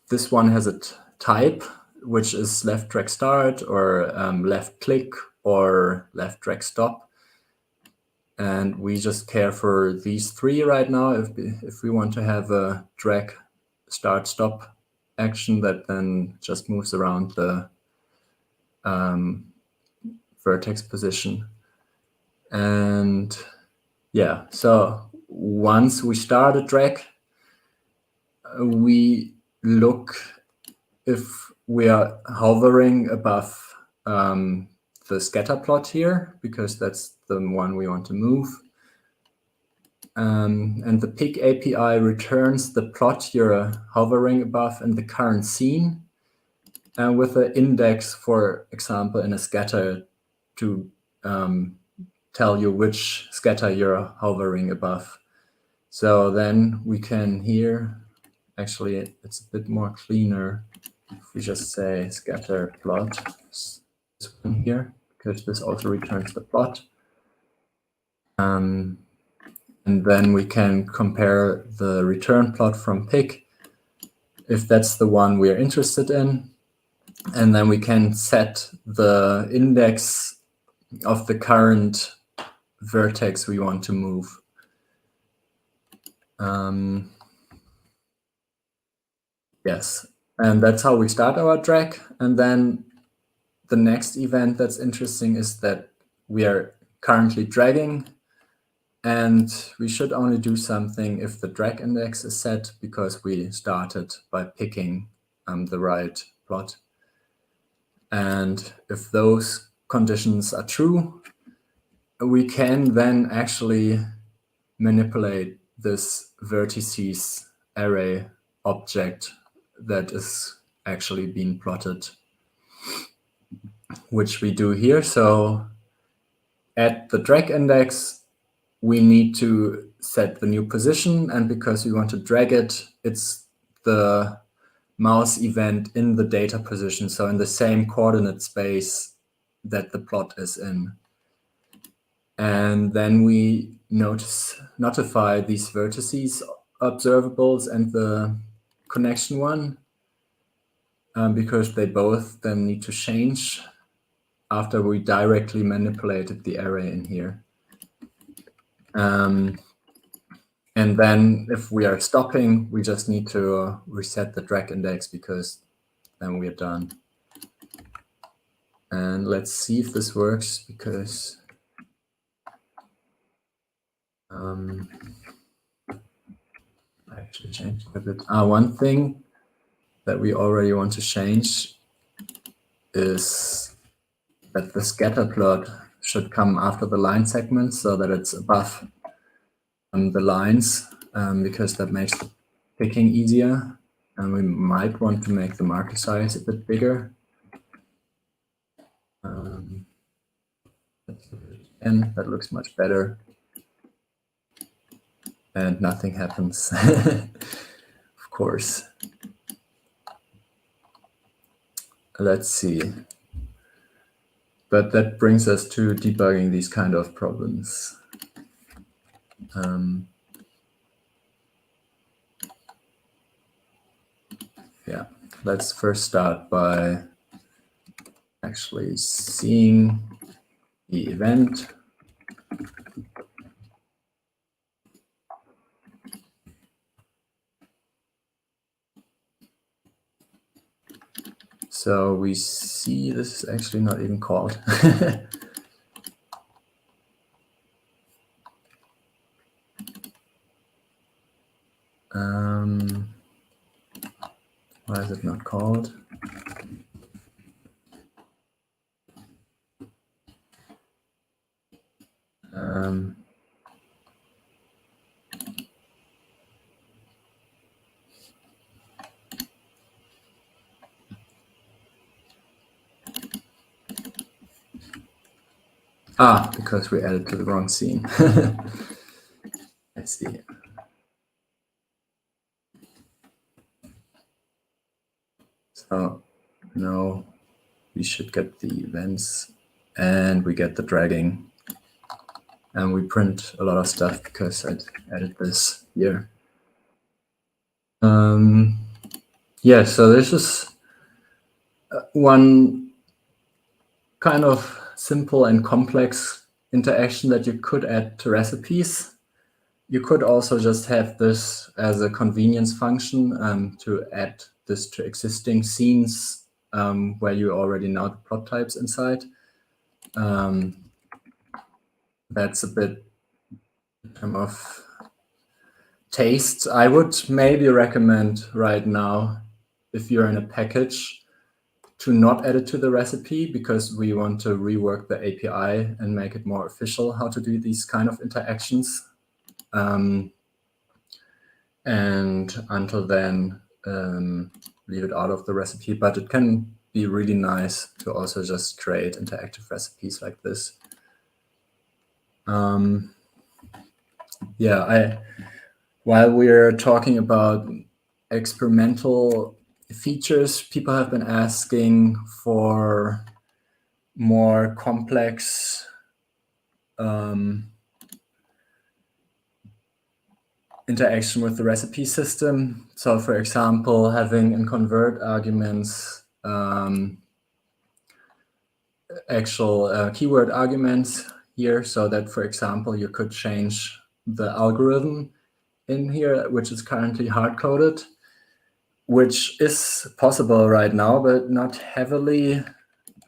this one has a type, which is left drag start or left click or left drag stop. And we just care for these three right now. If we want to have a drag start stop action that then just moves around the vertex position. And yeah, so once we start a drag, we look if we are hovering above the scatter plot here, because that's the one we want to move. And the pick API returns the plot you're hovering above and the current scene, and with an index, for example, in a scatter to tell you which scatter you're hovering above. So then we can here, actually, it's a bit more cleaner if we just say scatter plot, this one here, because this also returns the plot. And then we can compare the return plot from pick, if that's the one we are interested in. And then we can set the index of the current vertex we want to move. Yes, and that's how we start our drag. And then the next event that's interesting is that we are currently dragging, and we should only do something if the drag index is set, because we started by picking the right plot. And if those conditions are true, we can then actually manipulate this vertices array object that is actually being plotted, which we do here. So at the drag index, we need to set the new position, and because we want to drag it, it's the mouse event in the data position, so in the same coordinate space that the plot is in. And then we notify these vertices observables and the connection one, because they both then need to change after we directly manipulated the array in here. And then if we are stopping, we just need to reset the drag index, because then we are done. And let's see if this works, because I actually changed a bit. One thing that we already want to change is that the scatter plot should come after the line segments, so that it's above the lines, because that makes the picking easier. And we might want to make the marker size a bit bigger. And that looks much better. And nothing happens, of course. Let's see. But that brings us to debugging these kind of problems. Yeah, let's first start by actually seeing the event. So we see this is actually not even called. Why is it not called? Because we added to the wrong scene. I see. So now we should get the events, and we get the dragging, and we print a lot of stuff because I added this here. Yeah, so this is one kind of simple and complex interaction that you could add to recipes. You could also just have this as a convenience function to add this to existing scenes where you already know the plot types inside. That's a bit of taste. I would maybe recommend right now, if you're in a package, to not add it to the recipe, because we want to rework the API and make it more official how to do these kind of interactions. And until then, leave it out of the recipe. But it can be really nice to also just create interactive recipes like this. Yeah, while we're talking about experimental features, people have been asking for more complex interaction with the recipe system. So for example, having in convert arguments actual keyword arguments here, so that, for example, you could change the algorithm in here, which is currently hard-coded, which is possible right now, but not heavily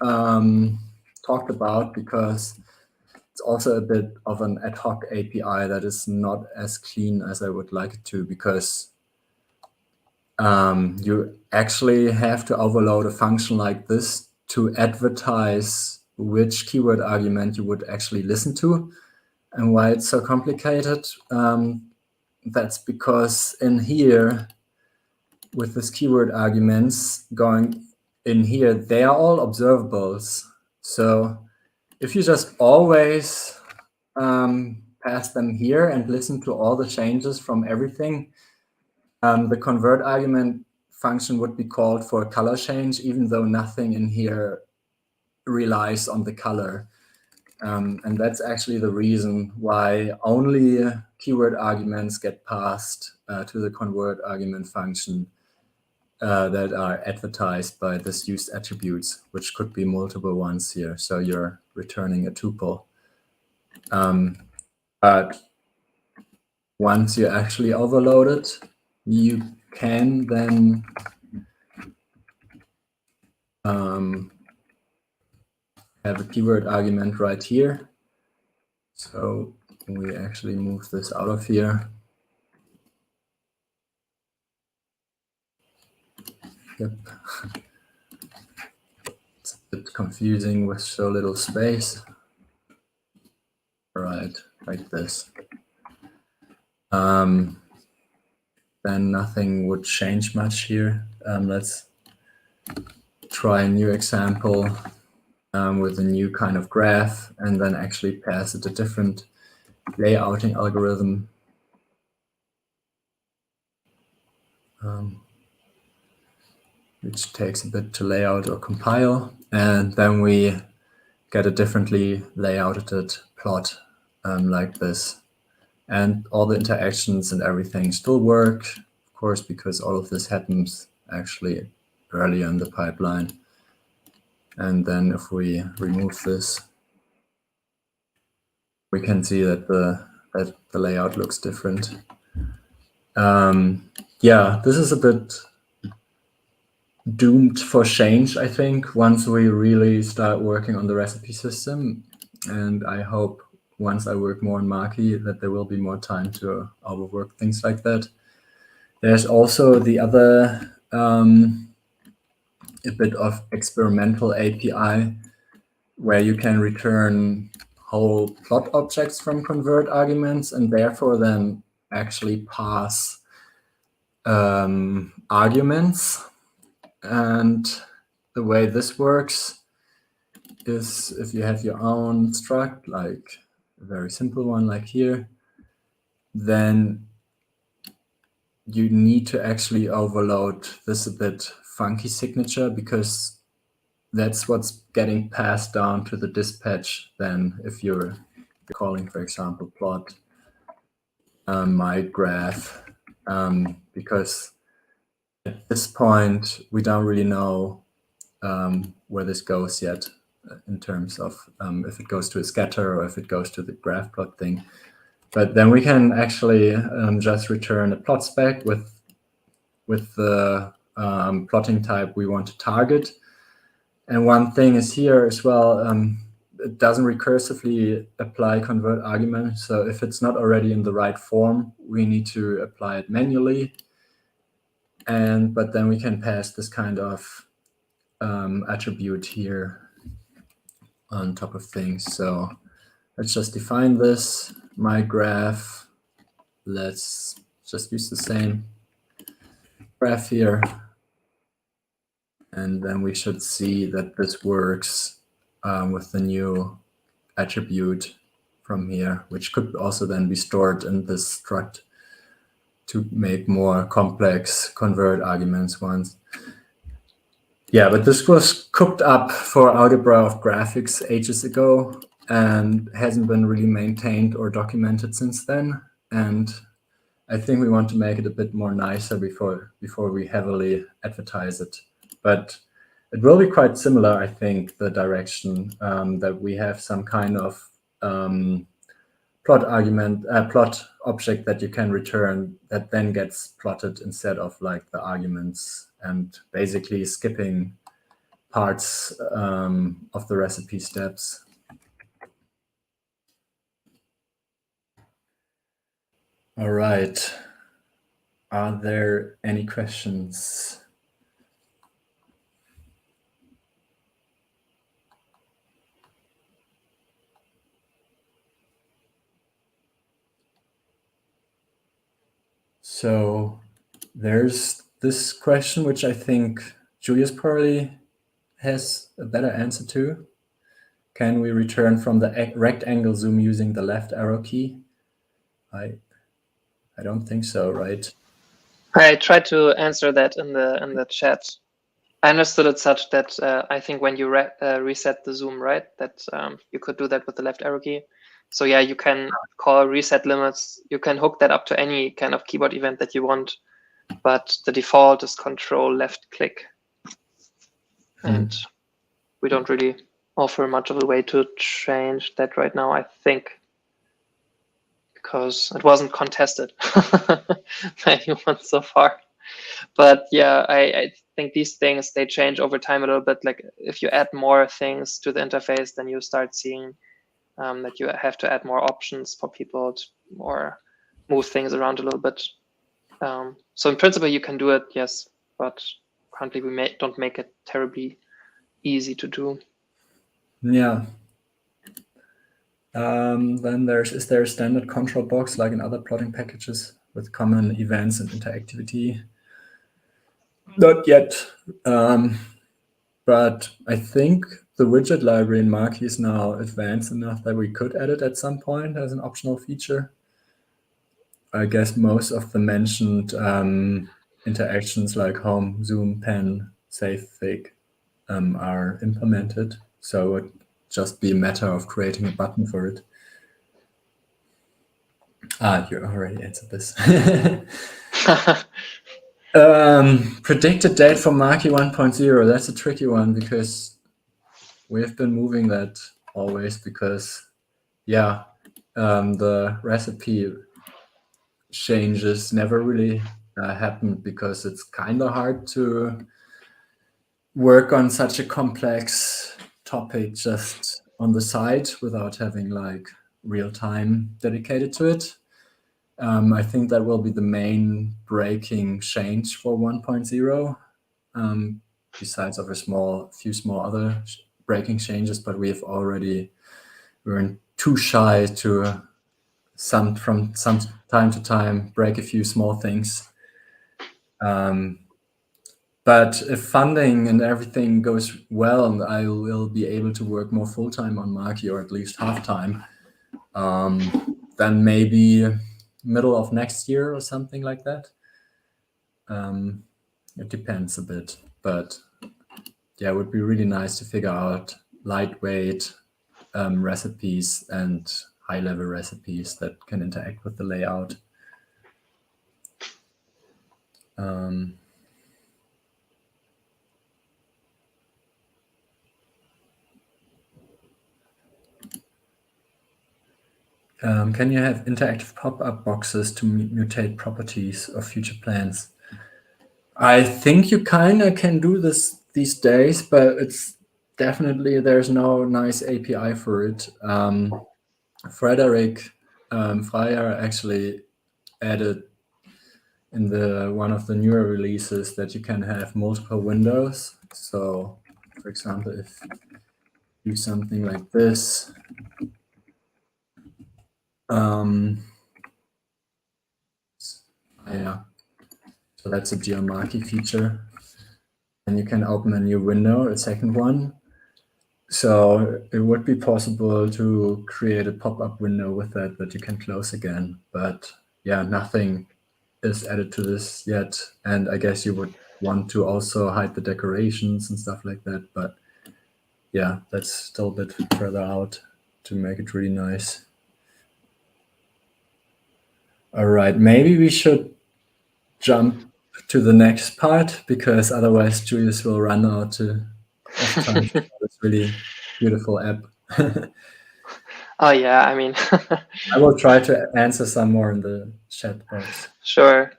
talked about, because it's also a bit of an ad hoc API that is not as clean as I would like it to, because you actually have to overload a function like this to advertise which keyword argument you would actually listen to. And why it's so complicated, that's because in here, with this keyword arguments going in here, they are all observables. So if you just always pass them here and listen to all the changes from everything, the convert argument function would be called for a color change, even though nothing in here relies on the color. And that's actually the reason why only keyword arguments get passed to the convert argument function that are advertised by this used attributes, which could be multiple ones here. So you're returning a tuple. But once you actually overload it, you can then have a keyword argument right here. So we actually move this out of here. Yep. It's a bit confusing with so little space. Right, like this. Then nothing would change much here. Let's try a new example with a new kind of graph, and then actually pass it a different layouting algorithm. Which takes a bit to lay out or compile, and then we get a differently layouted plot like this. And all the interactions and everything still work, of course, because all of this happens actually early in the pipeline. And then if we remove this, we can see that the layout looks different. Yeah, this is a bit doomed for change, I think, once we really start working on the recipe system. And I hope once I work more on Makie that there will be more time to overwork things like that. There's also the other a bit of experimental API where you can return whole plot objects from convert arguments and therefore then actually pass arguments. And the way this works is if you have your own struct, like a very simple one like here, then you need to actually overload this a bit funky signature, because that's what's getting passed down to the dispatch then if you're calling, for example, plot my graph, because at this point we don't really know where this goes yet in terms of if it goes to a scatter or if it goes to the graph plot thing. But then we can actually just return a plot spec with the plotting type we want to target. And one thing is here as well, it doesn't recursively apply convert argument. So if it's not already in the right form, we need to apply it manually. But then we can pass this kind of attribute here on top of things. So let's just define this, my graph. Let's just use the same graph here. And then we should see that this works with the new attribute from here, which could also then be stored in this struct to make more complex convert arguments once. Yeah, but this was cooked up for algebra of graphics ages ago and hasn't been really maintained or documented since then. And I think we want to make it a bit more nicer before we heavily advertise it. But it will be quite similar, I think, the direction that we have some kind of plot object that you can return that then gets plotted instead of like the arguments, and basically skipping parts of the recipe steps. All right. Are there any questions? So there's this question, which I think Julius probably has a better answer to. Can we return from the rectangle zoom using the left arrow key? I don't think so, right? I tried to answer that in the chat. I understood it such that I think when you reset the zoom, right, that you could do that with the left arrow key. So yeah, you can call reset limits. You can hook that up to any kind of keyboard event that you want, but the default is control left click. And we don't really offer much of a way to change that right now, I think, because it wasn't contested by anyone so far. But yeah, I think these things, they change over time a little bit. Like if you add more things to the interface, then you start seeing that you have to add more options for people to or move things around a little bit. So in principle, you can do it, yes, but currently we don't make it terribly easy to do. Yeah. Then is there a standard control box like in other plotting packages with common events and interactivity? Not yet, but I think the widget library in Makie is now advanced enough that we could add it at some point as an optional feature. I guess most of the mentioned interactions like home, zoom, pen, save, fig are implemented. So it would just be a matter of creating a button for it. You already answered this. Predicted date for Makie 1.0. That's a tricky one because we've been moving that always because, yeah, the recipe changes never really happened because it's kind of hard to work on such a complex topic just on the side without having like real time dedicated to it. I think that will be the main breaking change for 1.0, besides of a few small other breaking changes, but we're too shy to from some time to time break a few small things. But if funding and everything goes well, I will be able to work more full-time on Makie, or at least half-time, then maybe middle of next year or something like that. It depends a bit, but yeah, it would be really nice to figure out lightweight recipes and high-level recipes that can interact with the layout. Can you have interactive pop-up boxes to mutate properties of future plans? I think you kind of can do this these days, but it's definitely, there's no nice API for it. Frederick Fryer actually added in one of the newer releases that you can have multiple windows. So, for example, if you do something like this, yeah, so that's a GeoMakie feature. And you can open a new window, a second one. So it would be possible to create a pop-up window with that you can close again. But yeah, nothing is added to this yet. And I guess you would want to also hide the decorations and stuff like that. But yeah, that's still a bit further out to make it really nice. All right, maybe we should jump to the next part because otherwise Julius will run out of time for this really beautiful app. Oh yeah, I mean, I will try to answer some more in the chat box. Sure.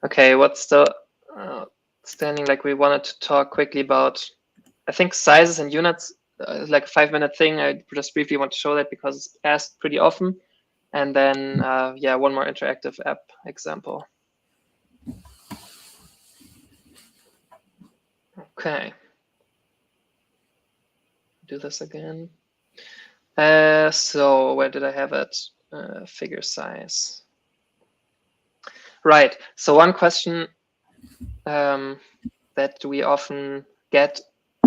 Okay, what's still standing? Like we wanted to talk quickly about, I think sizes and units, like a 5-minute thing. I just briefly want to show that because it's asked pretty often. And then, yeah, one more interactive app example. Okay. Do this again. So where did I have it? Figure size. Right. So one question that we often get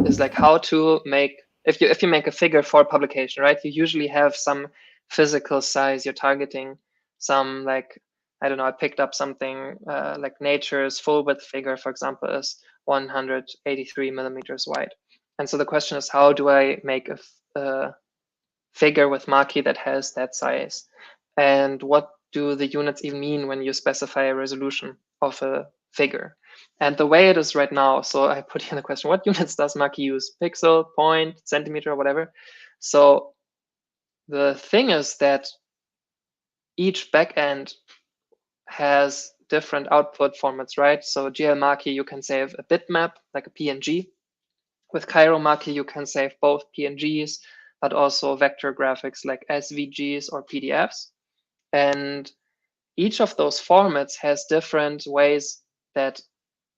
is like how to make, if you make a figure for publication, right? You usually have some physical size you're targeting, some like, I don't know, I picked up something like Nature's full width figure, for example, is 183 millimeters wide. And so the question is, how do I make a figure with Makie that has that size? And what do the units even mean when you specify a resolution of a figure? And the way it is right now, so I put here the question, what units does Makie use? Pixel, point, centimeter, or whatever. So the thing is that each backend has different output formats, right? So GL Makie, you can save a bitmap, like a PNG. With Cairo Makie, you can save both PNGs, but also vector graphics like SVGs or PDFs. And each of those formats has different ways that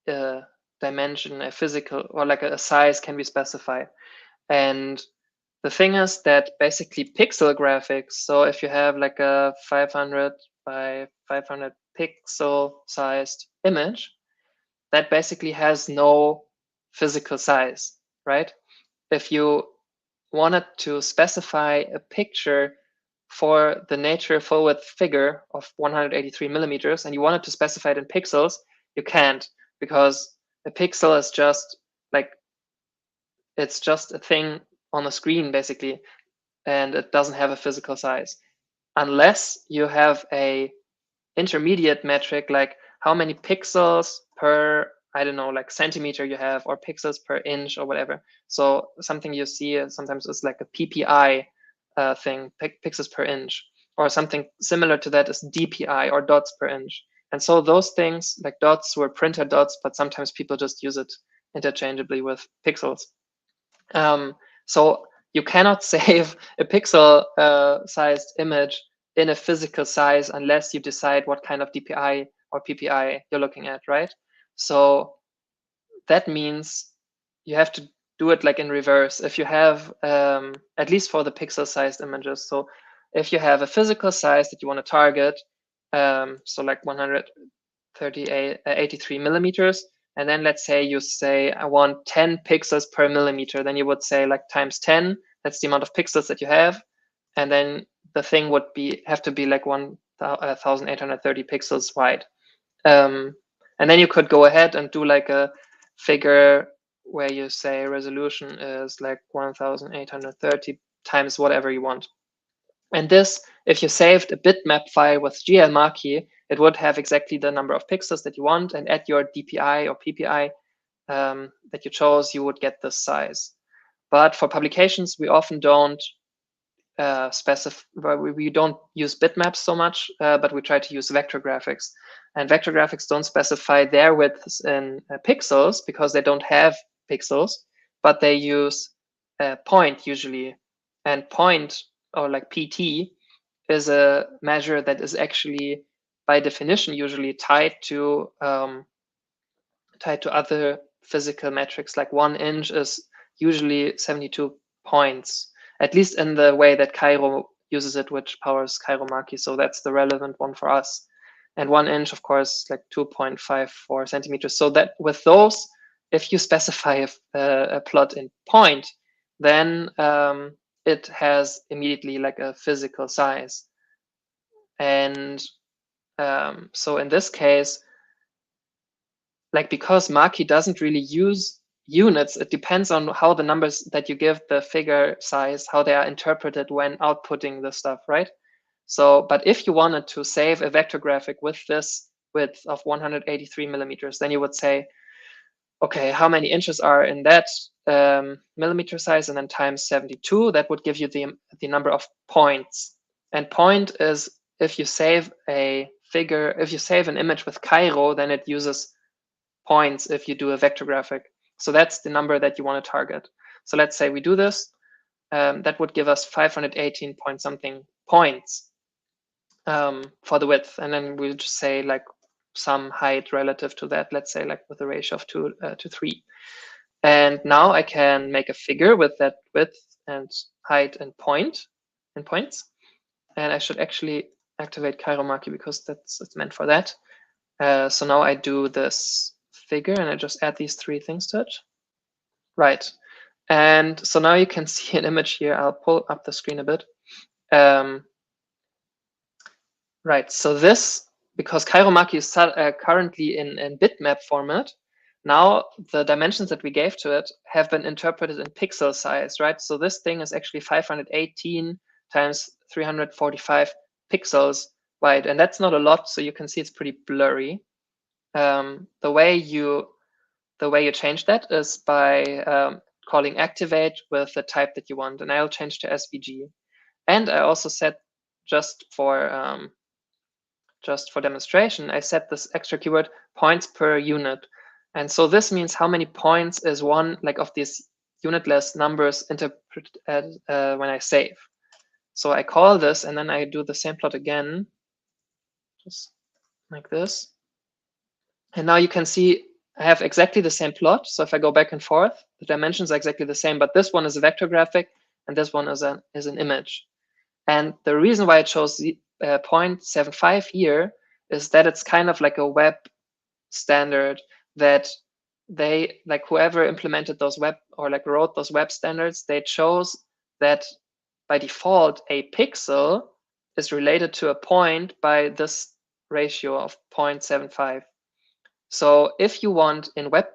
a dimension, a physical, or like a size can be specified. And the thing is that basically pixel graphics, so if you have like a 500 by 500 pixel sized image, that basically has no physical size, right? If you wanted to specify a picture for the nature full width figure of 183 millimeters and you wanted to specify it in pixels, you can't, because a pixel is just like, it's just a thing on a screen basically, and it doesn't have a physical size unless you have a intermediate metric like how many pixels per, I don't know, like centimeter you have, or pixels per inch or whatever. So something you see sometimes is like a PPI thing, pixels per inch, or something similar to that is DPI, or dots per inch. And so those things like dots were printer dots, but sometimes people just use it interchangeably with pixels. So you cannot save a pixel sized image in a physical size unless you decide what kind of DPI or PPI you're looking at, right? So that means you have to do it like in reverse. If you have, at least for the pixel sized images, so if you have a physical size that you want to target, so like 183 millimeters, and then let's say you say, I want 10 pixels per millimeter, then you would say like times 10, that's the amount of pixels that you have. And then the thing would have to be like 1,830 pixels wide. And then you could go ahead and do like a figure where you say resolution is like 1,830 times whatever you want. And this, if you saved a bitmap file with GL Makie, it would have exactly the number of pixels that you want, and at your DPI or PPI that you chose, you would get this size. But for publications, we often don't specify, we don't use bitmaps so much, but we try to use vector graphics. And vector graphics don't specify their widths in pixels because they don't have pixels, but they use point usually. And point, or like PT, is a measure that is actually by definition usually tied to other physical metrics. Like 1 inch is usually 72 points, at least in the way that Cairo uses it, which powers Cairo Makie. So that's the relevant one for us. And 1 inch, of course, like 2.54 centimeters. So that with those, if you specify a plot in point, then it has immediately like a physical size. And so in this case, like because Makie doesn't really use units, it depends on how the numbers that you give the figure size, how they are interpreted when outputting the stuff, right? So, but if you wanted to save a vector graphic with this width of 183 millimeters, then you would say, okay, how many inches are in that millimeter size, and then times 72, that would give you the number of points. And point is, if you save a figure, if you save an image with Cairo, then it uses points if you do a vector graphic. So that's the number that you want to target. So let's say we do this, that would give us 518 point something points for the width. And then we'll just say like some height relative to that, let's say like with a ratio of 2 to 3. And now I can make a figure with that width and height and points. And I should actually activate Cairo Makie because it's meant for that. So now I do this figure and I just add these 3 things to it. Right. And so now you can see an image here. I'll pull up the screen a bit. Right. So this, because Cairo-Makie is currently in bitmap format, now the dimensions that we gave to it have been interpreted in pixel size, right? So this thing is actually 518 times 345 pixels wide, and that's not a lot. So you can see it's pretty blurry. The way you change that is by calling activate with the type that you want, and I'll change to SVG. And I also set, just for demonstration, I set this extra keyword points per unit. And so this means how many points is one of these unitless numbers interpreted when I save. So I call this and then I do the same plot again, just like this. And now you can see I have exactly the same plot. So if I go back and forth, the dimensions are exactly the same, but this one is a vector graphic and this one is an image. And the reason why I chose 0.75 here is that it's kind of like a web standard that they, whoever implemented those web or wrote those web standards, they chose that by default a pixel is related to a point by this ratio of 0.75. So if you want, in web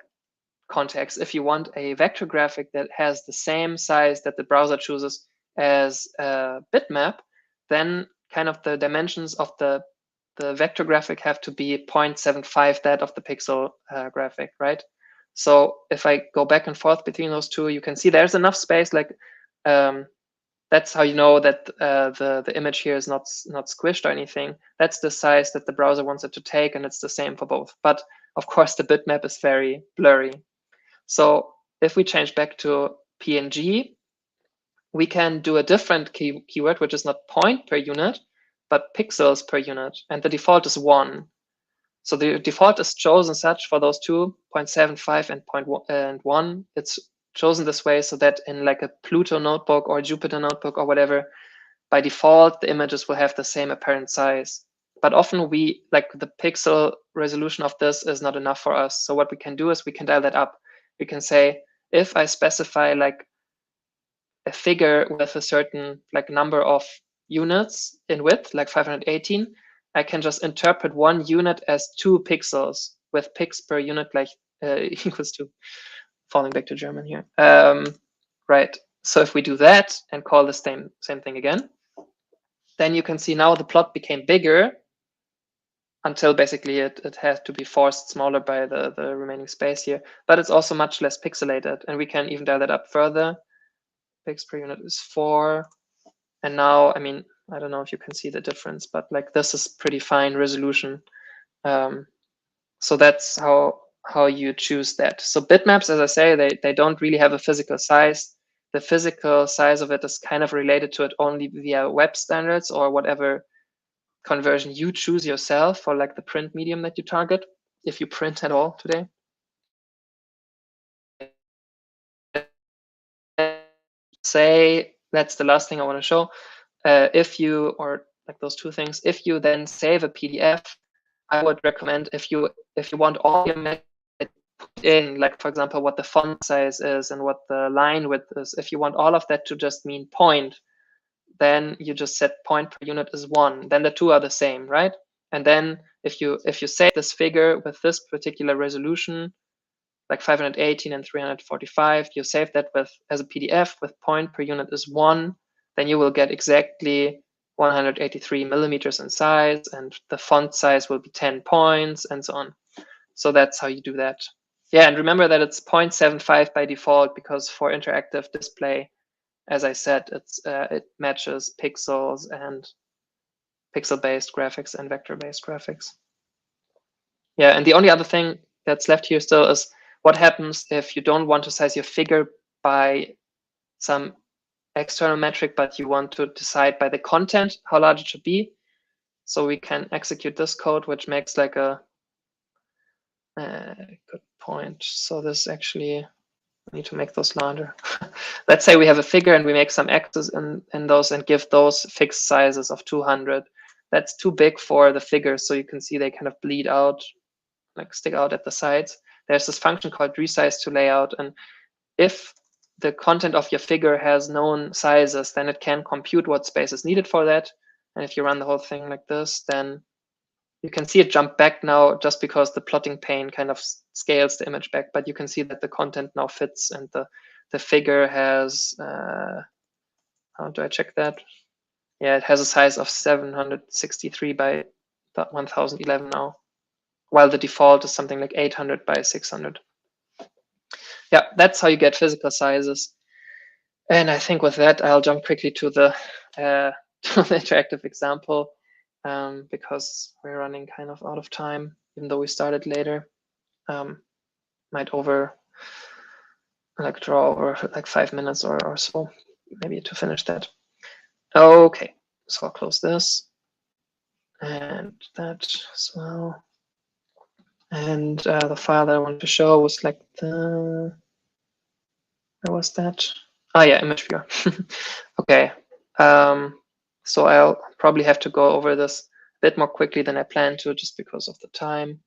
context, if you want a vector graphic that has the same size that the browser chooses as a bitmap, then kind of the dimensions of the vector graphic have to be 0.75 that of the pixel graphic, right? So if I go back and forth between those two, you can see there's enough space. That's how you know that the image here is not squished or anything. That's the size that the browser wants it to take, and it's the same for both. But of course, the bitmap is very blurry. So if we change back to PNG, we can do a different keyword, which is not point per unit, but pixels per unit. And the default is 1. So the default is chosen such for those two, 0.75 and 1. It's chosen this way so that in a Pluto notebook or Jupyter notebook or whatever, by default, the images will have the same apparent size. But often the pixel resolution of this is not enough for us. So what we can do is we can dial that up. We can say, if I specify a figure with a certain number of units in width, 518, I can just interpret 1 unit as 2 pixels with pix per unit equals to, falling back to German here. Right. So if we do that and call the same thing again, then you can see now the plot became bigger until basically it has to be forced smaller by the remaining space here. But it's also much less pixelated, and we can even dial that up further. Pix per unit is 4. And now, I mean, I don't know if you can see the difference, but this is pretty fine resolution. So that's how you choose that. So bitmaps, as I say, they don't really have a physical size. The physical size of it is kind of related to it only via web standards or whatever conversion you choose yourself for the print medium that you target, if you print at all today. Say that's the last thing I want to show. If you, or those two things, if you then save a PDF, I would recommend if you want all your methods put in, for example, what the font size is and what the line width is, if you want all of that to just mean point, then you just set point per unit is 1. Then the two are the same, right? And then if you save this figure with this particular resolution, 518 and 345, you save that as a PDF with point per unit is 1, then you will get exactly 183 millimeters in size, and the font size will be 10 points and so on. So that's how you do that. Yeah, and remember that it's 0.75 by default, because for interactive display, as I said, it matches pixels and pixel-based graphics and vector-based graphics. Yeah, and the only other thing that's left here still is what happens if you don't want to size your figure by some external metric, but you want to decide by the content how large it should be. So we can execute this code, which makes a good point. So this actually, I need to make those larger. Let's say we have a figure and we make some x's in those and give those fixed sizes of 200. that's too big for the figures. So you can see they kind of bleed out, like stick out at the sides. There's this function called resize to layout. And if the content of your figure has known sizes, then it can compute what space is needed for that. And if you run the whole thing like this, then you can see it jump back now just because the plotting pane kind of scales the image back, but you can see that the content now fits and the figure has, how do I check that? Yeah, it has a size of 763 by 1011 now, while the default is something like 800 by 600. Yeah, that's how you get physical sizes. And I think with that, I'll jump quickly to the interactive example because we're running kind of out of time, even though we started later. Might draw over like 5 minutes or so, maybe to finish that. Okay, so I'll close this and that as well. And the file that I wanted to show was like where was that? Oh yeah, image viewer. Okay, so I'll probably have to go over this a bit more quickly than I planned to, just because of the time.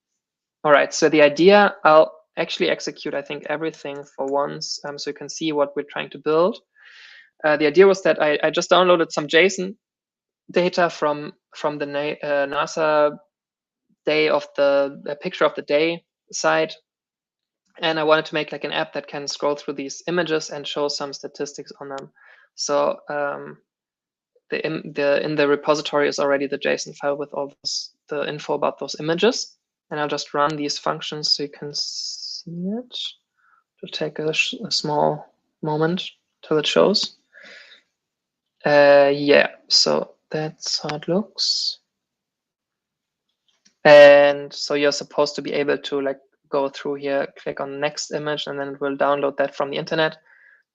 All right, so the idea, I'll actually execute, I think, everything for once, so you can see what we're trying to build. The idea was that I just downloaded some JSON data from the NASA day of the picture of the day site, and I wanted to make like an app that can scroll through these images and show some statistics on them. So in the repository is already the JSON file with all the info about those images, and I'll just run these functions so you can see it. It'll take a small moment till it shows. Yeah, so that's how it looks. And so you're supposed to be able to like go through here, click on the next image, and then it will download that from the internet.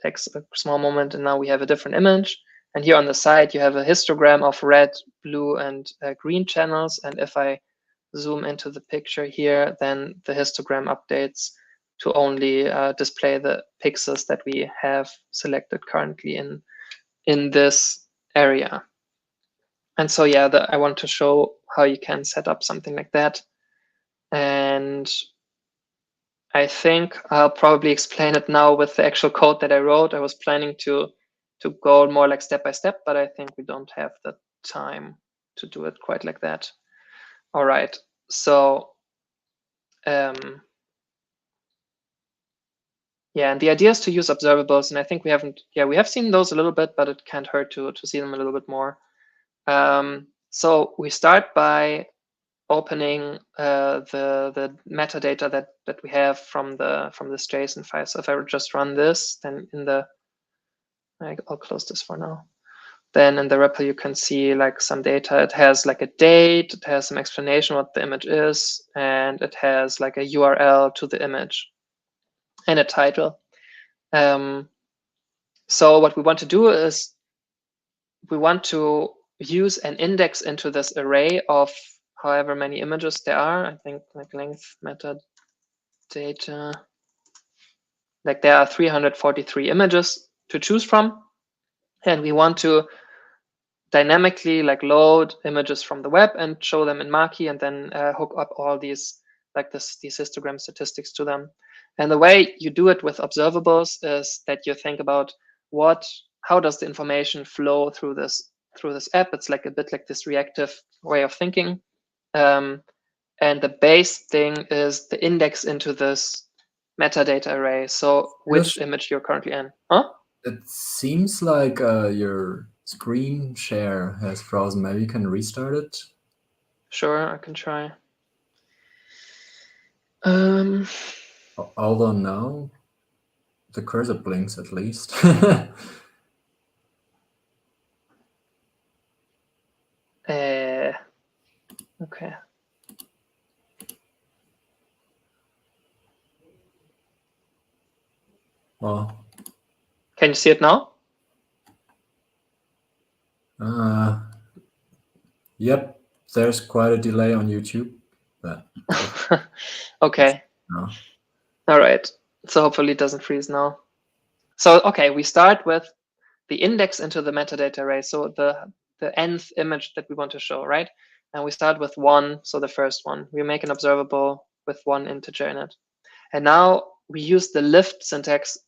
Takes a small moment, and now we have a different image. And here on the side, you have a histogram of red, blue, and green channels. And if I zoom into the picture here, then the histogram updates to only display the pixels that we have selected currently in this area. And so, yeah, I want to show how you can set up something like that. And I think I'll probably explain it now with the actual code that I wrote. I was planning to go more like step by step, but I think we don't have the time to do it quite like that. All right, so yeah, and the idea is to use observables, and I think we have seen those a little bit, but it can't hurt to see them a little bit more. So we start by opening the metadata that we have from this JSON file. So if I would just run this, then I'll close this for now. Then in the REPL you can see like some data. It has like a date, it has some explanation what the image is, and it has like a URL to the image and a title. So what we want to do is we want to use an index into this array of however many images there are. I think like length metadata, like there are 343 images to choose from, and we want to dynamically like load images from the web and show them in Makie, and then hook up all these these histogram statistics to them. And the way you do it with observables is that you think about how does the information flow through this app. It's like a bit like this reactive way of thinking. And the base thing is the index into this metadata array. So which image you're currently in. Huh? It seems like your screen share has frozen. Maybe you can restart it. Sure, I can try. Although now the cursor blinks at least. Okay. Well, can you see it now? Yep, there's quite a delay on YouTube. But okay. No. All right. So hopefully it doesn't freeze now. So okay, we start with the index into the metadata array. So nth image that we want to show, right? And we start with 1, so the first one. We make an observable with 1 integer in it. And now we use the lift syntax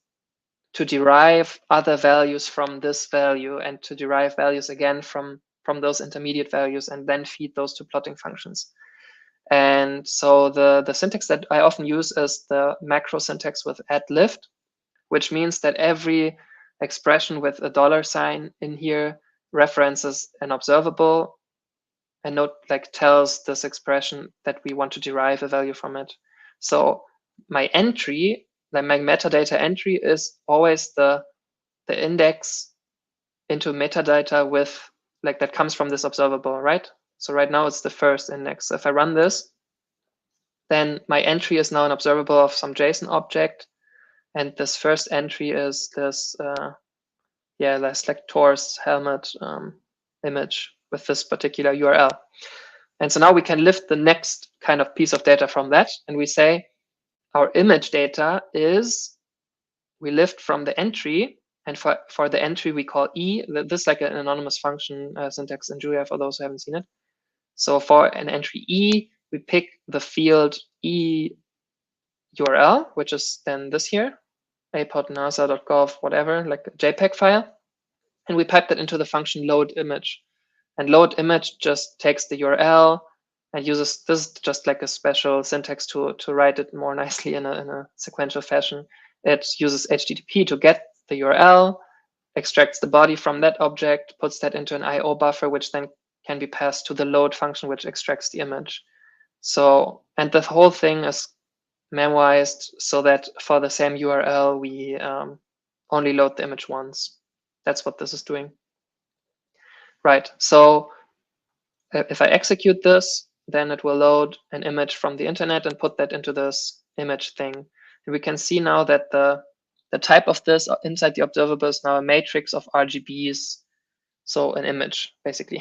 to derive other values from this value and to derive values again from those intermediate values and then feed those to plotting functions. And so the syntax that I often use is the macro syntax with @lift, which means that every expression with a $sign in here references an observable and tells this expression that we want to derive a value from it. So my entry, my metadata entry, is always the index into metadata with that comes from this observable, right? So right now it's the first index. So if I run this, then my entry is now an observable of some JSON object, and this first entry is this this Tor's helmet image with this particular URL. And so now we can lift the next kind of piece of data from that, and we say our image data is, we lift from the entry, and for the entry we call E. This is like an anonymous function syntax in Julia for those who haven't seen it. So for an entry E, we pick the field E URL, which is then this here, apod.nasa.gov, whatever, like a JPEG file, and we pipe that into the function load image. And load image just takes the URL and uses this just like a special syntax to write it more nicely in a sequential fashion. It uses HTTP to get the URL, extracts the body from that object, puts that into an IO buffer, which then can be passed to the load function, which extracts the image. So, and the whole thing is memoized so that for the same URL, we only load the image once. That's what this is doing. Right, so if I execute this, then it will load an image from the internet and put that into this image thing. And we can see now that the type of this inside the observable is now a matrix of RGBs, so an image, basically.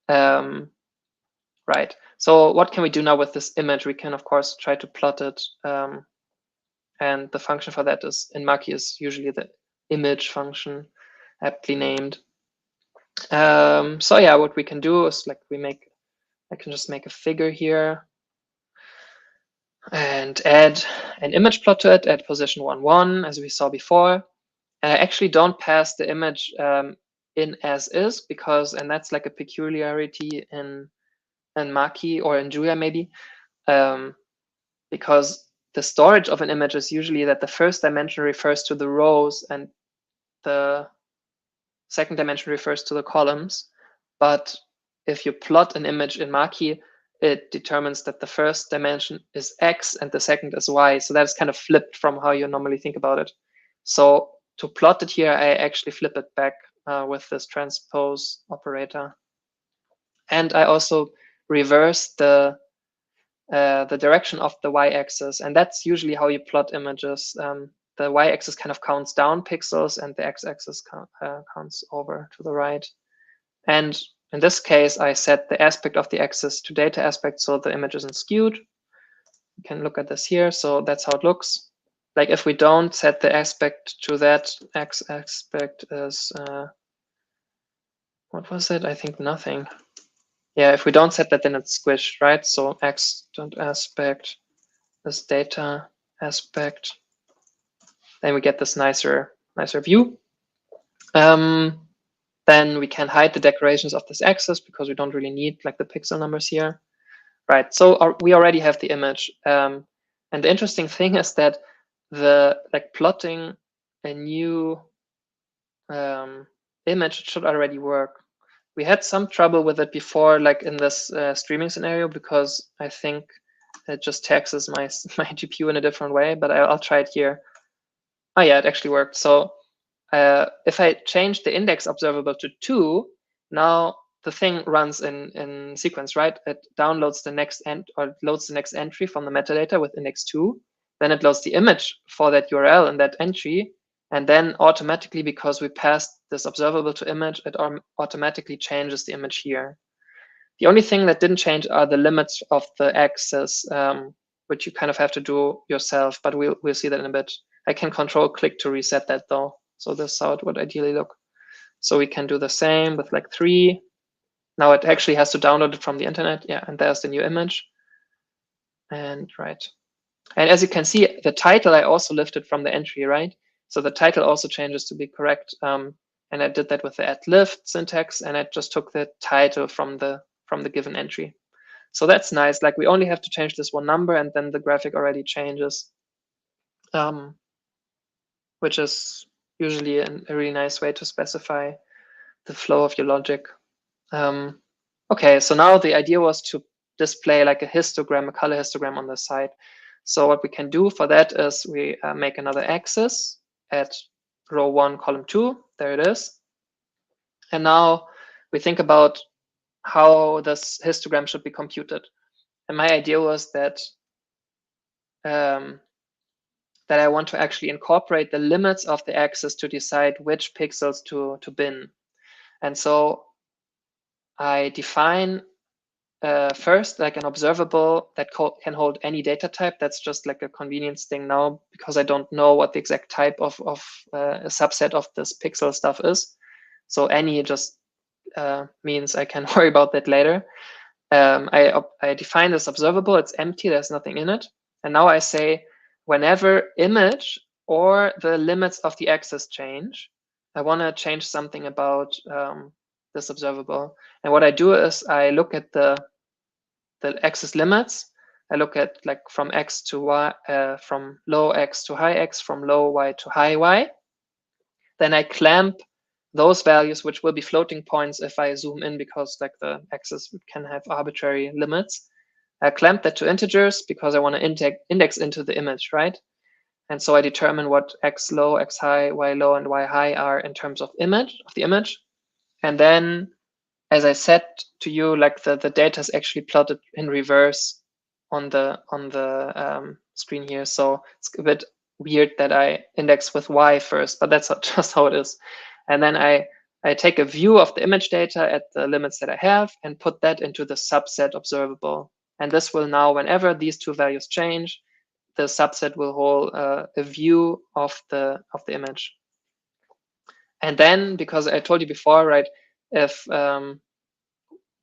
Right, so what can we do now with this image? We can, of course, try to plot it. And the function for that is, in Makie, is usually the image function, aptly named. So yeah, what we can do is I can just make a figure here and add an image plot to it at position 1, 1, as we saw before. And I actually don't pass the image in as is, because, and that's like a peculiarity in Makie or in Julia maybe, because the storage of an image is usually that the first dimension refers to the rows and the second dimension refers to the columns. But if you plot an image in Makie, it determines that the first dimension is X and the second is Y. So that's kind of flipped from how you normally think about it. So to plot it here, I actually flip it back with this transpose operator. And I also reverse the direction of the y-axis, and that's usually how you plot images. The y-axis kind of counts down pixels, and the x-axis counts over to the right. And in this case, I set the aspect of the axis to data aspect, so the image isn't skewed. You can look at this here. So that's how it looks. Like if we don't set the aspect to that, x-aspect is what was it? I think nothing. Yeah, if we don't set that, then it's squished, right? So x.aspect is data aspect. Then we get this nicer view. Then we can hide the decorations of this axis because we don't really need like the pixel numbers here, right? So we already have the image. And the interesting thing is that plotting a new image should already work. We had some trouble with it before, like in this streaming scenario, because I think it just taxes my GPU in a different way, but I'll try it here. Oh yeah, it actually worked. So if I change the index observable to 2, now the thing runs in sequence, right? It downloads the next loads the next entry from the metadata with index 2. Then it loads the image for that URL and that entry. And then automatically, because we passed this observable to image, it automatically changes the image here. The only thing that didn't change are the limits of the axis, which you kind of have to do yourself, but we'll see that in a bit. I can control click to reset that though. So this is how it would ideally look. So we can do the same with like 3. Now it actually has to download it from the internet. Yeah, and there's the new image. And right. And as you can see, the title I also lifted from the entry, right? So the title also changes to be correct. And I did that with the @lift syntax, and I just took the title from the given entry. So that's nice. Like we only have to change this one number, and then the graphic already changes, which is usually a really nice way to specify the flow of your logic. Okay, so now the idea was to display like a histogram, a color histogram on the side. So what we can do for that is we make another axis at row 1, column 2. There it is. And now we think about how this histogram should be computed. And my idea was that that I want to actually incorporate the limits of the axis to decide which pixels to bin. And so I define first like an observable that can hold any data type. That's just like a convenience thing now, because I don't know what the exact type of a subset of this pixel stuff is. So any just means I can worry about that later. I define this observable. It's empty. There's nothing in it. And now I say, whenever image or the limits of the axis change, I want to change something about this observable. And what I do is I look at the axis limits. I look at like from x to y, from low x to high x, from low y to high y. Then I clamp those values, which will be floating points if I zoom in, because like the axis can have arbitrary limits. I clamp that to integers because I want to index into the image, right? And so I determine what x low, x high, y low, and y high are in terms of the image. And then, as I said to you, like the data is actually plotted in reverse on the screen here. So it's a bit weird that I index with y first, but that's just how it is. And then I take a view of the image data at the limits that I have and put that into the subset observable. And this will now, whenever these two values change, the subset will hold a view of the image. And then, because I told you before, right, if the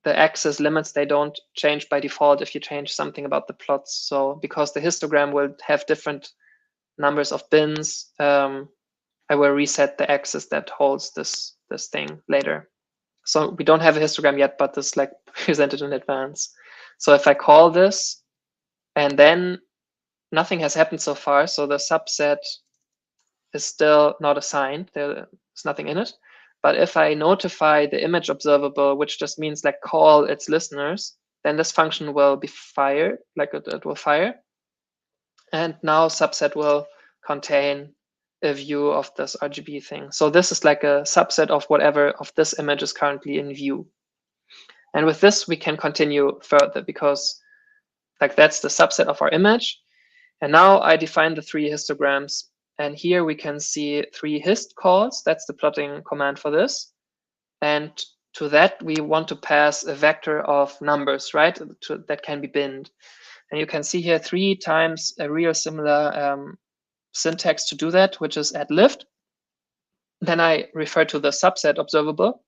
axis limits, they don't change by default if you change something about the plots. So because the histogram will have different numbers of bins, I will reset the axis that holds this thing later. So we don't have a histogram yet, but this is like presented in advance. So if I call this, and then nothing has happened so far, so the subset is still not assigned. There's nothing in it. But if I notify the image observable, which just means like call its listeners, then this function will be fired, like it will fire. And now subset will contain a view of this RGB thing. So this is like a subset of whatever of this image is currently in view. And with this, we can continue further, because like that's the subset of our image. And now I define the 3 histograms. And here we can see 3 hist calls. That's the plotting command for this. And to that, we want to pass a vector of numbers, right, that can be binned. And you can see here 3 times a real similar syntax to do that, which is @lift. Then I refer to the subset observable.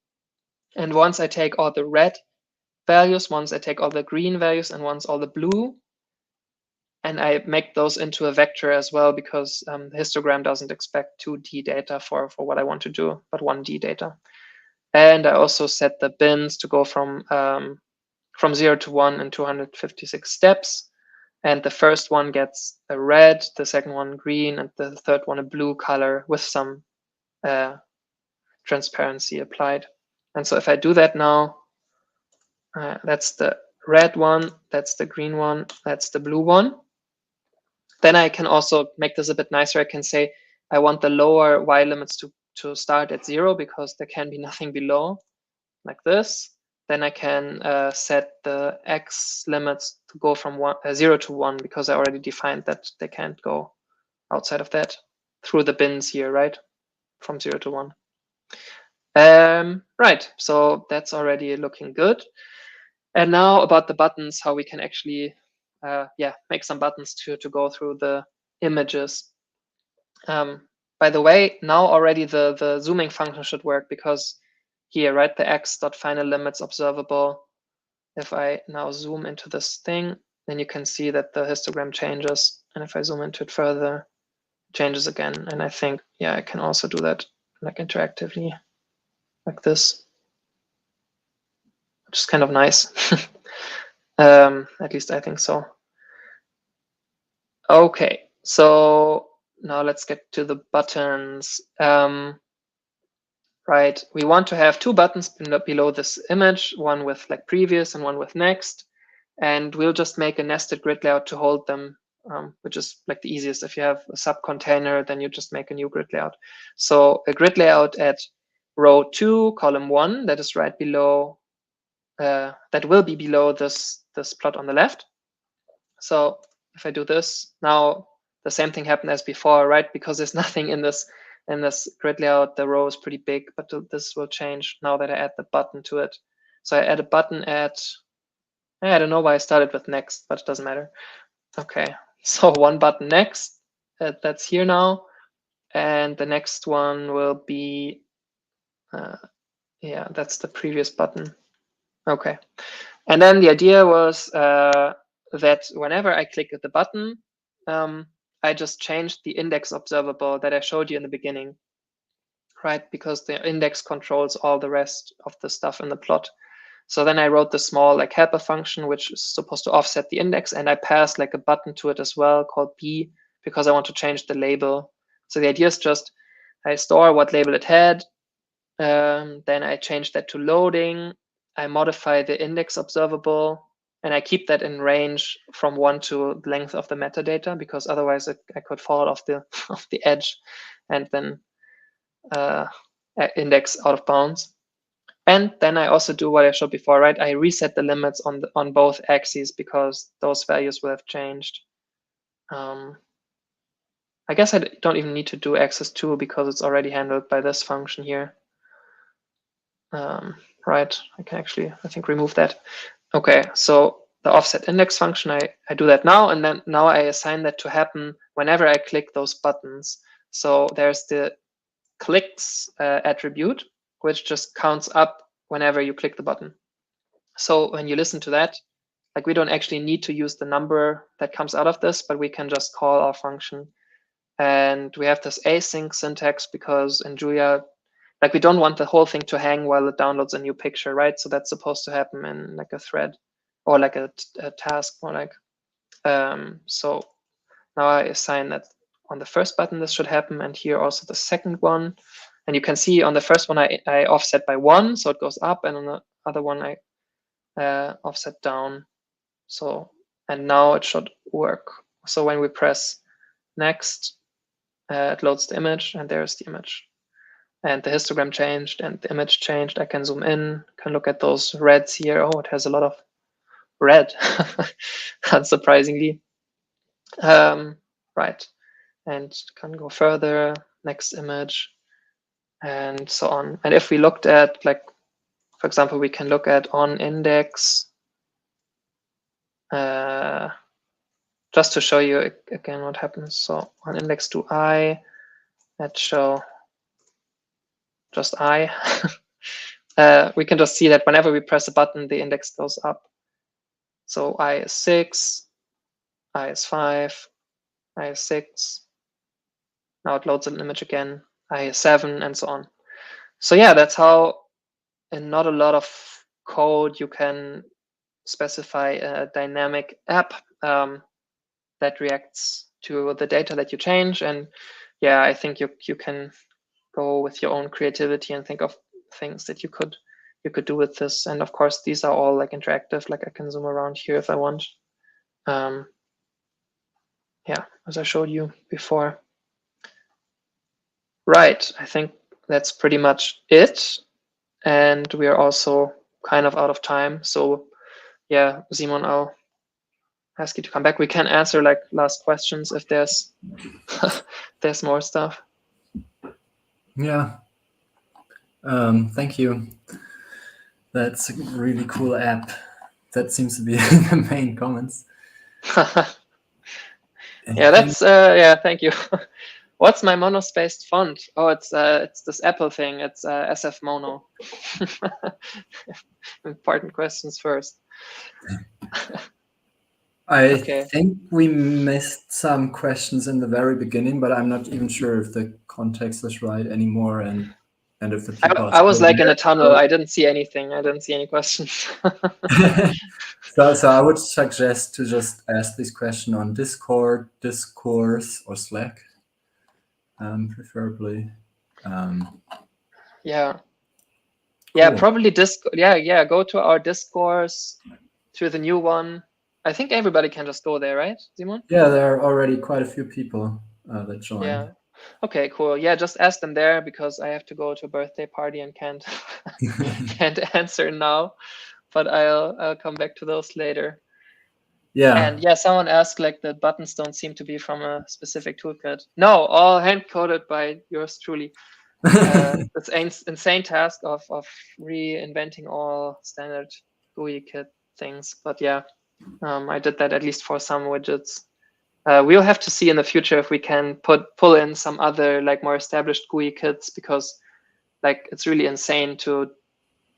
And once I take all the red values, once I take all the green values, and once all the blue, and I make those into a vector as well, because the histogram doesn't expect 2D data for what I want to do, but 1D data. And I also set the bins to go from 0 to 1 in 256 steps. And the first one gets a red, the second one green, and the third one a blue color with some transparency applied. And so if I do that now, that's the red one, that's the green one, that's the blue one. Then I can also make this a bit nicer. I can say I want the lower y limits to start at 0, because there can be nothing below, like this. Then I can set the x limits to go from 0 to 1, because I already defined that they can't go outside of that through the bins here, right? From 0 to 1. Right, so that's already looking good. And now about the buttons, how we can actually make some buttons to go through the images. by the way, now already the zooming function should work, because here, right, the x.final limits observable. If I now zoom into this thing, then you can see that the histogram changes. And if I zoom into it further, it changes again. And I think, yeah, I can also do that like interactively, like this, which is kind of nice. At least I think so. Okay, so now let's get to the buttons. Right, we want to have two buttons below this image, one with like previous and one with next. And we'll just make a nested grid layout to hold them, which is like the easiest. If you have a sub container, then you just make a new grid layout. So a grid layout at row 2, column 1, that is right below, that will be below this plot on the left. So if I do this, now the same thing happened as before, right? Because there's nothing in this grid layout, the row is pretty big, but this will change now that I add the button to it. So I add a button at, I don't know why I started with next, but it doesn't matter. Okay, so one button next, that's here now. And the next one will be, yeah, that's the previous button. Okay. And then the idea was that whenever I click the button, I just changed the index observable that I showed you in the beginning, right? Because the index controls all the rest of the stuff in the plot. So then I wrote the small like helper function, which is supposed to offset the index, and I passed like a button to it as well called B, because I want to change the label. So the idea is just I store what label it had, then I change that to loading, I modify the index observable, and I keep that in range from 1 to the length of the metadata, because otherwise I could fall off the edge and then index out of bounds. And then I also do what I showed before, right? I reset the limits on both axes, because those values will have changed. I guess I don't even need to do access to, because it's already handled by this function here. Right, I can actually, I think, remove that. Okay, so the offset index function, I do that now, and then now I assign that to happen whenever I click those buttons. So there's the clicks attribute, which just counts up whenever you click the button. So when you listen to that, like we don't actually need to use the number that comes out of this, but we can just call our function. And we have this async syntax because in Julia, like we don't want the whole thing to hang while it downloads a new picture, right? So that's supposed to happen in like a thread or like a task, more like. So now I assign that on the first button, this should happen, and here also the second one. And you can see on the first one, I offset by 1, so it goes up, and on the other one, I offset down. So, and now it should work. So when we press next, it loads the image, and there's the image. And the histogram changed and the image changed. I can zoom in, can look at those reds here. Oh, it has a lot of red, unsurprisingly. Right, and can go further, next image, and so on. And if we looked at, like, for example, we can look at on index, just to show you again what happens. So on index to I, let's show just I. We can just see that whenever we press a button, the index goes up. So I is 6, I is 5, I is 6. Now it loads an image again. I is 7, and so on. So yeah, that's how in not a lot of code you can specify a dynamic app that reacts to the data that you change. And yeah, I think you can go with your own creativity and think of things that you could do with this. And of course, these are all like interactive. Like I can zoom around here if I want. Yeah, as I showed you before. Right, I think that's pretty much it. And we are also kind of out of time. So yeah, Simon, I'll ask you to come back. We can answer like last questions if there's there's more stuff. Yeah. Thank you. That's a really cool app. That seems to be the main comments. Yeah, that's yeah, thank you. What's my monospaced font? Oh, it's this Apple thing. It's SF Mono. Important questions first. I think we missed some questions in the very beginning, but I'm not even sure if the context is right anymore, and if the people. I was like in a tunnel. I didn't see anything. I didn't see any questions. So I would suggest to just ask this question on Discord, Discourse, or Slack, preferably. Yeah. Cool. Yeah, probably Discord. Yeah. Go to our Discourse, to the new one. I think everybody can just go there, right, Simon? Yeah, there are already quite a few people that joined. Yeah. Okay, cool. Yeah, just ask them there because I have to go to a birthday party and can't answer now. But I'll come back to those later. Yeah. And yeah, someone asked like the buttons don't seem to be from a specific toolkit. No, all hand coded by yours truly. It's insane task of reinventing all standard GUI kit things. But yeah, I did that at least for some widgets. We'll have to see in the future if we can pull in some other like more established GUI kits, because like it's really insane to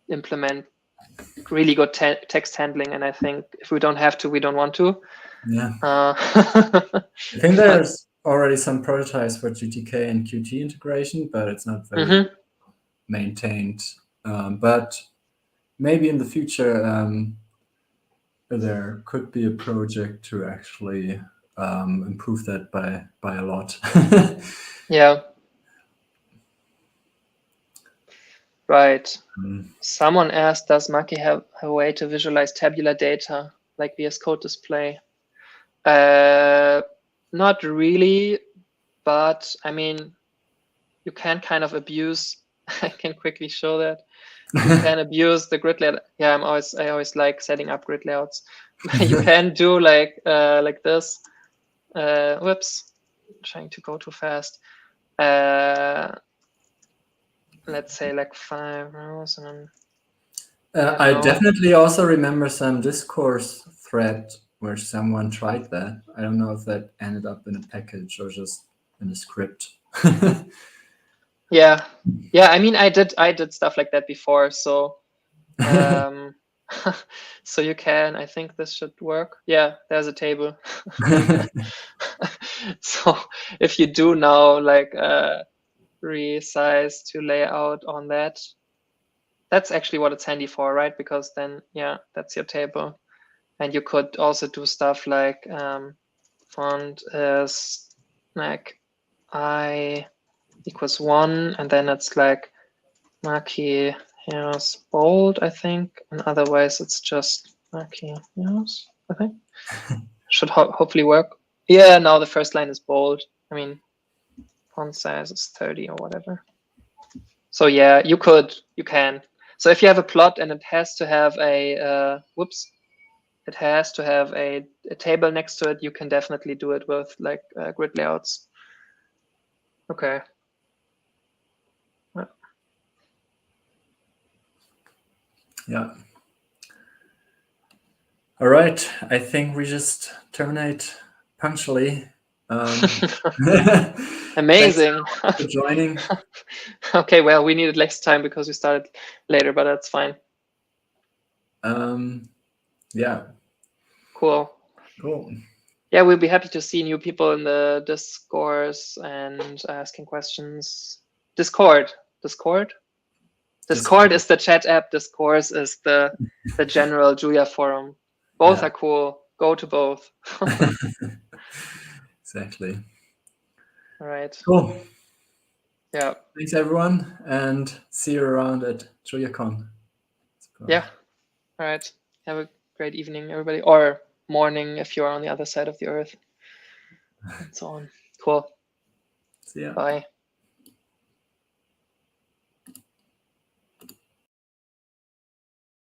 implement really good text handling, and I think if we don't have to, we don't want to. Yeah. I think there's already some prototypes for GTK and Qt integration, but it's not very maintained. But maybe in the future there could be a project to actually improve that by a lot. Yeah. Right. Someone asked, does Makie have a way to visualize tabular data like VS Code display? Not really, but I mean, you can kind of abuse. I can quickly show that. You can abuse the grid layout. Yeah, I always like setting up grid layouts. You can do like this. Whoops, I'm trying to go too fast. Let's say like 5 rows, and then I definitely also remember some discourse thread where someone tried that. I don't know if that ended up in a package or just in a script. Yeah. I mean, I did stuff like that before, so so you can. I think this should work. Yeah, there's a table. So if you do now like resize to layout on that, that's actually what it's handy for, right? Because then, yeah, that's your table. And you could also do stuff like font is like I equals 1, and then it's like Makie here's bold, I think, and otherwise it's just Makie here's, I think. Should hopefully work. Yeah, now the first line is bold. I mean, font size is 30 or whatever. So yeah, you can. So if you have a plot and it has to have a it has to have a table next to it, you can definitely do it with like grid layouts. Okay. Yeah. All right. I think we just terminate punctually. Amazing. Thanks for joining. Okay, well, we needed less time because we started later, but that's fine. Yeah. Cool. Yeah, we'll be happy to see new people in the discourse and asking questions. Discord is the chat app. Discourse is the general Julia forum. Both are cool. Go to both. Exactly. All right. Cool. Yeah. Thanks, everyone, and see you around at JuliaCon. Yeah. All right. Have a great evening, everybody, or morning if you're on the other side of the earth, and so on. Cool. See ya. Bye.